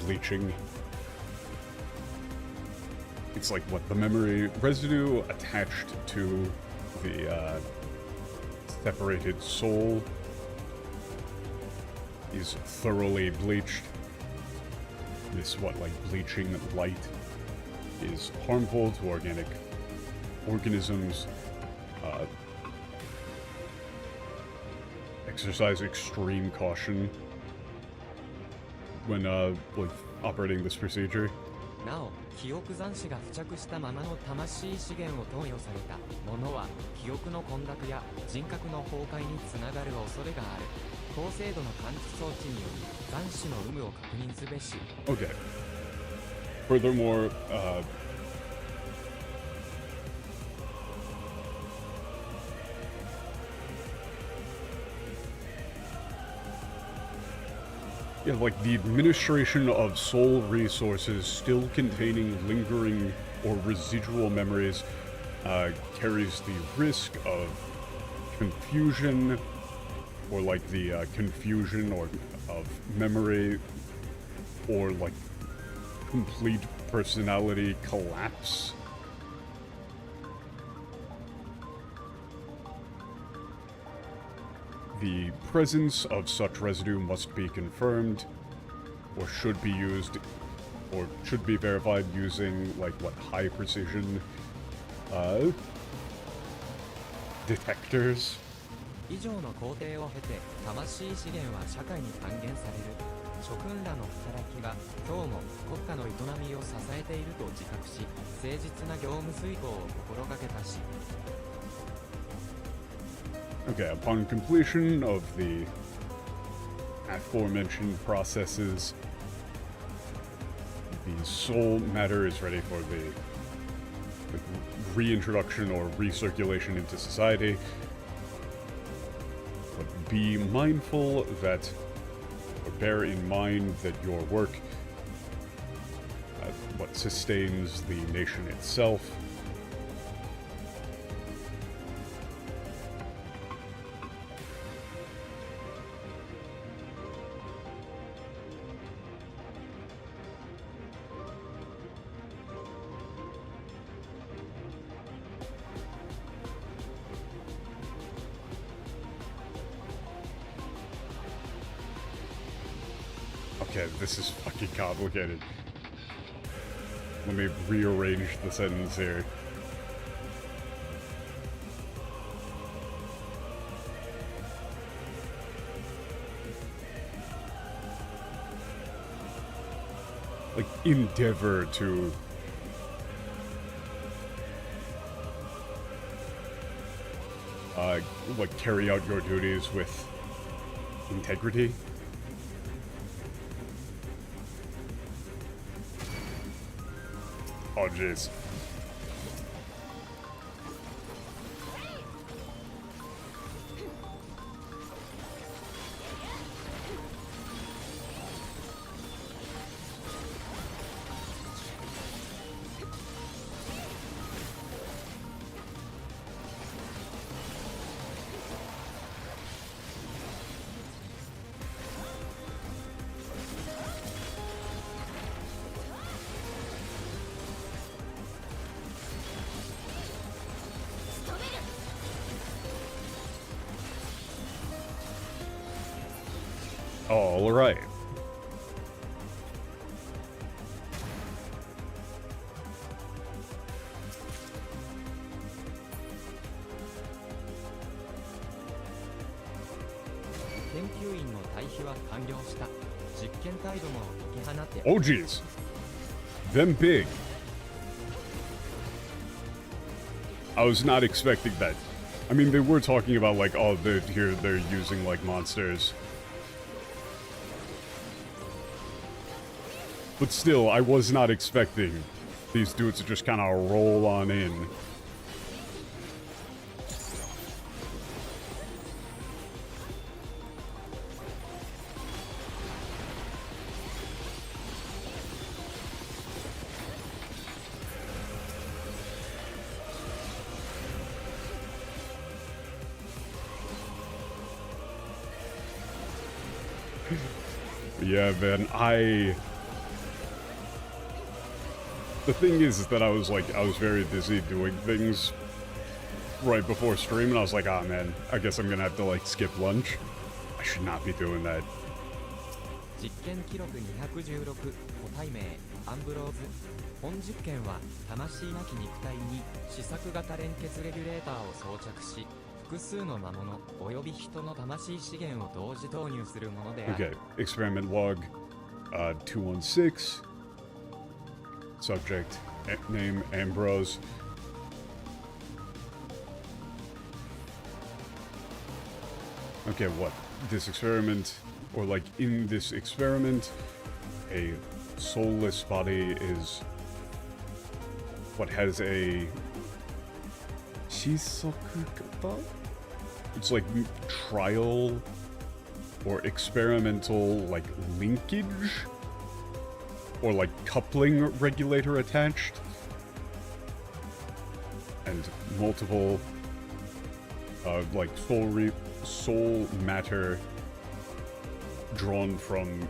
bleaching. It's like what the memory residue attached to the separated soul is thoroughly bleached. This like bleaching light is harmful to organic organisms. Exercise extreme caution when like operating this procedure. なお、記憶残滓が付着したままの魂資源を投与されたものは、記憶の混濁や人格の崩壊につながる恐れがある。高精度の感知装置により残滓の有無を確認すべし。Okay. Furthermore, yeah, like the administration of soul resources still containing lingering or residual memories carries the risk of confusion, or like the confusion or of memory, or like complete personality collapse. The presence of such residue must be confirmed, or should be used, or should be verified using, like, what, high precision, detectors? 以上の工程を経て、魂資源は社会に還元される。諸君らの働きが今日も国家の営みを支えていると自覚し、誠実な業務遂行を心がけたし。 Okay, upon completion of the aforementioned processes, the soul matter is ready for the reintroduction or recirculation into society. But be mindful that, or bear in mind that your work, what sustains the nation itself. Okay, this is fucking complicated. Let me rearrange the sentence here. Like, endeavor to like, carry out your duties with integrity. Oh, jeez. All right. Oh jeez. Them big. I was not expecting that. I mean, they were talking about like, oh, they're using like monsters. But still, I was not expecting these dudes to just kind of roll on in. Yeah, man, the thing is that I was very busy doing things right before stream, and I was like, ah, man, I guess I'm gonna have to, like, skip lunch. I should not be doing that. 実験記録216個体名アンブローズ本実験は魂なき肉体に試作型連結レギュレーターを装着し複数の魔物および人の魂資源を同時投入するものである Okay, experiment log 216 subject name Ambrose. Okay, what? This experiment, or like in this experiment, a soulless body is what has a shungokusatsu? It's like trial or experimental like linkage or like coupling regulator attached, and multiple like soul matter drawn from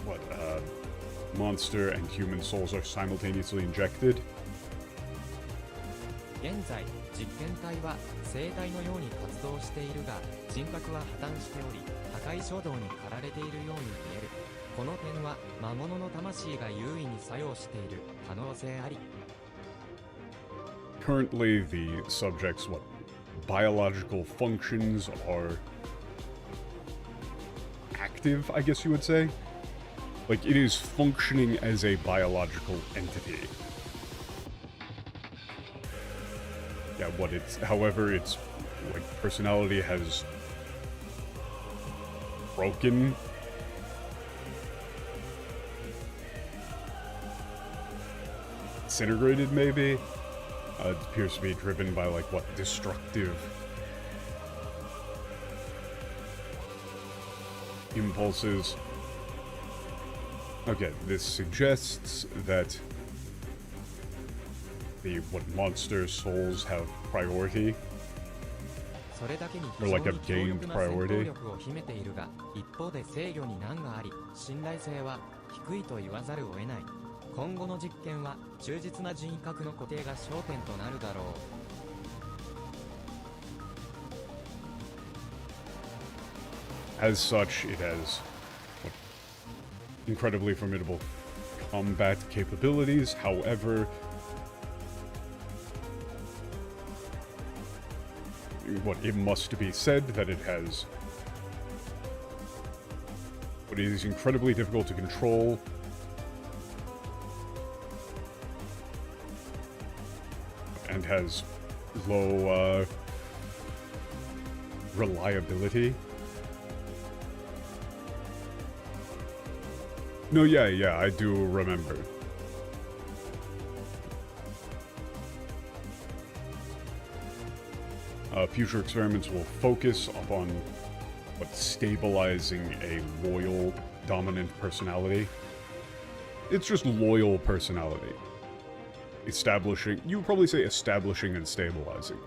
what monster and human souls are simultaneously injected. 現在実験体は生体のように活動しているが人格は破綻しており破壊衝動に駆られているように見えるこの点は魔物の魂が優位に作用している可能性あり Currently the subject's biological functions are active, I guess you would say. Like, it is functioning as a biological entity. Yeah, however, its, like, personality has broken. Disintegrated, maybe? It appears to be driven by, like, what, destructive impulses. Okay, this suggests that what monster souls have priority. それだけに Or 非 like 常 have に強 gained 力な戦闘 priority. 力を秘めているが一方で制御に難があり信頼性は低いと言わざるを得ない今後の実験は忠実な人格の固定が焦点となるだろう As such, it has incredibly formidable combat capabilities. However, it must be said that it has what is incredibly difficult to control. And has low reliability. No, yeah, I do remember. Future experiments will focus upon stabilizing a loyal, dominant personality. It's just loyal personality. Establishing, you would probably say establishing and stabilizing.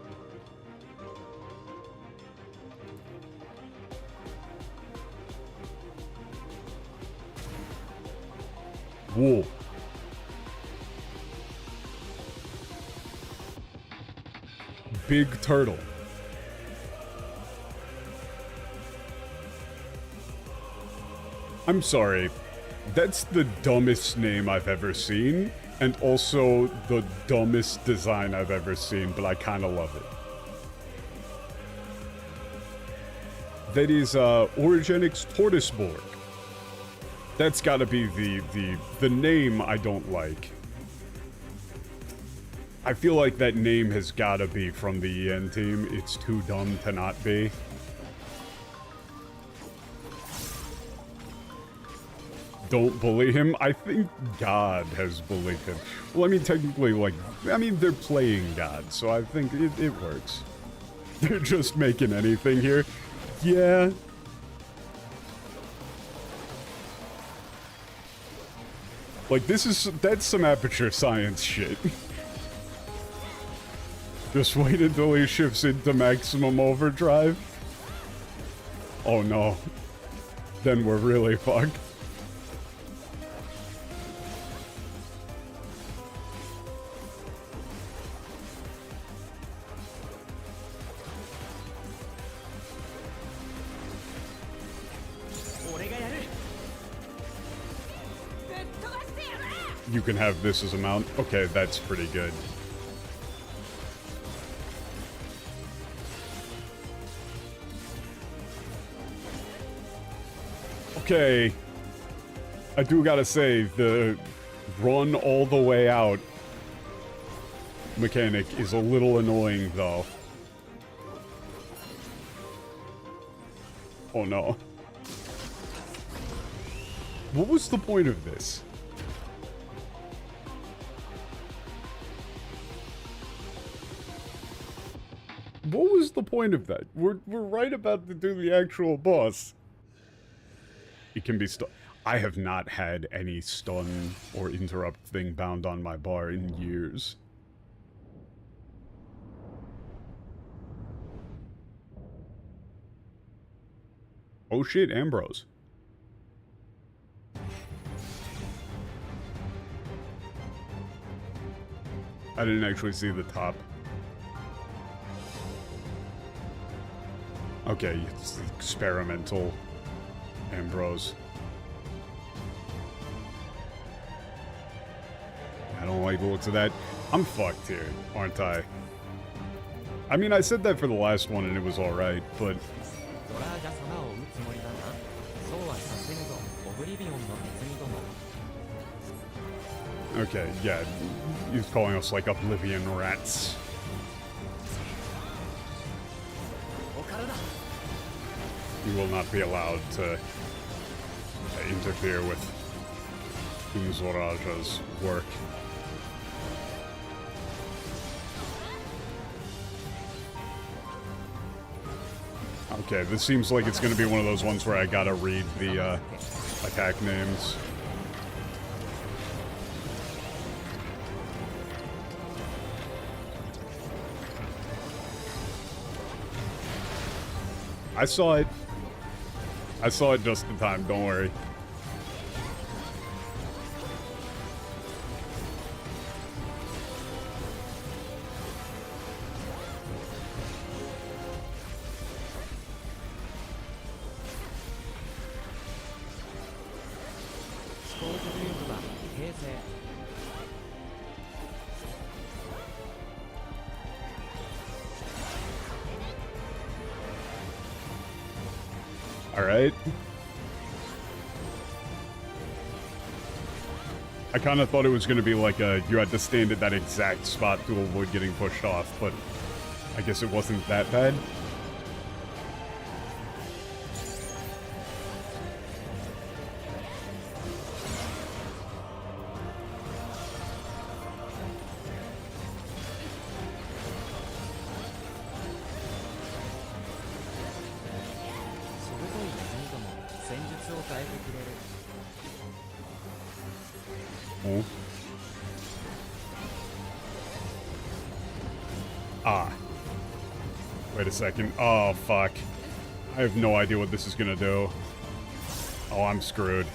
Whoa. Big turtle. I'm sorry. That's the dumbest name I've ever seen, and also the dumbest design I've ever seen, but I kind of love it. That is, Origenics Tortoiseborg. That's gotta be the name I don't like. I feel like that name has gotta be from the EN team. It's too dumb to not be. Don't bully him. I think God has bullied him. Well, I mean, technically, like, I mean, they're playing God, so I think it works. They're just making anything here. Yeah. Like, that's some aperture science shit. Just wait until he shifts into maximum overdrive. Oh no. Then we're really fucked. You can have this as a mount. Okay, that's pretty good. Okay. I do gotta say, the run all the way out mechanic is a little annoying, though. Oh no. What was the point of this? What was the point of that? We're right about to do the actual boss. It can be I have not had any stun or interrupt thing bound on my bar in years. Oh shit, Ambrose. I didn't actually see the top. Okay, it's experimental Ambrose. I don't like the looks of that. I'm fucked here, aren't I? I mean, I said that for the last one and it was alright, but... Okay, yeah, he's calling us like Oblivion rats. We will not be allowed to interfere with King Zoraja's work. Okay, this seems like it's going to be one of those ones where I gotta read the attack names. I saw it. I saw it just in time, don't worry. Alright. I kind of thought it was going to be like you had to stand at that exact spot to avoid getting pushed off, but I guess it wasn't that bad. Oh. Ah. Wait a second. Oh, fuck. I have no idea what this is gonna do. Oh, I'm screwed.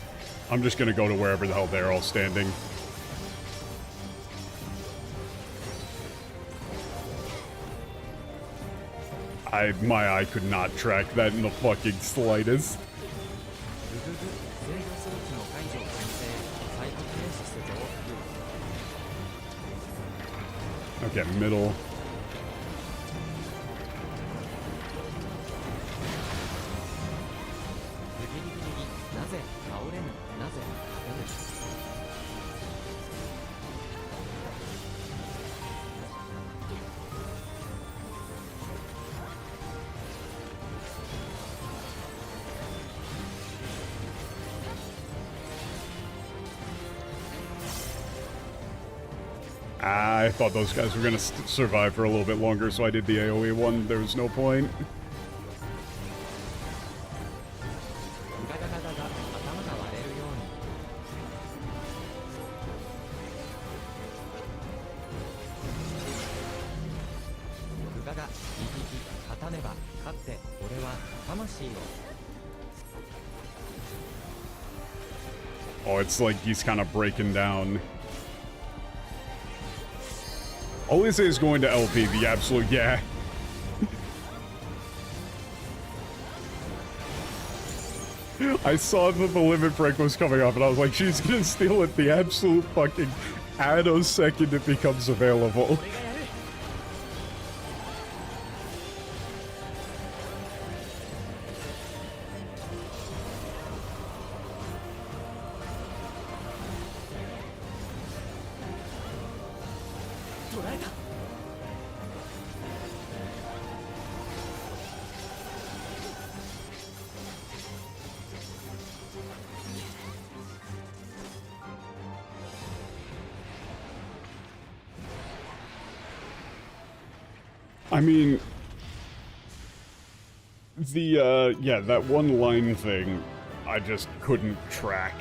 I'm just gonna go to wherever the hell they're all standing. My eye could not track that in the fucking slightest. 制御装置の解除を申請、再発停止するぞ。Okay, middle. ギリギリギリ、なぜ倒れぬ、なぜ勝てぬ。I thought those guys were gonna survive for a little bit longer, so I did the AoE one. There was no point. ガガガガガ、頭が割れるように。グガガ、ギギギ、勝たねば、勝って、俺は、魂を。Oh, it's like he's kind of breaking down. Always is going to LP, the absolute, yeah. I saw that the limit break was coming up, and I was like, she's gonna steal it the absolute fucking attosecond it becomes available. I mean, yeah, that one line thing, I just couldn't track.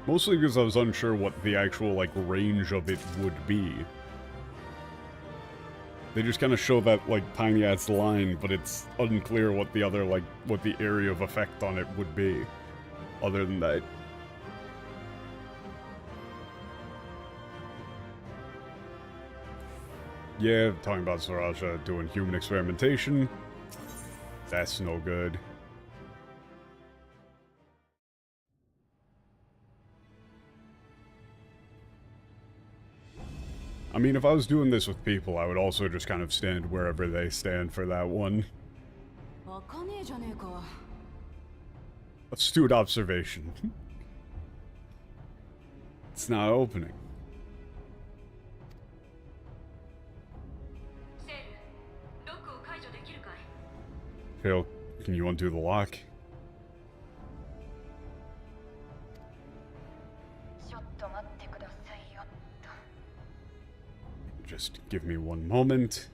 Mostly because I was unsure what the actual, like, range of it would be. They just kind of show that, like, tiny-ass line, but it's unclear what the other, like, what the area of effect on it would be. Other than that. Yeah, talking about Sriracha doing human experimentation. That's no good. I mean, if I was doing this with people, I would also just kind of stand wherever they stand for that one. Astute observation. It's not opening. Phil, can you undo the lock? Just give me one moment.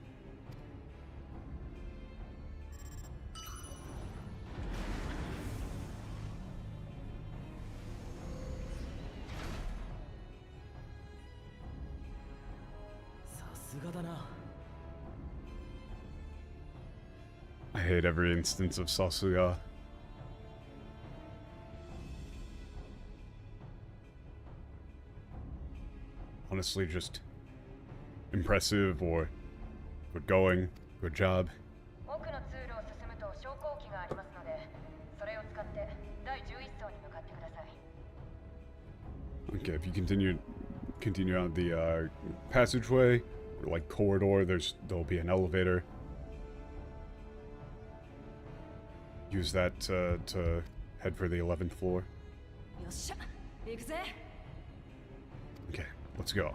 I hate every instance of Sasuga. Honestly, just impressive or good going, good job. Okay, if you continue on the passageway, or like corridor, there'll be an elevator. Use that to head for the 11th floor. Okay, let's go.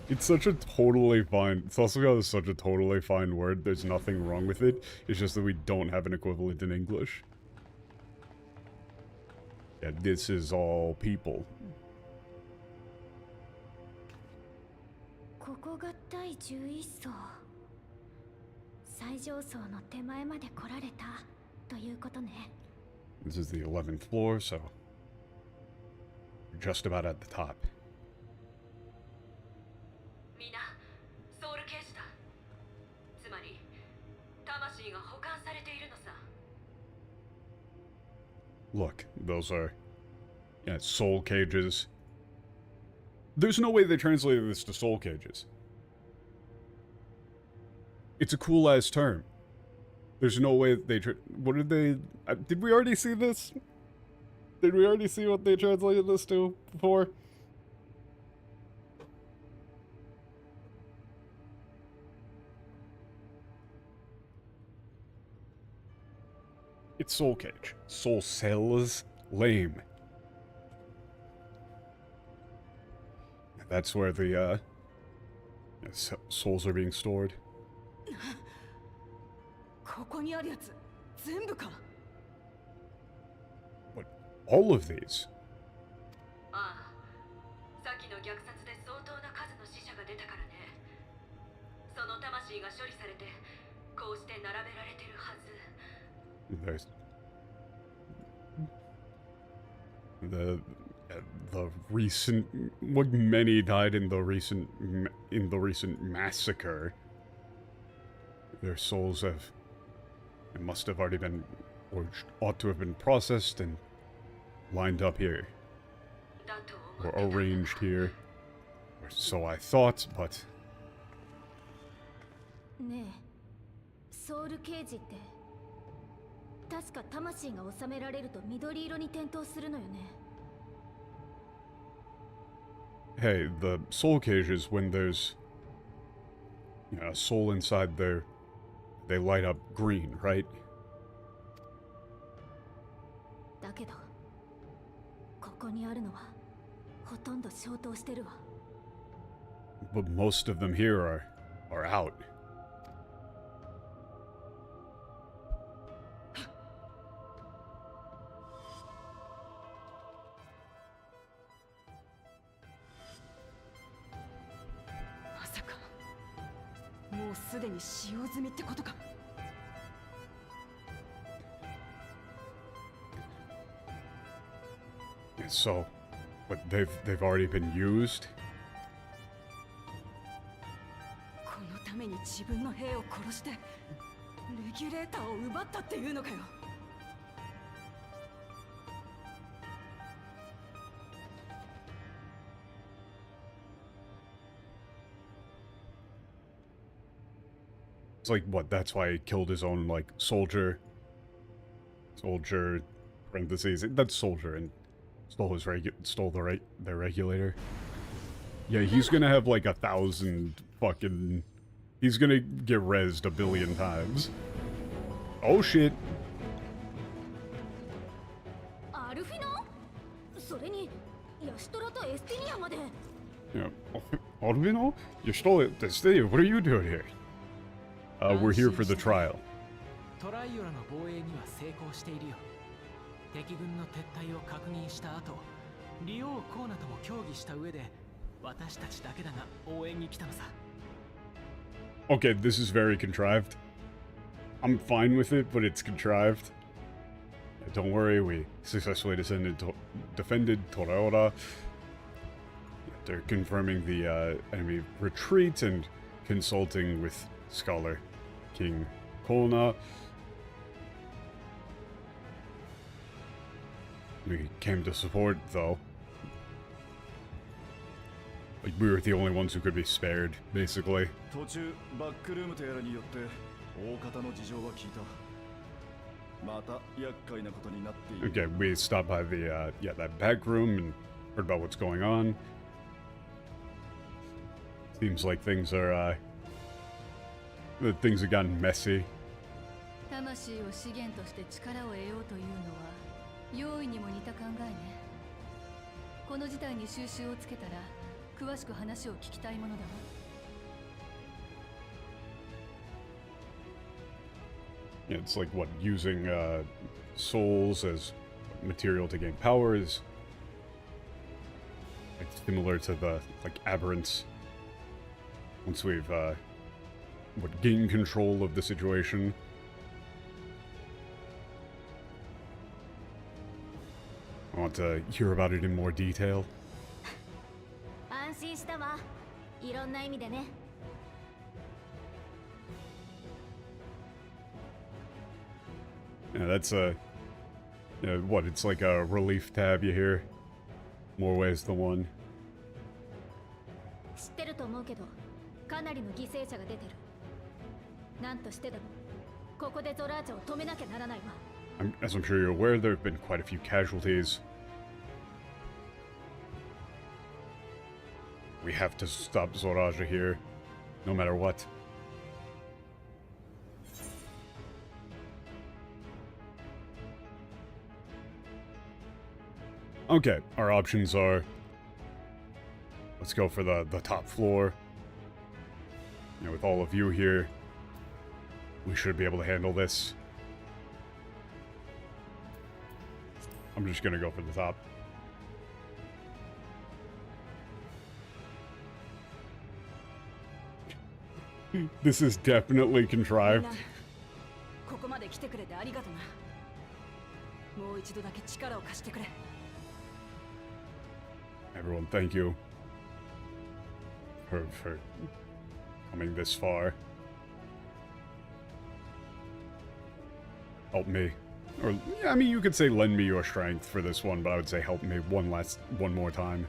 It's such a totally fine... Sasuga is such a totally fine word. There's nothing wrong with it. It's just that we don't have an equivalent in English. Yeah, this is all people. ここが第11層。最上層の手前まで来られたということね。This is the 11th floor, so we're just about at the top. みんな、ソウル刑事だ。魂が保管されているのさ。 Look, those are soul cages. There's no way they translated this to soul cages. It's a cool ass term. There's no way they what did they did we already see this? Did we already see what they translated this to before? It's soul cage. Soul cells. Lame. That's where the souls are being stored. ここにあるやつ全部か。 What? All of these? ああ、さっきの虐殺で相当な数の死者が出たからね。その魂が処理されてこうして並べられてるはず。 There's the recent what many died in the recent massacre. Their souls must have already been, or ought to have been processed and lined up here, or arranged here, or so I thought. But ねえ、ソウルケージって確か魂が収められると緑色に点灯するのよね。 hey, the soul cages, when there's a soul inside there, they light up green, right? だけどここにあるのはほとんど消灯してるわ。 But most of them here are out. まさかもうすでに使用済みってことか。 So, but they've already been used. このために自分の兵を殺してレギュレーターを奪ったっていうのかよ。 It's like, what, that's why he killed his own, like, soldier, parentheses, that's soldier, and stole his their regulator. Yeah, he's gonna have, like, 1,000 fucking, he's gonna get rezzed a billion times. Oh shit. アルフィノ？それにヤシトラとエスティニアまで。 Yeah. Albino? You stole it. What are you doing here? We're here for the trial. トライオラの防衛には成功しているよ。敵軍の撤退を確認した後、リオー・コーナとも協議した上で、私たちだけだが応援に来たのさ。Okay, this is very contrived. I'm fine with it, but it's contrived. Don't worry, we successfully defended Toraora. They're confirming the enemy retreat and consulting with Scholar King Kona. We came to support, though. Like, we were the only ones who could be spared, basically. 途中バックルームとやらによって大方の事情は聞いた。また厄介なことになっている。 Okay, we stopped by the, that back room and heard about what's going on. Seems like things are, things have gotten messy. 魂を資源として力を得ようというのは容易にも似た考えね。この事態に収拾をつけたら詳しく話を聞きたいものだわ。 Yeah, it's like, what, using, souls as material to gain powers. Like, similar to the, like, aberrants. Once we've, gained control of the situation. I want to hear about it in more detail. 安心したわ。いろんな意味でね。Yeah, that's a... what, it's like a relief tab you hear. More ways than one. 知ってると思うけど、かなりの犠牲者が出てる。なんとしてでも、ここでゾラーチャを止めなきゃならないわ。As I'm sure you're aware, there have been quite a few casualties. We have to stop Zoraja here, no matter what. Okay, our options are... Let's go for the top floor. With all of you here, we should be able to handle this. I'm just gonna go for the top. This is definitely contrived. ここまで来てくれてありがとな。もう一度だけ力を貸してくれ。Everyone, thank you for coming this far. Help me. Or, yeah, I mean, you could say lend me your strength for this one, but I would say help me one more time.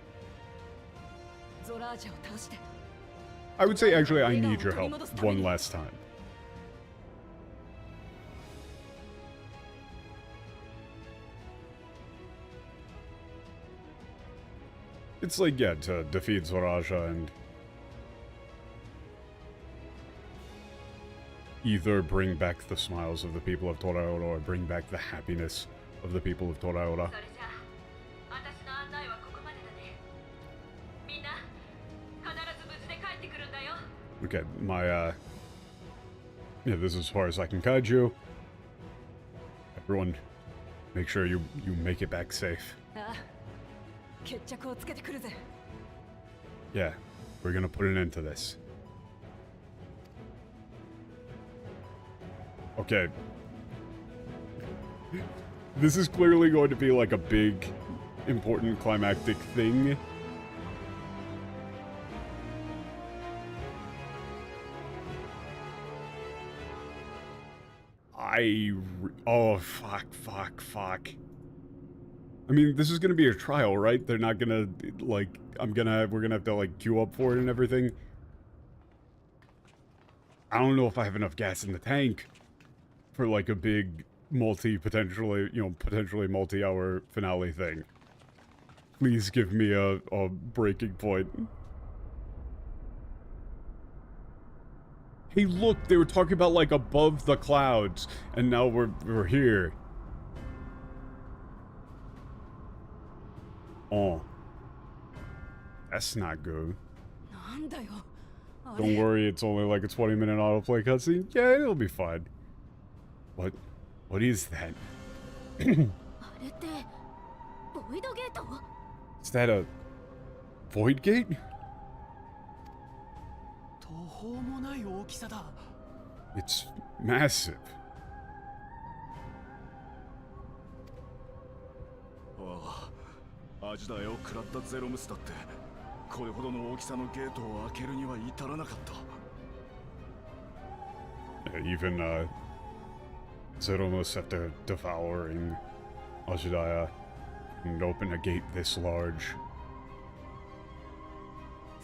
I would say, actually, I need your help one last time. It's like, yeah, to defeat Zoraja and either bring back the smiles of the people of Toraora or bring back the happiness of the people of Toraora. Okay, my, yeah, this is as far as I can guide you. Everyone, make sure you make it back safe. Yeah, we're gonna put an end to this. Okay. This is clearly going to be like a big, important climactic thing. Oh, fuck. I mean, this is gonna be a trial, right? They're not gonna, like, we're gonna have to, like, queue up for it and everything. I don't know if I have enough gas in the tank for, like, a big potentially multi-hour finale thing. Please give me a breaking point. Hey, look, they were talking about, like, above the clouds, and now we're here. Oh. That's not good. Don't worry, it's only like a 20-minute autoplay cutscene. Yeah, it'll be fine. What is that? Is that a void gate? It's massive. Even Zeromus, after devouring Ajidaya, and open a gate this large.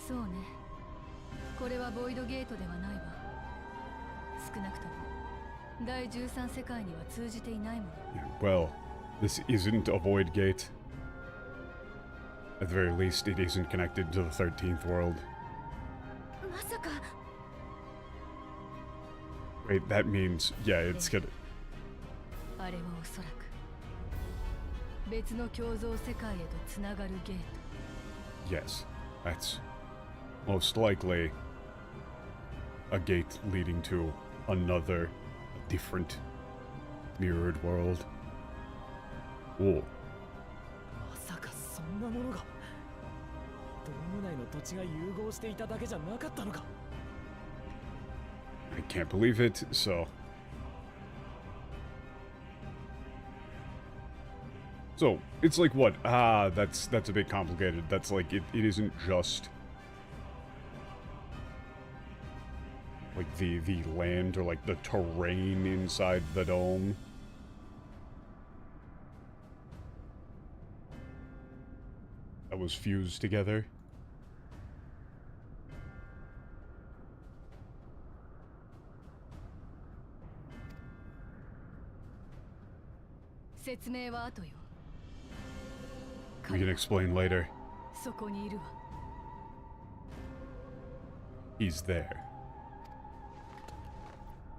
そうね。これはボイドゲートではないわ。少なくとも第13世界には通じていないもの。Well, this isn't a void gate. At the very least, it isn't connected to the 13th world. まさか。Wait, that means, yeah, it's gonna... あれはおそらく別の共造世界へとつながるゲート。 Yes, that's most likely a gate leading to another, different, mirrored world. Oh. まさかそんなものがドーム内の土地が融合していただけじゃなかったのか。 I can't believe it, so... So, it's like what? That's a bit complicated. That's like, it isn't just... like the land or like the terrain inside the dome. that was fused together. 説明は後よ。 We can explain later. そこにいるわ。 He's there.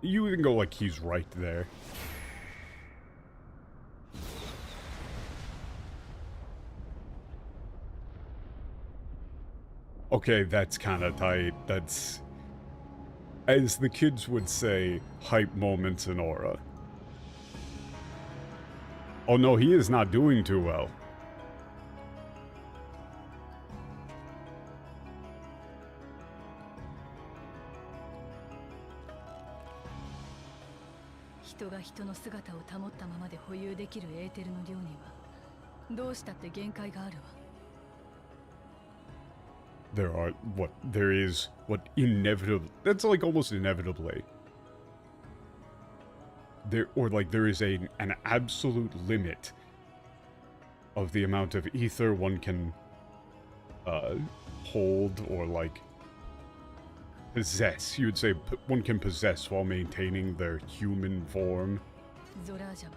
You even go like he's right there. Okay, that's kind of tight. That's, as the kids would say, hype moments in Aura. Oh no, he is not doing too well. Hitoが人の姿を保ったままで保有できるエーテルの量にはどうしたって限界があるわ。 There are, what, there is, what, inevitable, that's like almost inevitably. There, or like there is an absolute limit of the amount of ether one can, hold or like, possess. You would say one can possess while maintaining their human form. ゾラージャは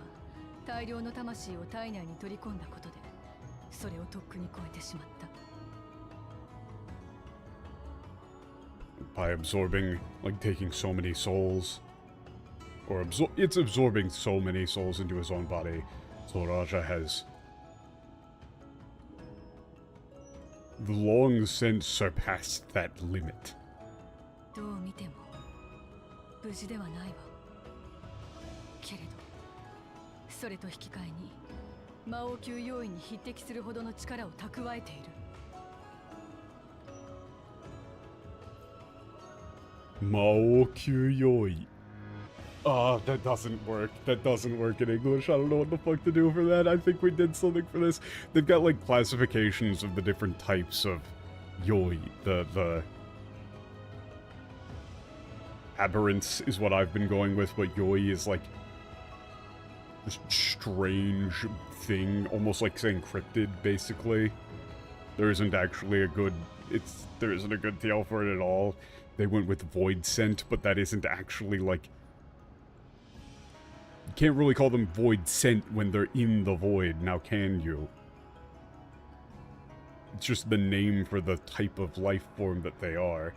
大量の魂を体内に取り込んだことでそれをとっくに超えてしまった。 By absorbing, like taking so many souls, or it's absorbing so many souls into his own body. Zoraja has long since surpassed that limit. どう見ても無事ではないわ。けれどそれと引き換えに魔王級要員に匹敵するほどの力を蓄えている。 Maokyu Yoi. Ah, that doesn't work. That doesn't work in English. I don't know what the fuck to do for that. I think we did something for this. They've got like classifications of the different types of Yoi. The aberrance is what I've been going with, but Yoi is like this strange thing, almost like saying cryptid, basically. There isn't actually a good, there isn't a good TL for it at all. They went with Void Scent, but that isn't actually, like... You can't really call them Void Scent when they're in the Void, now can you? It's just the name for the type of life form that they are.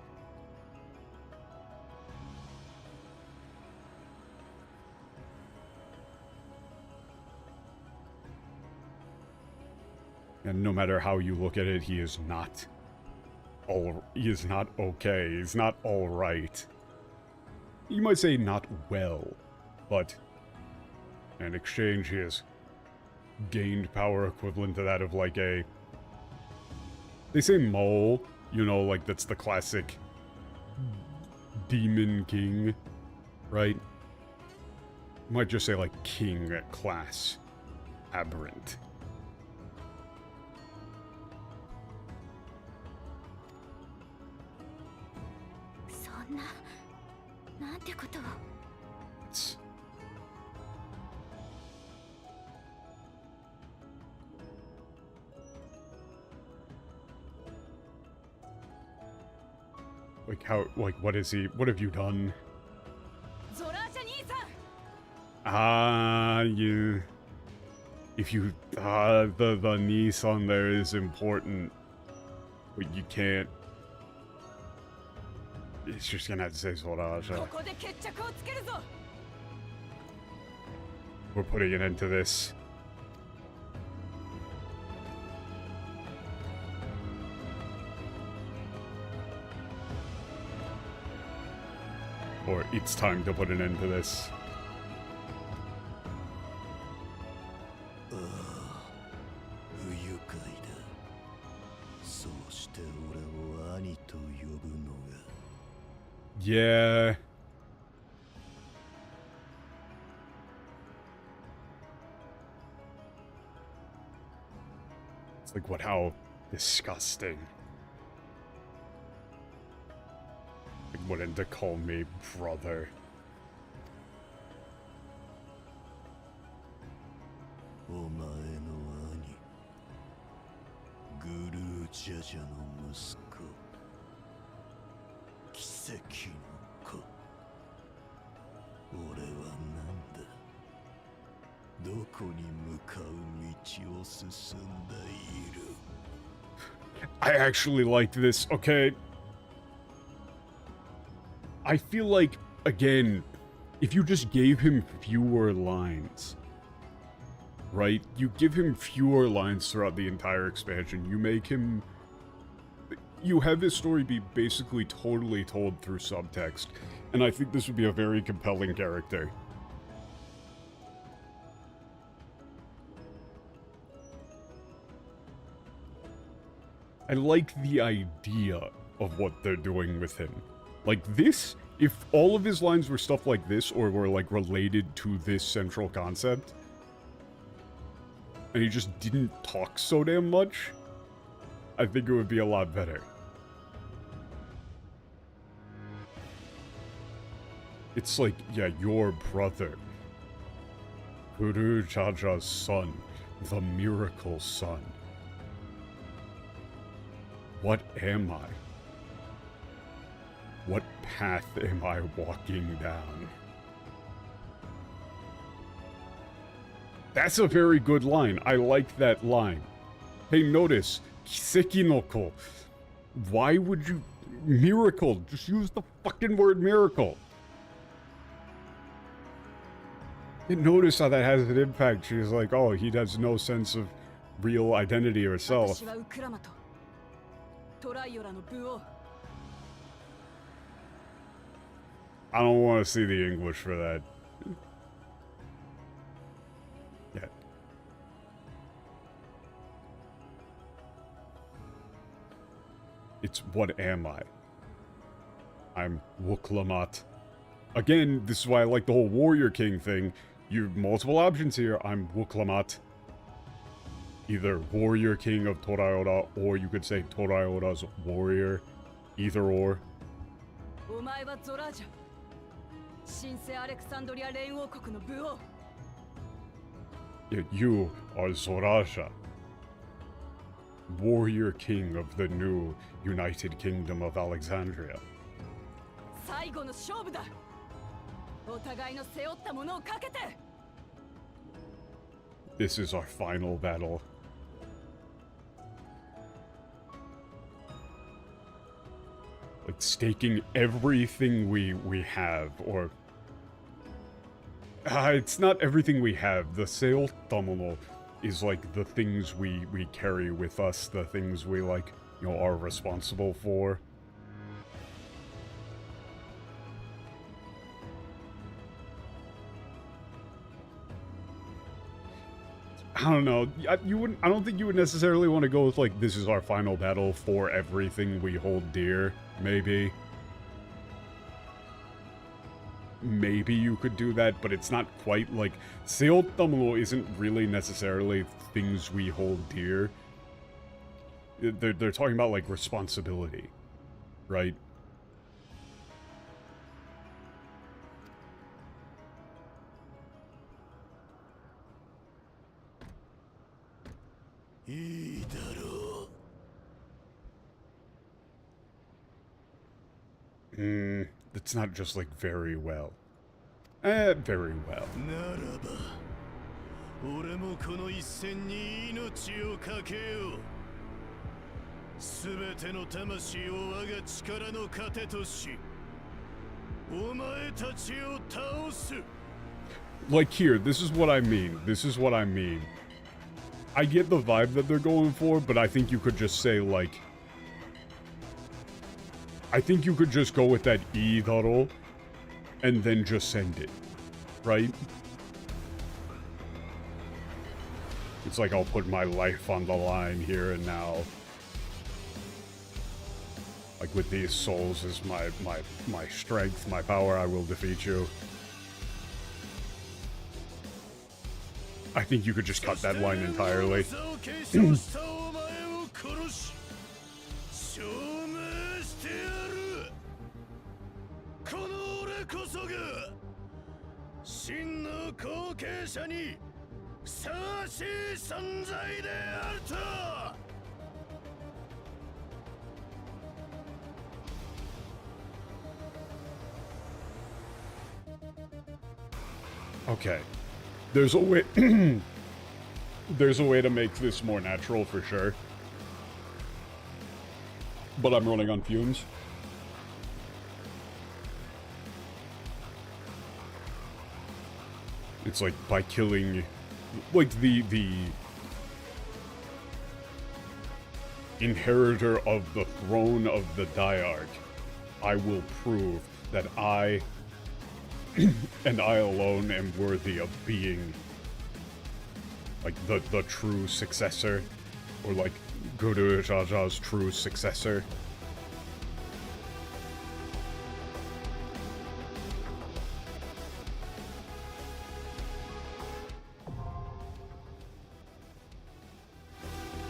And no matter how you look at it, he is not okay. He's not alright. You might say not well, but in exchange he has gained power equivalent to that of like a... They say mole, you know, like that's the classic demon king, right? You might just say like king class aberrant. It's... Like how, like what is he, what have you done? Ah, you... If you, the Nissan there is important, but you can't... It's just gonna have to say Zoraja. We're putting an end to this. Or it's time to put an end to this. Yeah. It's like, what, how disgusting. Like, wanting to call me brother. グルージャジャの息子奇跡の子俺はなんだどこに向かう道を進んでいる I actually like this. Okay. I feel like, again, if you just gave him fewer lines, right? You give him fewer lines throughout the entire expansion. You make him... You have his story be basically totally told through subtext. And I think this would be a very compelling character. I like the idea of what they're doing with him. Like this, if all of his lines were stuff like this, or were like related to this central concept, and he just didn't talk so damn much, I think it would be a lot better. It's like, yeah, your brother. Guru Jaja's son. The miracle son. What am I? What path am I walking down? That's a very good line. I like that line. Hey, notice, Kiseki no ko. Why would you... Miracle. Just use the fucking word miracle. And notice how that has an impact. She's like, oh, he has no sense of real identity or self. I don't want to see the English for that. Yet. It's what am I? I'm Wuklamat. Again, this is why I like the whole Warrior King thing. You have multiple options here. I'm Wuklamat. Either Warrior King of Toraora, or you could say Toraora's warrior. Either or. Yet you are Zoraja. Warrior King of the new United Kingdom of Alexandria. This is our final battle. Like staking everything we have, or... it's not everything we have. The seotamono is like the things we carry with us, the things we like, you know, are responsible for. I don't know. I don't think you would necessarily want to go with like, this is our final battle for everything we hold dear. Maybe. Maybe you could do that, but it's not quite like... Seotamono isn't really necessarily things we hold dear. They're talking about like responsibility, right? It's not just like very well. Very well. Like here, this is what I mean. This is what I mean. I get the vibe that they're going for, but I think you could just say like... I think you could just go with that Idaro and then just send it, right? It's like I'll put my life on the line here and now. Like with these souls as my strength, my power, I will defeat you. I think you could just cut that line entirely. Okay. There's a way... There's a way to make this more natural for sure. But I'm running on fumes. It's like by killing... Like the inheritor of the throne of the Diarch, I will prove that I, and I alone, am worthy of being, like, the true successor, or, like, Guru Jaja's true successor.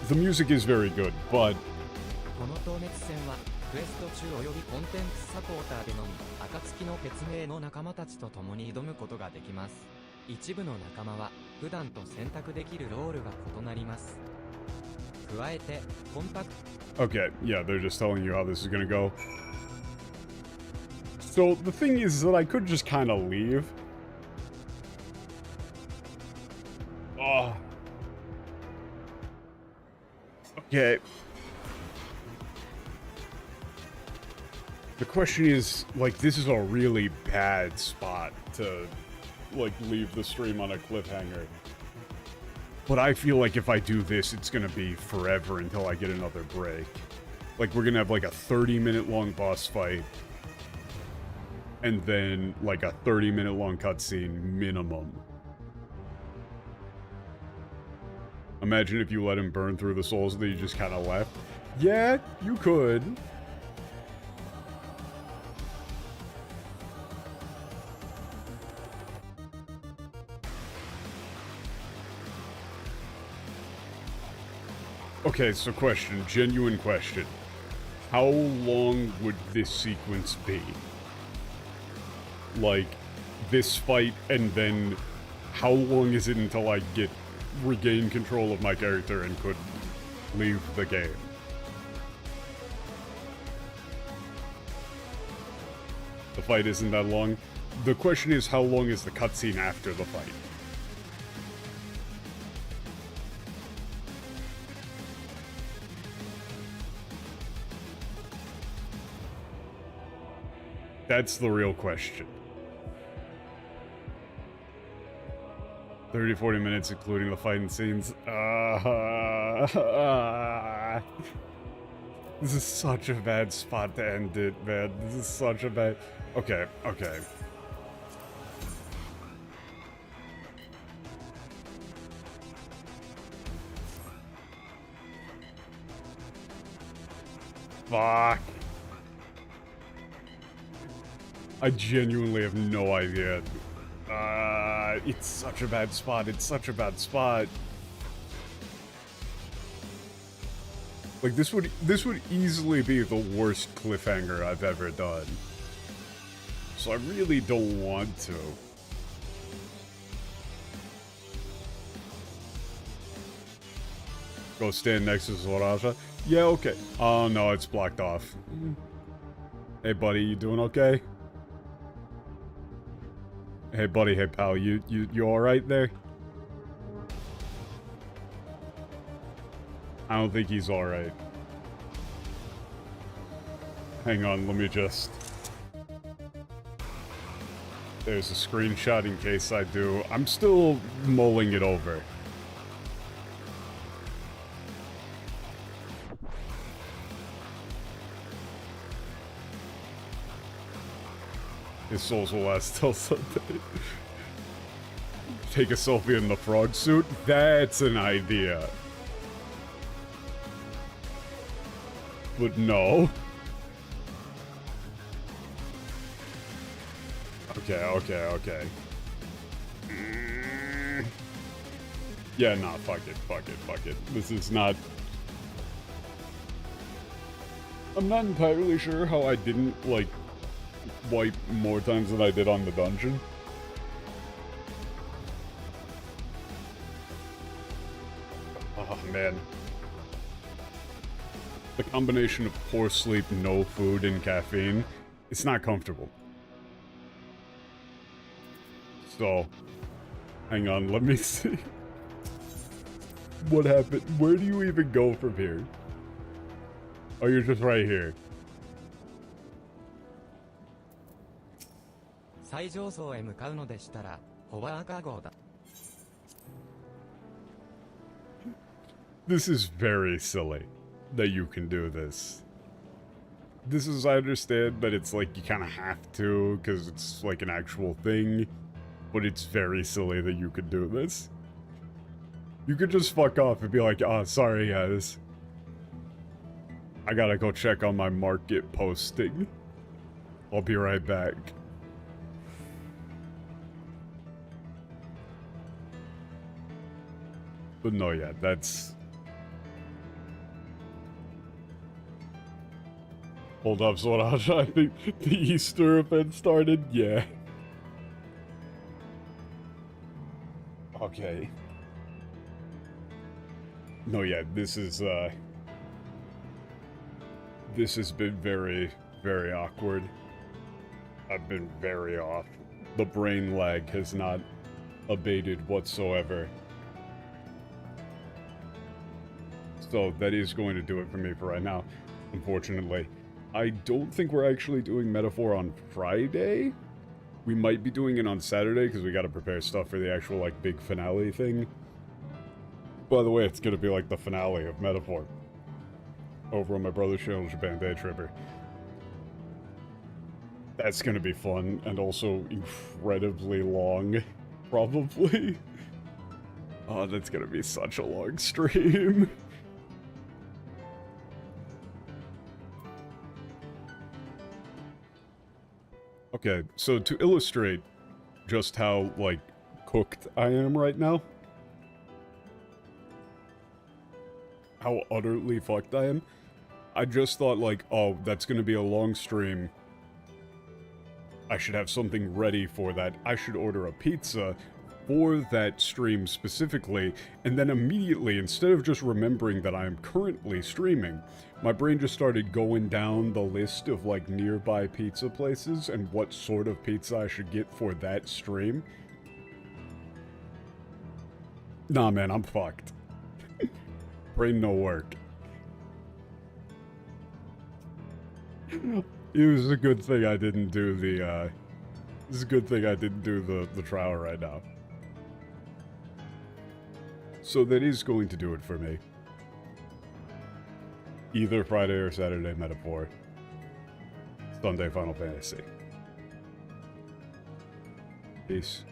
The music is very good, but この透滅戦はクエスト中およびコンテンツサポーターでのみ暁の別名の仲間たちと共に挑むことができます。一部の仲間は普段と選択できるロールが異なります。加えてコンパクト okay, yeah, they're just telling you how this is gonna go. So the thing is that I could just kind of leave. Okay. The question is, like, this is a really bad spot to, like, leave the stream on a cliffhanger. But I feel like if I do this, it's gonna be forever until I get another break. Like, we're gonna have, like, a 30-minute long boss fight. And then, like, a 30-minute long cutscene minimum. Imagine if you let him burn through the souls that you just kind of left. Yeah, you could. Okay, so question, genuine question. How long would this sequence be? Like, this fight, and then how long is it until I regain control of my character and could leave the game? The fight isn't that long. The question is, how long is the cutscene after the fight? That's the real question. 30-40 minutes, including the fighting scenes. This is such a bad spot to end it, man. This is such a bad... Okay, okay. Fuck. I genuinely have no idea. It's such a bad spot. It's such a bad spot. Like, this would easily be the worst cliffhanger I've ever done. So I really don't want to. Go stand next to Zoraja? Yeah, okay. Oh no, it's blocked off. Hey buddy, you doing okay? Hey buddy, hey pal, you alright there? I don't think he's alright. Hang on, let me just... There's a screenshot in case I do. I'm still mulling it over. His souls will last till Sunday. Take a selfie in the frog suit? That's an idea. But no. Okay. Yeah, nah, fuck it. This is not... I'm not entirely sure how I didn't, like, wipe more times than I did on the dungeon. Oh, man. The combination of poor sleep, no food, and caffeine, it's not comfortable. So, Hang on, let me see. What happened? Where do you even go from here? Oh, you're just right here. 最上層へ向かうのでしたら、ホバーカー号だ。This is very silly that you can do this. This is, I understand that it's like you kind of have to because it's like an actual thing, but it's very silly that you could do this. You could just fuck off and be like, oh, sorry guys. I gotta go check on my market posting. I'll be right back. But no, yeah, that's... Hold up, so I think the Easter event started? Yeah. Okay. No, yeah, this has been very, very awkward. I've been very off. The brain lag has not abated whatsoever. So that is going to do it for me for right now, unfortunately. I don't think we're actually doing Metaphor on Friday. We might be doing it on Saturday because we got to prepare stuff for the actual like big finale thing. By the way, it's going to be like the finale of Metaphor over on my brother's channel, Japan Day Tripper. That's going to be fun and also incredibly long, probably. Oh, that's going to be such a long stream. Okay, so to illustrate just how, like, cooked I am right now, how utterly fucked I am, I just thought, like, oh, that's gonna be a long stream. I should have something ready for that. I should order a pizza for that stream specifically, and then immediately, instead of just remembering that I am currently streaming, my brain just started going down the list of, like, nearby pizza places and what sort of pizza I should get for that stream. Nah, man, I'm fucked. Brain no work. It was a good thing I didn't do the, it's a good thing I didn't do the trial right now. So that is going to do it for me. Either Friday or Saturday Metaphor. Sunday Final Fantasy. Peace.